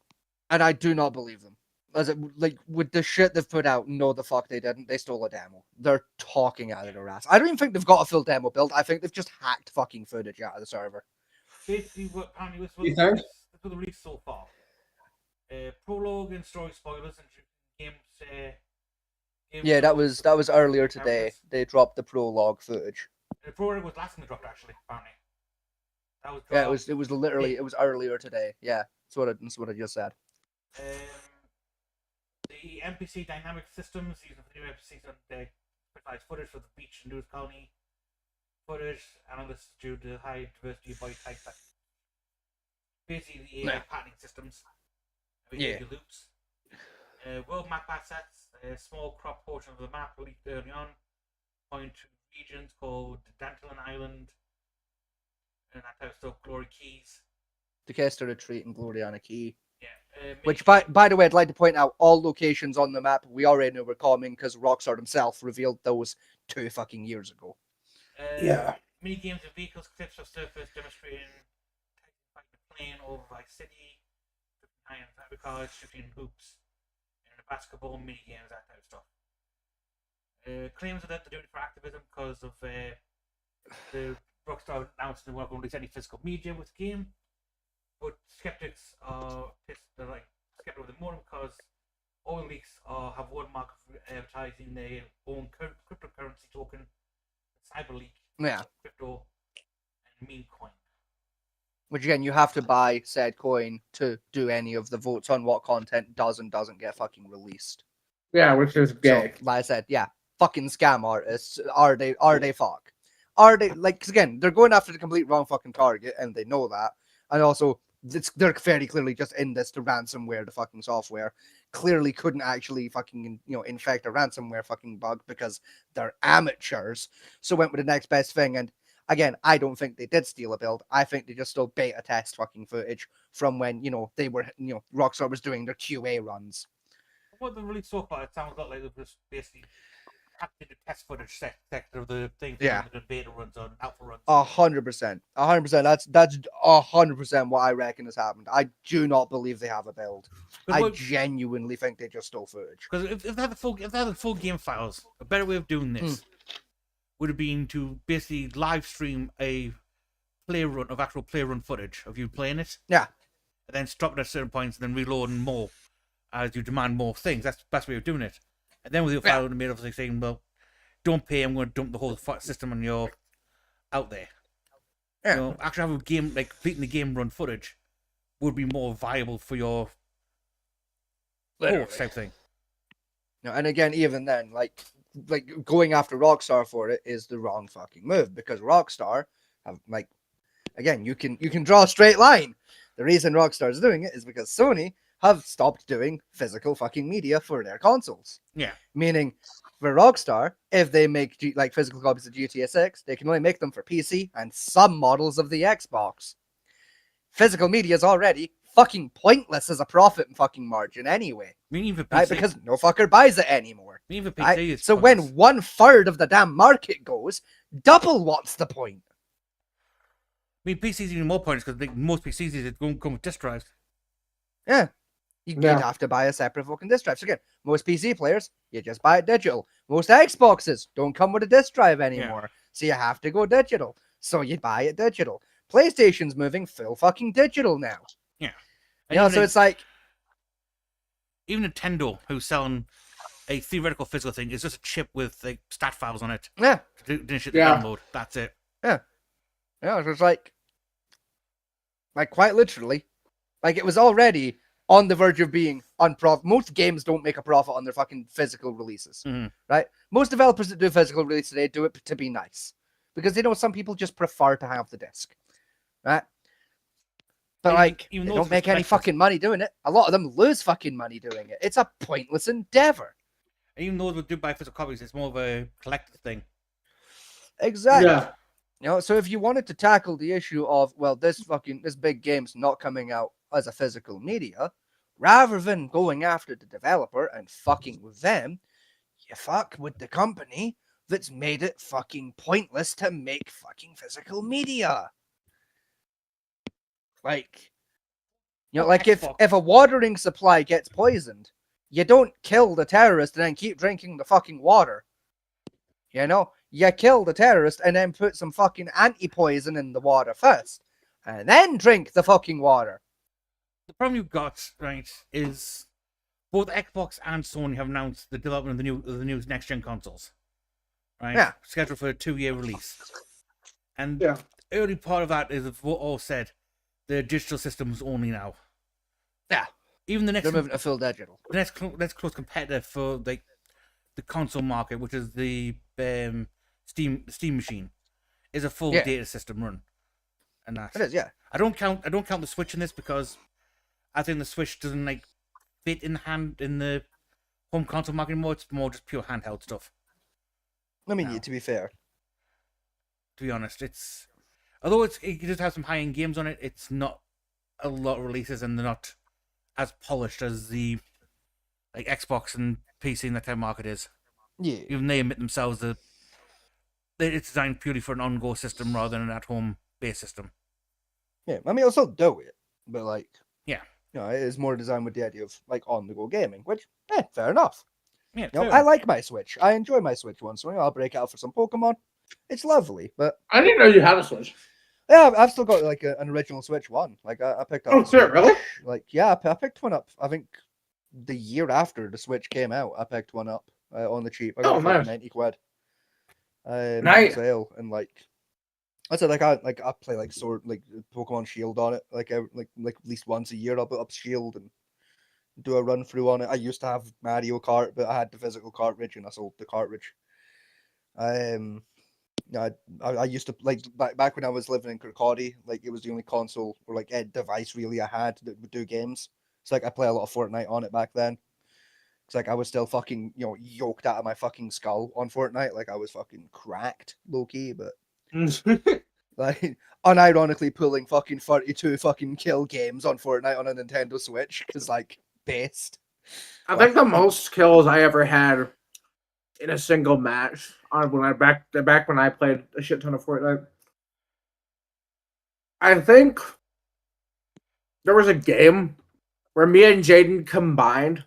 and I do not believe them. As it, like with the shit they've put out, no, the fuck they didn't. They stole a demo. They're talking out of their ass. I don't even think they've got a full demo build. I think they've just hacked fucking footage out of the server. Basically, what apparently was You think? the release so far. Prologue and story spoilers and games. Yeah, that was earlier today. They dropped the prologue footage. The prologue was last time they dropped, actually. Apparently, that was Yeah, dropped. it was literally it was earlier today. Yeah, that's what I just said. The NPC dynamic systems using the new NPCs on the provides footage for the beach and Lewis Colony footage, and this is due to high diversity of body types. Basically, the AI patterning systems. Yeah. Loops. World map assets. A small crop portion of the map leaked early on, point to regions called Dantelin Island and that type of stuff. Glory Keys. Decasta Retreat and Gloriana Key. Yeah. Which, by the way, I'd like to point out, all locations on the map we already knew were coming because Rockstar themselves revealed those 2 fucking years ago. Yeah. Mini games and vehicles, clips of surface demonstrating fighting the plane over Vice City, high-end fabric cards, shooting hoops, and the basketball mini games, that type of stuff. Claims that they're doing it for activism because of the Rockstar announced they weren't going to release any physical media with the game. But skeptics are pissed. They're like skeptical with it more because all leaks have one mark of advertising their own cryptocurrency token, CyberLeak, Yeah. crypto, and meme coin. Which again, you have to buy said coin to do any of the votes on what content does and doesn't get fucking released. Yeah, which is gay. So, like I said, yeah, fucking scam artists. Are they fuck? Are they like? 'Cause again, they're going after the complete wrong fucking target, and they know that. And also, they're very clearly just in this to ransomware the fucking software. Clearly couldn't actually fucking infect a ransomware fucking bug because they're amateurs. So went with the next best thing. And again, I don't think they did steal a build. I think they just stole beta test fucking footage from when they were Rockstar was doing their QA runs. What the release so far, it sounds a lot like they've just basically captured the test footage sector of the thing. Yeah. The beta runs on alpha runs. 100%. 100%. That's 100% what I reckon has happened. I do not believe they have a build. I genuinely think they just stole footage. Because if they had the full game files, a better way of doing this would have been to basically live stream a play run of actual play run footage of you playing it. Yeah. And then stop at certain points and then reloading more as you demand more things. That's the best way of doing it. And then with your file in the middle of saying, well, don't pay, I'm going to dump the whole system on your out there. Yeah. Actually have a game, like completing the game run footage would be more viable for your type thing. And again, even then, like going after Rockstar for it is the wrong fucking move because Rockstar have again, you can draw a straight line. The reason Rockstar is doing it is because Sony have stopped doing physical fucking media for their consoles. Yeah. Meaning, for Rockstar, if they make physical copies of GTA 6, they can only make them for PC and some models of the Xbox. Physical media is already fucking pointless as a profit fucking margin anyway. Meaning for PC, right? Because no fucker buys it anymore. Meaning for PC Right? is So pointless. when 1/3 of the damn market goes, double what's the point? I mean, PCs even more pointless because most PCs don't come with disk drives. Yeah. You'd have to buy a separate fucking disc drive. So again, most PC players, you just buy it digital. Most Xboxes don't come with a disc drive anymore. So you have to go digital. So you buy it digital. PlayStation's moving full fucking digital now. Yeah. So it's like... Even Nintendo, who's selling a theoretical physical thing, is just a chip with stat files on it. Yeah. To shit the download. That's it. Yeah. Yeah, it was like quite literally. Like, it was already on the verge of being unprofitable. Most games don't make a profit on their fucking physical releases, Mhm. right? Most developers that do physical release today do it to be nice because they know some people just prefer to have the disc, right? But like, even they those don't of us make any collectors- fucking money doing it. A lot of them lose fucking money doing it. It's a pointless endeavor. Even those who do buy physical copies, it's more of a collector thing. Exactly. Yeah. You know, so if you wanted to tackle the issue of, well, this big game's not coming out as a physical media, rather than going after the developer and fucking with them, you fuck with the company that's made it fucking pointless to make fucking physical media. Like, you know, Oh, like Xbox. if a watering supply gets poisoned, you don't kill the terrorist and then keep drinking the fucking water. You know, you kill the terrorist and then put some fucking anti-poison in the water first, and then drink the fucking water. The problem you've got, right, is both Xbox and Sony have announced the development of the new next gen consoles. Right? Yeah. Scheduled for a 2-year release. And Yeah. the early part of that is what all said, the digital systems only now. Yeah. Even the next They're moving to full digital. the next close competitor for like the console market, which is the Steam machine, is a full Yeah. data system run. And that It is, yeah. I don't count the Switch in this because I think the Switch doesn't like fit in the home console market anymore. It's more just pure handheld stuff. I mean, No. to be fair. To be honest, although it does have some high end games on it, it's not a lot of releases and they're not as polished as the like Xbox and PC and that type of market is. Yeah. Even they admit themselves that it's designed purely for an on-go system rather than an at-home base system. Yeah. I mean, it'll still do it, but like, Yeah. you know, it is more designed with the idea of like on-the-go gaming, which, fair enough. Yeah, You know, true. I like my Switch. I enjoy my Switch once in a while. I'll break out for some Pokemon. It's lovely, but I didn't know you had a Switch. yeah, I've still got like an original Switch one. Like I picked up. Oh, a shit, Switch, really? Like yeah, I picked one up. I think the year after the Switch came out, I picked one up on the cheap. I got Oh, it for like nice. 90 quid. On Nice. sale, and like I said, I play like Pokemon Shield on it. Like at least once a year, I'll put up Shield and do a run through on it. I used to have Mario Kart, but I had the physical cartridge and I sold the cartridge. I used to like back when I was living in Kirkcaldy, like it was the only console or like device really I had that would do games. So like I play a lot of Fortnite on it back then. It's like I was still fucking yoked out of my fucking skull on Fortnite. Like I was fucking cracked, low key, but like unironically pulling fucking 32 fucking kill games on Fortnite on a Nintendo Switch is like based. I think the most kills I ever had in a single match on back when I played a shit ton of Fortnite. I think there was a game where me and Jaden combined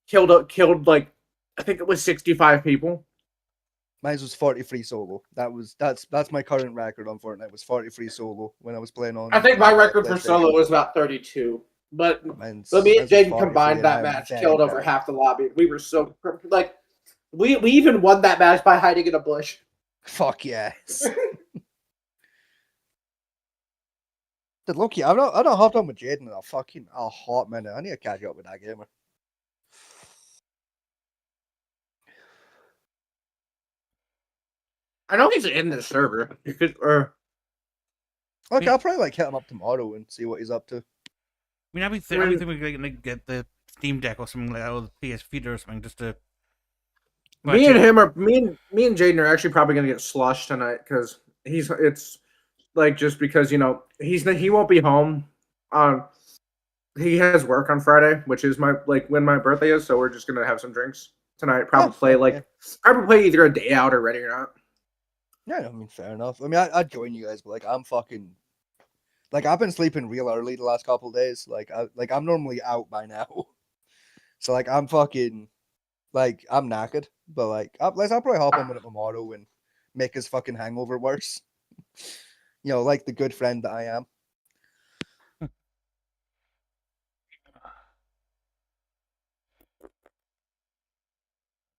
killed like I think it was 65 people. Mine was 43 solo. That's my current record on Fortnite was 43 solo when I was playing on. I think my record for PlayStation. solo was about 32. But me and mine's Jaden 43, combined and that I'm match, very killed over proud. half the lobby. We were so like we even won that match by hiding in a bush. Fuck yes. Did Loki? I've not hopped on with Jaden in a hot minute. I need to catch up with that gamer. I know he's in the server. Or Okay, Yeah. I'll probably like hit him up tomorrow and see what he's up to. I mean, I've been thinking we're gonna get the Steam Deck or something like that, or the PS Vita or something, just to. me and Jaden are actually probably gonna get sloshed tonight because it's like just because he won't be home. He has work on Friday, which is when my birthday is, so we're just gonna have some drinks tonight. Probably play probably play either a day out or ready or not. Yeah, I mean, fair enough. I mean, I'd join you guys, but like, I'm fucking, like, I've been sleeping real early the last couple of days. Like, I'm normally out by now, so like, I'm fucking, like, I'm knackered. But like, I'll probably hop on with it tomorrow and make his fucking hangover worse. Like the good friend that I am.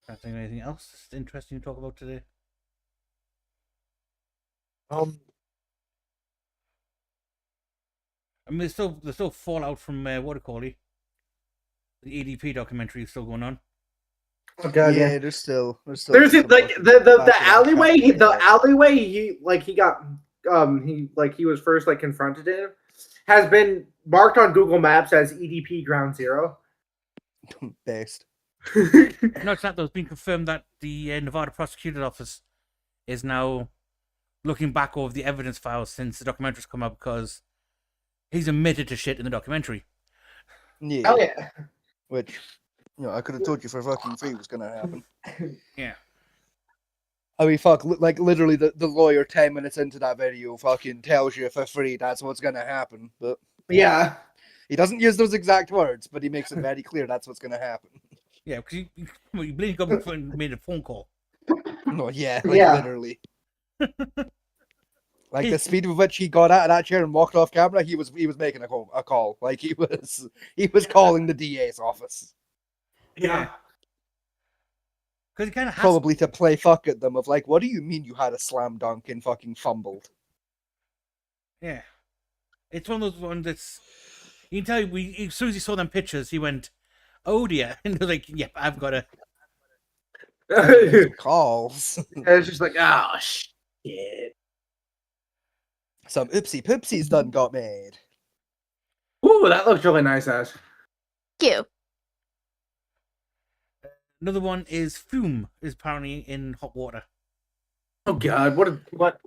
Can't think of anything else interesting to talk about today. I mean, there's still fallout from what do you call it? The EDP documentary is still going on. Oh god, yeah, yeah. there's still There's some like fucking the background alleyway. crap The going on. alleyway. He was first like confronted in has been marked on Google Maps as EDP Ground Zero. Based. No, it's not though. It's been confirmed that the Nevada prosecutor's office is now looking back over the evidence files since the documentary's come out because he's admitted to shit in the documentary. Yeah. Hell yeah. Which, I could have told you for fucking free was gonna happen. Yeah. I mean, fuck, like literally the lawyer 10 minutes into that video fucking tells you for free that's what's gonna happen. But Yeah. he doesn't use those exact words, but he makes it very clear that's what's gonna happen. Yeah, because you believe government made a phone call. No, yeah, Yeah. literally. Like the speed with which he got out of that chair and walked off camera, he was making a call. Like he was calling the DA's office. Yeah. Because he kind of has Probably to play fuck at them of like, what do you mean you had a slam dunk and fucking fumbled? Yeah. It's one of those ones that's... You can tell as soon as he saw them pictures, he went, oh dear. And they're like, yep, I've got to... Some calls. It's just like, oh shit. Some oopsie poopsies done got made. Ooh, that looks really nice, Ash. Cute. Another one is Fume, is apparently in hot water. Oh god, what?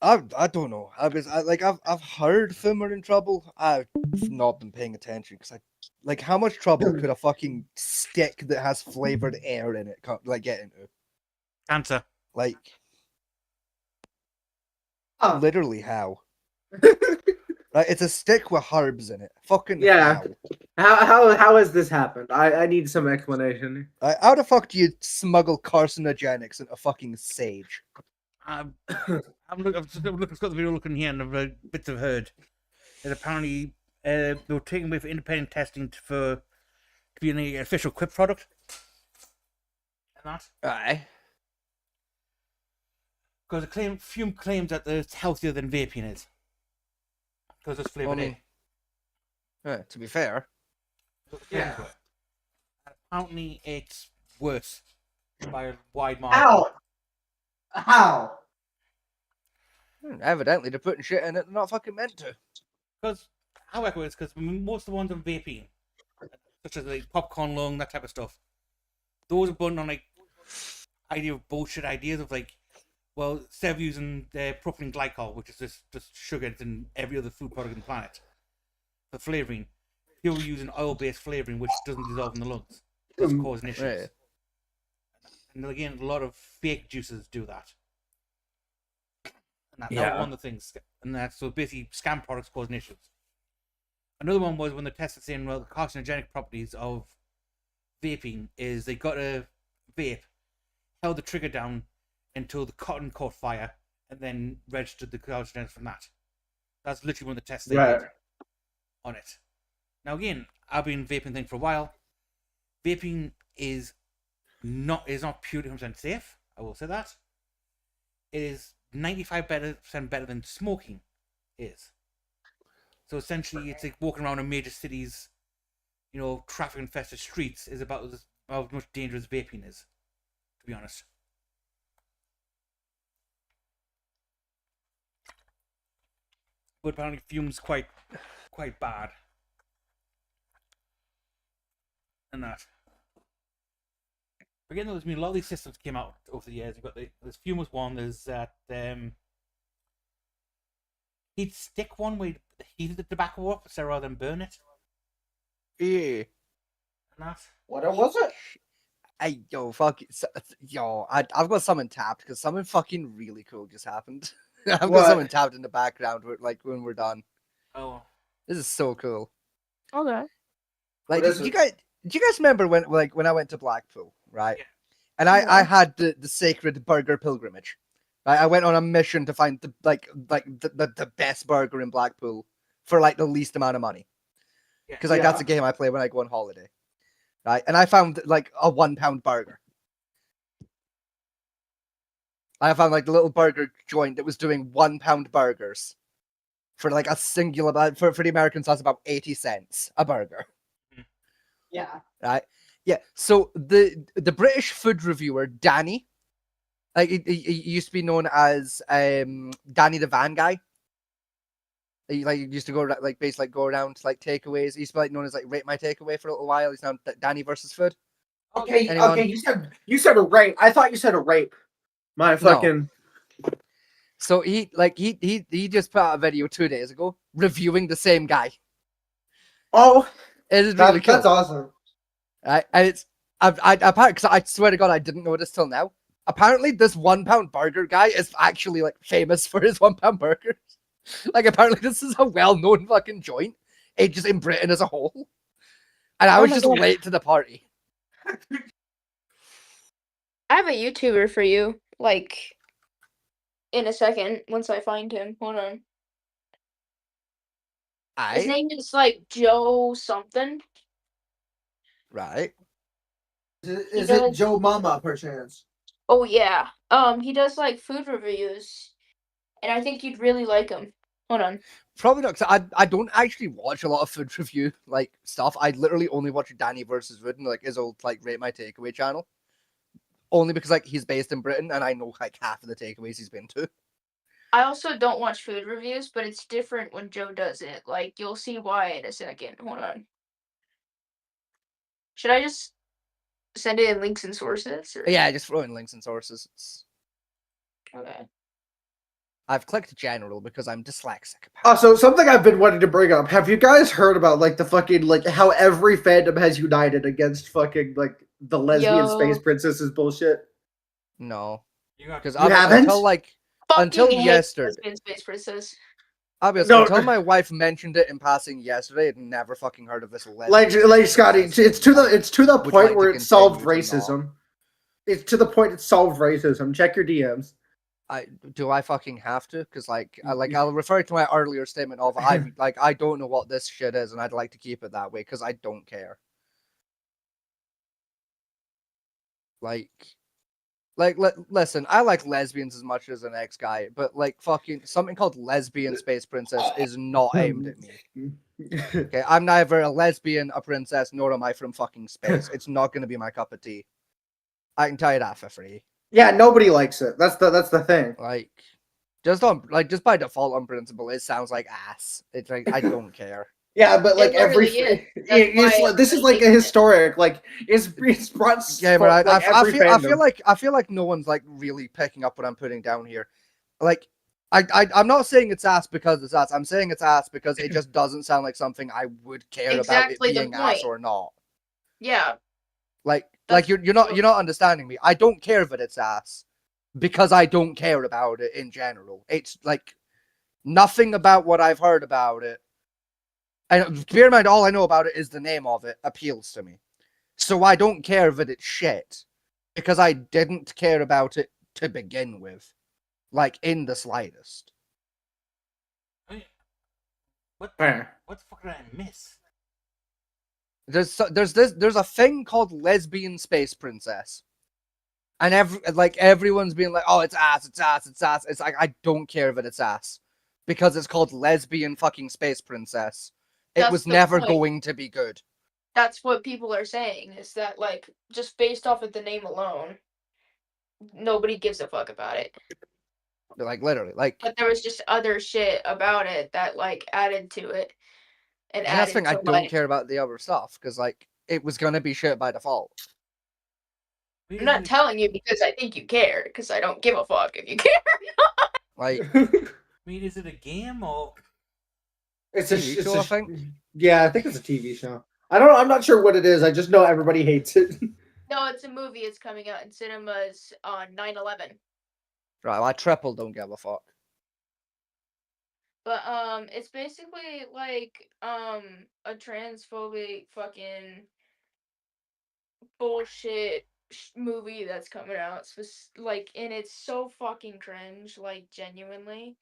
I don't know. I've heard Fim are in trouble. I've not been paying attention because how much trouble could a fucking stick that has flavored air in it get into? Cancer. Like, Oh. literally how? Like, it's a stick with herbs in it. Fucking Yeah. how? How has this happened? I need some explanation. How the fuck do you smuggle carcinogenics into fucking sage? I'm looking at the video looking here and the bits I've heard. Is apparently they were taken away for independent testing to be an official Quip product. And that. Aye. Because Fume claims that it's healthier than vaping is. Because it's flavored in. To be fair. Yeah. Apparently it's worse by a wide margin. How? Evidently, they're putting shit in it they're not fucking meant to. Because how it works, because most of the ones on vaping, such as like popcorn lung, that type of stuff, those are built on like bullshit ideas of like, well, instead of using propylene glycol, which is just sugar that's in every other food product on the planet, for flavoring, people are using oil-based flavoring, which doesn't dissolve in the lungs, doesn't cause issues. Right. And again, a lot of fake juices do that. And that's Yeah. one of the things. And that's so basically scam products causing issues. Another one was when they tested saying, well, the carcinogenic properties of vaping is they got a vape, held the trigger down until the cotton caught fire, and then registered the carcinogens from that. That's literally one of the tests they did on it. Now again, I've been vaping thing for a while. Vaping is not purely 100% safe. I will say that. It is 95% better than smoking is. So essentially, it's like walking around in major cities, traffic infested streets is about as much dangerous as vaping is, to be honest. But apparently, fumes quite bad, and that. Again, there's been a lot of these systems came out over the years. You've got there's Fume was one. There's that he'd stick one where he heated the tobacco up so rather than burn it. Yeah. And that. What was it? Hey, I've got something tapped because something fucking really cool just happened. I've got What? something tapped in the background when we're done. Oh, This is so cool. Okay. Like, What is do you guys remember when I went to Blackpool, right? Yeah. And I had the sacred burger pilgrimage. Right? I went on a mission to find the best burger in Blackpool for like the least amount of money. yeah. Because that's a game I play when I go on holiday. Right? And I found like a £1 burger. I found like the little burger joint that was doing £1 burgers for like a singular for the Americans that's about 80 cents a burger. Yeah. right? Yeah. So the British food reviewer Danny, like he used to be known as Danny the Van Guy. He used to go like basically go around to like takeaways. He used to be like known as like Rate My Takeaway for a little while. He's now Danny versus Food. Okay, Anyone? okay. You said a rape. I thought you said a rape. My fucking. So he just put out a video 2 days ago reviewing the same guy. Oh, It is really cool. that's awesome. Right? And it's apparently, because I swear to God I didn't know this till now. Apparently, this £1 burger guy is actually like famous for his £1 burgers. Like apparently, this is a well-known fucking joint, just in Britain as a whole. And I Oh was my just God. late to the party. I have a YouTuber for you. Like, in a second, once I find him. Hold on. His Aye, name is like Joe something. right. Is does- it Joe Mama, perchance? Oh yeah. He does like food reviews, and I think you'd really like him. Hold on. Probably not, because I don't actually watch a lot of food review like stuff. I literally only watch Danny versus Food and like his old like Rate My Takeaway channel. Only because like he's based in Britain and I know like half of the takeaways he's been to. I also don't watch food reviews, but it's different when Joe does it. Like, you'll see why in a second. Hold on. Should I just send it in links and sources? Or... Yeah, just throw in links and sources. Okay. I've clicked general because I'm dyslexic. Also, something I've been wanting to bring up. Have you guys heard about like the fucking like how every fandom has united against fucking like the lesbian Yo. space princesses bullshit? No, You got because You haven't? until like Until Fucking hate yesterday. Lesbian Space Princess. obviously No. until my wife mentioned it in passing yesterday, I'd never fucking heard of this Like lesbian. Scotty, it's to the Would point like where to it solved continue to not. racism. It's to the point it solved racism. Check your DMs. Do I fucking have to? Because I'll refer to my earlier statement of I don't know what this shit is, and I'd like to keep it that way because I don't care. Listen, I like lesbians as much as an ex guy, but like fucking something called lesbian space princess is not aimed at me. Okay, I'm neither a lesbian, a princess, nor am I from fucking space. It's not gonna be my cup of tea. I can tell you that for free. Yeah, nobody likes it. That's the thing. Just by default on principle, it sounds like ass. It's like I don't care. Yeah, but like It literally is. That's why this is like a it's- historic. Like it's brought. Yeah, but like, I every feel like no one's like really picking up what I'm putting down here. Like I'm not saying it's ass because it's ass. I'm saying it's ass because it just doesn't sound like something I would care Exactly about the it being ass point. or not. Yeah. Like That's- you're not understanding me. I don't care if it's ass because I don't care about it in general. It's like nothing about what I've heard about it. And bear in mind, all I know about it is the name of it appeals to me. So I don't care that it's shit because I didn't care about it to begin with, like in the slightest. What Fair. the fuck did I miss? There's a thing called lesbian space princess, and everyone's being like, oh, it's ass, it's ass, it's ass. It's like I don't care that it's ass because it's called lesbian fucking space princess. It That's was the never point. going to be good. That's what people are saying, is that, like, just based off of the name alone, nobody gives a fuck about it. Like literally, like. But there was just other shit about it that, like, added to it. And And that's the added thing, I to, don't like, care about the other stuff because like it was gonna be shit by default. I'm not telling you because I think you care, because I don't give a fuck if you care. Like I mean, is it a game or? It's TV show, I think. Yeah, I think it's a TV show. I'm not sure what it is. I just know everybody hates it. No, it's a movie. It's coming out in cinemas on 9/11. Right, well, I triple don't give a fuck. But it's basically like a transphobic fucking bullshit movie that's coming out. Like, and it's so fucking cringe. Like, genuinely,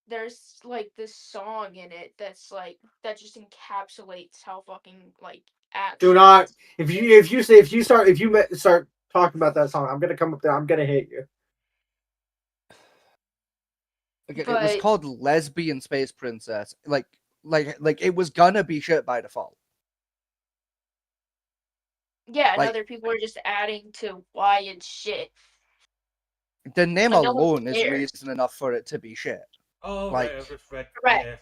there's like this song in it that's like that just encapsulates how fucking like Do not. If you start talking about that song, I'm gonna come up there. I'm gonna hate you. Again, it was But- called Lesbian Space Princess. Like it was gonna be shit by default. Yeah, and Like- other people are just adding to why it's shit. The name Like, no one alone is cares. reason enough for it to be shit. Oh, Like- right, I've just read. Correct. Yeah.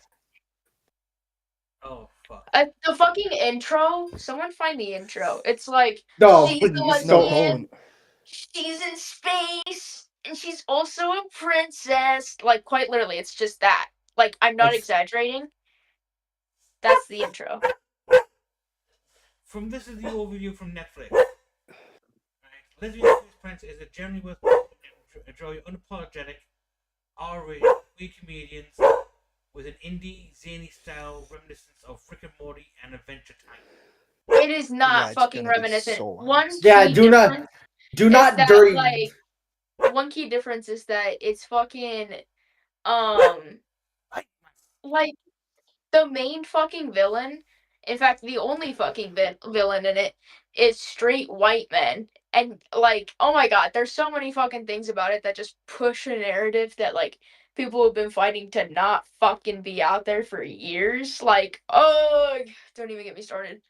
Oh, fuck. The fucking intro. Someone find the intro. It's like No, she's please, the No, lesbian. don't. She's in space, and she's also a princess. Like, quite literally, it's just that. Like, I'm not It's- exaggerating. That's the intro. This is the overview from Netflix. Right. Lesbian Space Prince is a journey with enjoy unapologetic, R-rated, queer comedians with an indie, zany style reminiscence of Rick and Morty and Adventure Time. It is not Yeah, it's fucking gonna be reminiscent. so One Yeah, key do not difference do is not that, dirty. like, one key difference is that it's fucking like the main fucking villain. In fact, the only fucking villain in it is straight white men. And, like, oh my god, there's so many fucking things about it that just push a narrative that, like, people have been fighting to not fucking be out there for years. Like, oh, don't even get me started.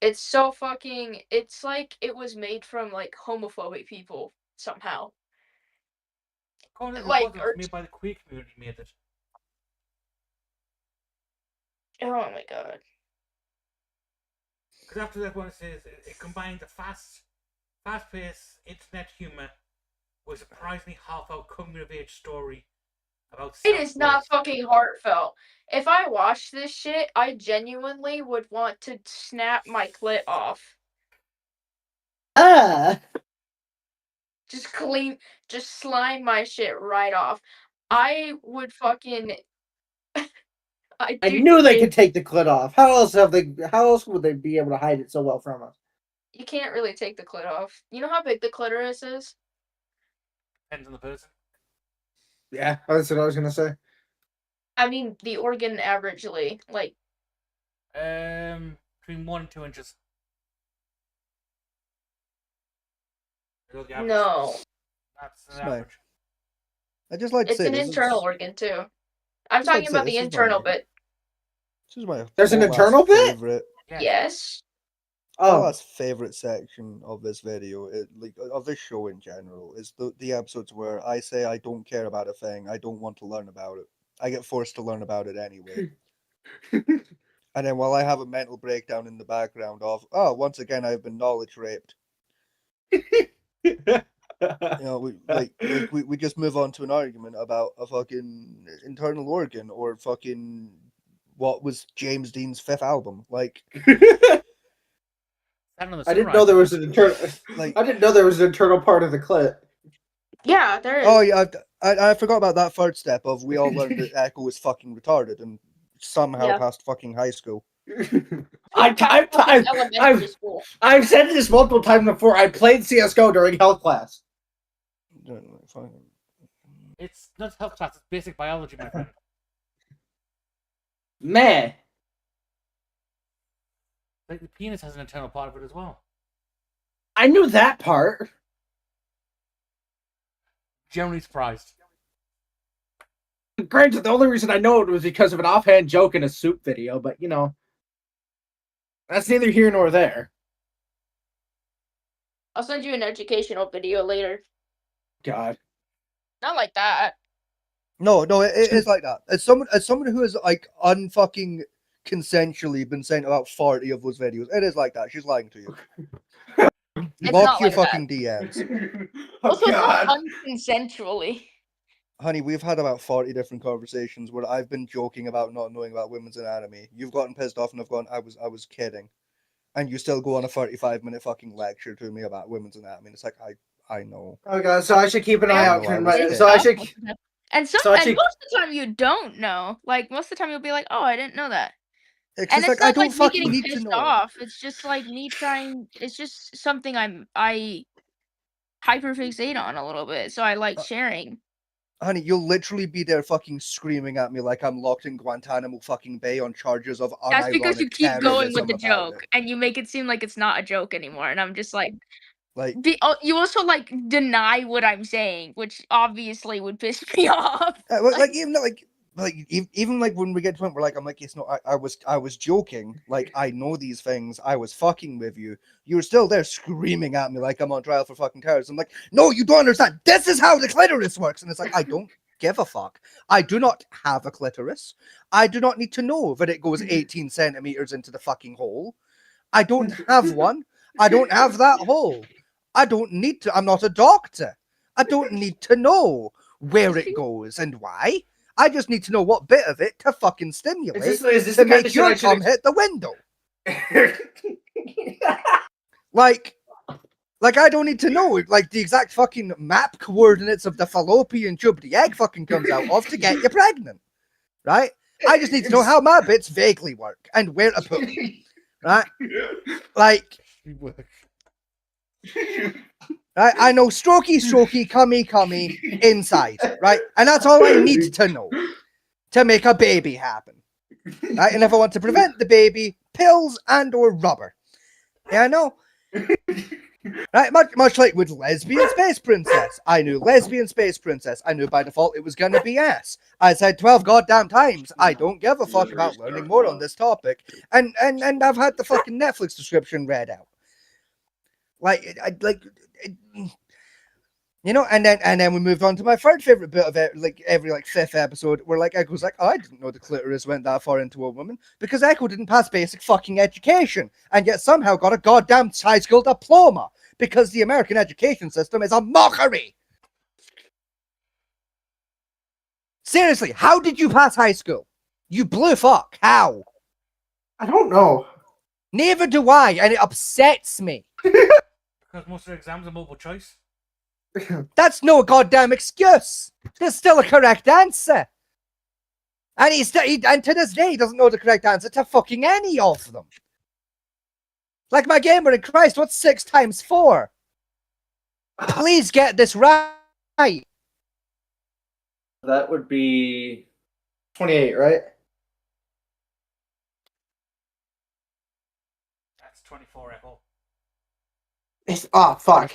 It's so fucking, it's like it was made from, like, homophobic people somehow. According to the Like, report, it was made by the queer community made it. Oh my god. Because after that one, it says it combines a fast-paced internet humor with a surprisingly half-out coming-of-age story about. It is not self-worth. fucking heartfelt. If I watched this shit, I genuinely would want to snap my clit off. Just slime my shit right off. I would fucking. I do knew they think could take the clit off. How else would they be able to hide it so well from us? You can't really take the clit off. You know how big the clitoris is? Depends on the person. Yeah, that's what I was gonna say. I mean, the organ averagely, like, Between 1 and 2 inches. Is the average. no. That's the It's my- average. I just like to It's say an this internal is, organ, too. I'm Just like talking to say, about the this is internal my- bit. this is my There's an whole last internal bit? favorite. Yeah. Yes. My Oh, last favorite section of this video, of this show in general, is the episodes where I say I don't care about a thing, I don't want to learn about it. I get forced to learn about it anyway. And then while I have a mental breakdown in the background of, oh, once again I've been knowledge raped. You know, we just move on to an argument about a fucking internal organ or fucking what was James Dean's fifth album. Like, I didn't know there was an internal. like I didn't know there was an internal part of the clit. Yeah, there is. oh yeah, I forgot about that third step of we all learned that Echo was fucking retarded and somehow Yeah. passed fucking high school. Elementary school. I've said this multiple times before. I played CS:GO during health class. It's not health class, it's basic biology, my friend. Man, Like, the penis has an internal part of it as well. I knew that part. Generally surprised. Granted, the only reason I know it was because of an offhand joke in a soup video, but you know, that's neither here nor there. I'll send you an educational video later. God. Not like that. No, it's like that. As someone who has like unfucking consensually been sent about 40 of those videos, it is like that. She's lying to you. It's Block not your like that. fucking DMs. Also, Oh, not God. unconsensually. Honey, we've had about 40 different conversations where I've been joking about not knowing about women's anatomy. You've gotten pissed off and I've gone, I was kidding. And you still go on a 35-minute fucking lecture to me about women's anatomy. And it's like, I know. Oh God, so I should keep an eye I out. know, I for was my- kidding. So I should. And So and actually- most of the time you don't know. Like, most of the time you'll be like, oh, I didn't know that. It's And just it's like, I not don't like me fucking getting need to pissed know. off. It's just like me trying. It's just something I hyperfixate on a little bit. So I like sharing. Honey, you'll literally be there fucking screaming at me like I'm locked in Guantanamo fucking Bay on charges of unironic That's because you keep going with the terrorism about joke, it. and you make it seem like it's not a joke anymore. And I'm just like, Like, you also like deny what I'm saying, which obviously would piss me off. like even like like even like when we get to the point where like I'm like, it's not. I was joking. Like I know these things. I was fucking with you. You're still there screaming at me like I'm on trial for fucking terrorism. I'm like, no, you don't understand. This is how the clitoris works. And it's like I don't give a fuck. I do not have a clitoris. I do not need to know that it goes 18 centimeters into the fucking hole. I don't have one. I don't have that hole. I don't need to. I'm not a doctor. I don't need to know where it goes and why. I just need to know what bit of it to fucking stimulate is this to the kind make of shit your I should cum hit the window. Like I don't need to know like the exact fucking map coordinates of the fallopian tube the egg fucking comes out of to get you pregnant, right? I just need to know how my bits vaguely work and where to put them, right? Like, right? I know strokey, cummy inside, right? And that's all I need to know to make a baby happen, right? And if I want to prevent the baby, pills and or rubber. Yeah, I know. Right, much like with Lesbian Space Princess. I knew Lesbian Space Princess. I knew by default it was gonna be ass. I said 12 goddamn times. I don't give a fuck about learning more on this topic. And I've had the fucking Netflix description read out. You know, and then we moved on to my third favorite bit of it, like every like fifth episode, where like Echo's like, oh, I didn't know the clitoris went that far into a woman because Echo didn't pass basic fucking education and yet somehow got a goddamn high school diploma because the American education system is a mockery. Seriously, how did you pass high school? You blue fuck. How? I don't know. Neither do I, and it upsets me. Because most of the exams are multiple choice. That's no goddamn excuse. There's still a correct answer. And and to this day, he doesn't know the correct answer to fucking any of them. Like my gamer in Christ, what's 6 times 4? Please get this right. That would be 28, right? That's 24, Echo. Oh, fuck.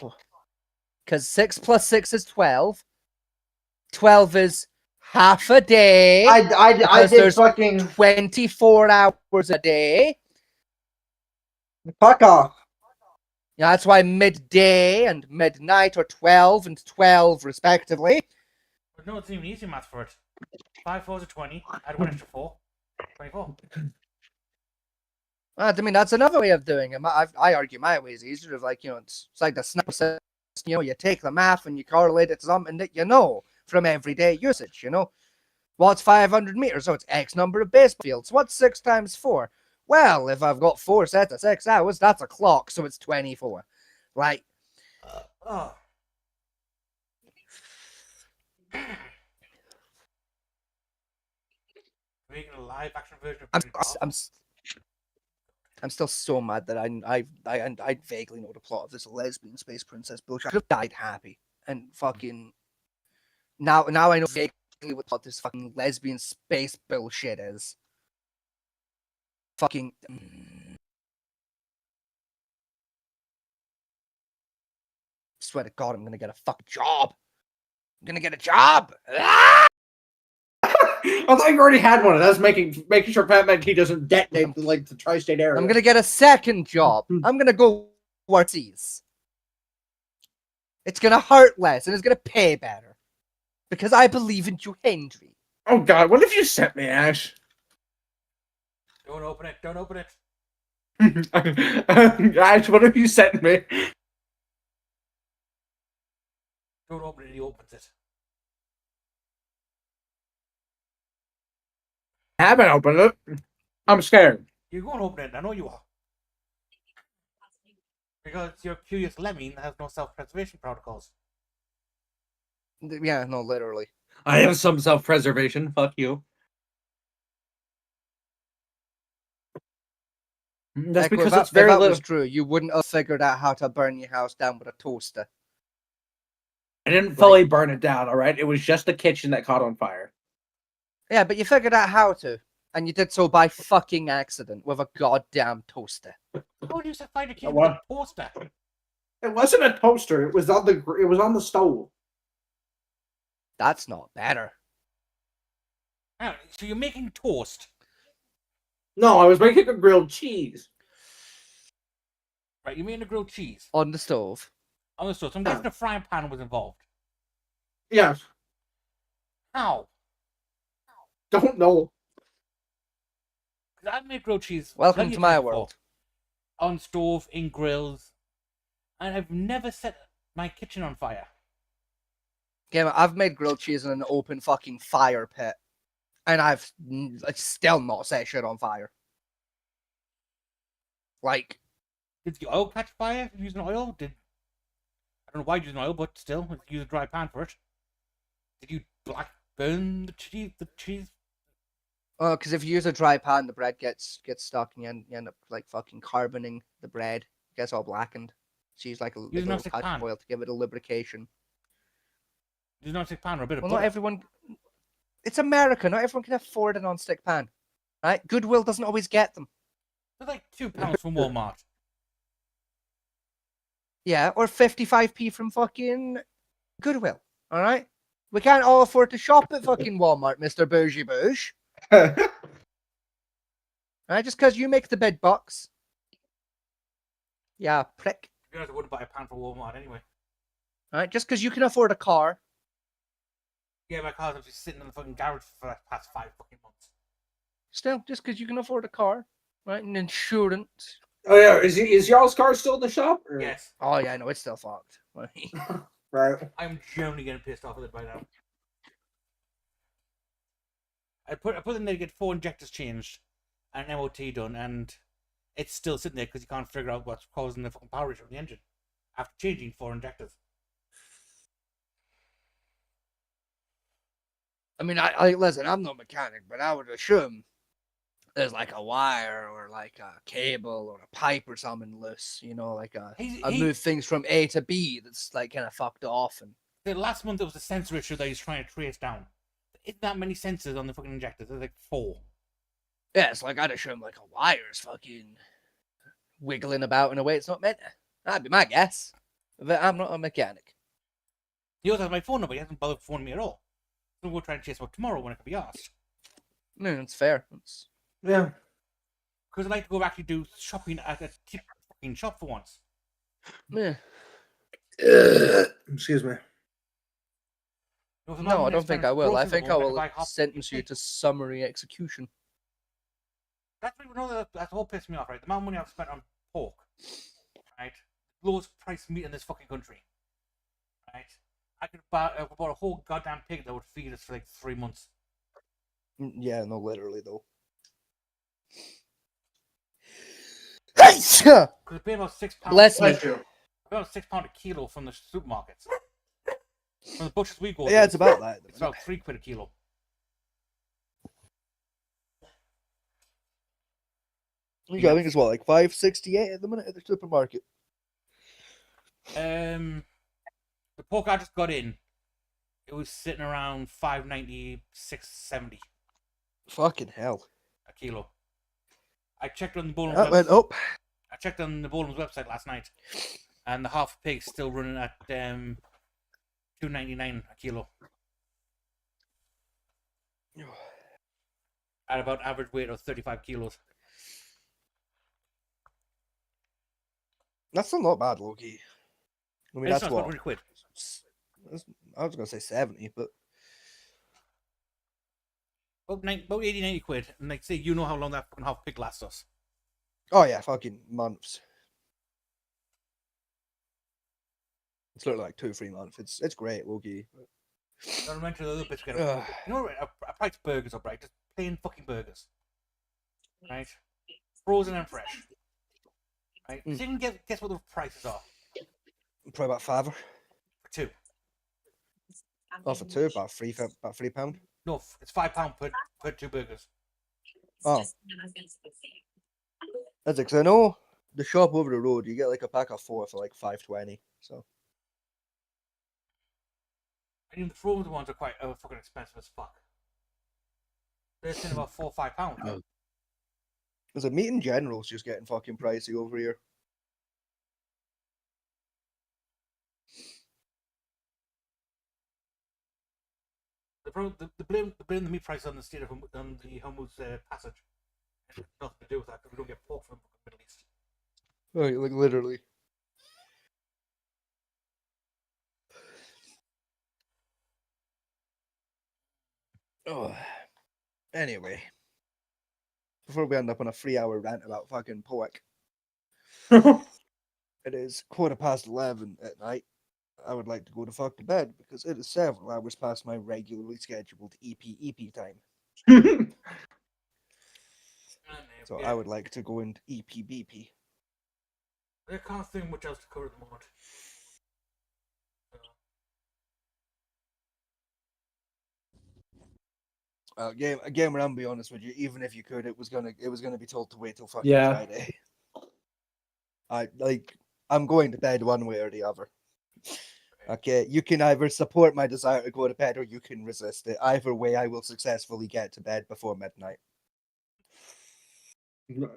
Because 6 plus 6 is 12. 12 is half a day. I because did there's fucking 24 hours a day. fuck off. Yeah, that's why midday and midnight are 12 and 12 respectively. But no, it's even easy math for it. 5 4s are 20. Add 1 extra 4. 24. I mean, that's another way of doing it. I argue my way is easier. Of like, you know, it's like the snap says, you know, you take the math and you correlate it to something that you know from everyday usage, you know. What's 500 meters? So it's X number of baseball fields. What's 6 times 4? Well, if I've got 4 sets of 6 hours, that's a clock, so it's 24. Like, Oh. Making a live action version of I'm still so mad that I vaguely know the plot of this lesbian space princess bullshit. I could have died happy and fucking now I know vaguely what this fucking lesbian space bullshit is. Fucking swear to God, I'm gonna get a fucking job. I'm gonna get a job. Ah! I thought you already had one. That's making sure Pat McGee doesn't detonate like the tri-state area. I'm gonna get a second job. I'm gonna go overseas. It's gonna hurt less and it's gonna pay better. Because I believe in you, Henry. Oh God, what have you sent me, Ash? Don't open it. Don't open it. Ash, what have you sent me? Don't open it. He opens it. I haven't opened it. I'm scared. You're going to open it. I know you are. Because your curious lemming has no self-preservation protocols. Yeah, no, literally. I have some self-preservation. Fuck you. That's Echo, because if it's very that little. was true, you wouldn't have figured out how to burn your house down with a toaster. I didn't fully burn it down, all right? It was just the kitchen that caught on fire. Yeah, but you figured out how to. And you did so by fucking accident with a goddamn toaster. How do you set fire to kitchen What? with a toaster? It wasn't a toaster. It was on the stove. That's not better. Ah, so you're making toast. No, I was making a grilled cheese. Right, you're making a grilled cheese. On the stove. On the stove. So I'm guessing a frying pan was involved. Yes. How? Don't know. Because I've made grilled cheese. Welcome plenty to of my times before. world. On stove, in grills. And I've never set my kitchen on fire. Yeah, I've made grilled cheese in an open fucking fire pit. And I've still not set shit on fire. Like, Did the oil catch fire using oil? I don't know why you're using oil, but still, use a dry pan for it. Did you black burn the cheese? because if you use a dry pan, the bread gets stuck, and you end up like fucking carboning the bread. It gets all blackened. So use like a Use a little nonstick touch pan. of oil to give it a lubrication. Use a nonstick pan or a bit of Well, butter. not everyone. It's America. Not everyone can afford a non-stick pan, right? Goodwill doesn't always get them. They're like £2 from Walmart. Yeah, or 55p from fucking Goodwill. All right, we can't all afford to shop at fucking Walmart, Mister Bougie Bouge. Right, just because you make the big bucks. Yeah, prick. To be honest, I wouldn't buy a pan from Walmart anyway. All right, just because you can afford a car. Yeah, my car's actually sitting in the fucking garage for the past 5 fucking months. Still, just because you can afford a car, right, and insurance. Oh yeah, is y'all's car still in the shop? Or- Yes. Oh yeah, no, it's still fucked. Right. I'm genuinely getting pissed off with it by now. I put in there to get 4 injectors changed and an MOT done, and it's still sitting there because you can't figure out what's causing the fucking power issue of the engine after changing 4 injectors. I mean, I listen. I'm no mechanic, but I would assume there's like a wire or like a cable or a pipe or something loose. You know, like I move things from A to B that's like kind of fucked off. And The last month it was a sensor issue that he's trying to trace down. There isn't that many sensors on the fucking injectors. There's like 4. yeah, it's like I'd assume like a wire's fucking wiggling about in a way it's not meant to. That'd be my guess. But I'm not a mechanic. He also has my phone number. He hasn't bothered phoning me at all. So we'll try to chase him up tomorrow when I can be asked. I mean, it's fair. It's... Yeah. Because I'd like to go actually do shopping at a cheap fucking shop for once. Yeah. Excuse me. No, I don't think I will. I think I will sentence you to summary execution. That's what all pissed me off, right? The amount of money I've spent on pork, right? Lowest price meat in this fucking country, right? I could buy bought a whole goddamn pig that would feed us for like 3 months. Yeah, no, literally though. Hey, Because I pay about £6. bless me. About £6 a kilo from the supermarkets. From the butchers we go to, Yeah, it's about that. It's about £3 a kilo. Yeah, I think it's what, like $5.68 at the minute at the supermarket. The pork I just got in, it was sitting around $5.90, $6.70 Fucking hell. a kilo. I checked on the Boland's That went website. up. I checked on the Boland's website last night, and the half pig's still running at $2.99 a kilo. At about average weight of 35 kilos. That's still not bad, Loki. I mean, It's that's not what. £100. I was gonna say 70, but About 80, 90 quid. And like, say, you know how long that fucking half pig lasts us. oh yeah, fucking months. It's literally like 2-3 months. It's great, Loki. Don't mention the other bits. You Ugh. know, I priced burgers up, right? Just plain fucking burgers. Right? Frozen and fresh. Right? So you can guess what the prices are Probably about £5. for 2. Oh, for 2, about £3. No, it's £5 per 2 burgers. Oh, that's it. 'Cause I know the shop over the road, you get like a pack of 4 for like $5.20. So And even the frozen ones are quite fucking expensive as fuck. They're saying about £4 or £5. Oh. there's a meat in general is just getting fucking pricey over here. problem, the blame the meat price on the state of on the Hormuz passage. It has nothing to do with that because we don't get pork from the Middle East. Right, like literally. Oh. Anyway. Before we end up on a 3-hour rant about fucking pork. It is 11:15 at night. I would like to go to fuck to bed because it is several hours past my regularly scheduled EP time. So I would like to go into EP. I can't think much else to cover at the moment. Again, I'm be honest with you. Even if you could, it was gonna be told to wait till fucking Yeah. Friday. I'm going to bed one way or the other. Okay, you can either support my desire to go to bed or you can resist it. Either way, I will successfully get to bed before midnight. All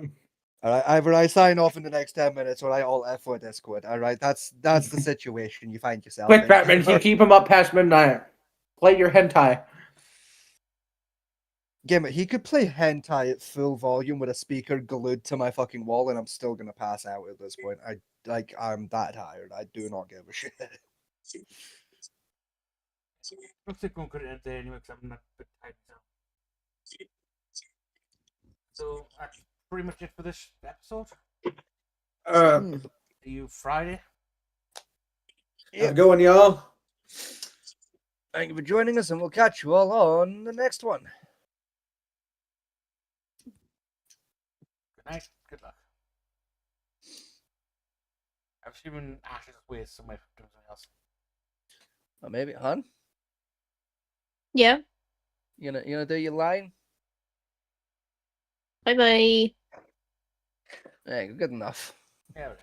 right, either I sign off in the next 10 minutes or I all F4 Discord. All right, that's the situation you find yourself Quick, in. Batman, you keep him up past midnight. Play your hentai. Game it, he could play hentai at full volume with a speaker glued to my fucking wall, and I'm still gonna pass out at this point. I'm that tired. I do not give a shit. Looks like we're gonna end there anyway because I'm not a bit tired now. So that's pretty much it for this episode. See you Friday. Yeah, going, y'all. Thank you for joining us, and we'll catch you all on the next one. Good night. Good luck. I'm assuming Ash is away somewhere from doing something else. Or maybe, hon? Yeah. You gonna do your line? Bye bye. Yeah, good enough. Yeah, we do.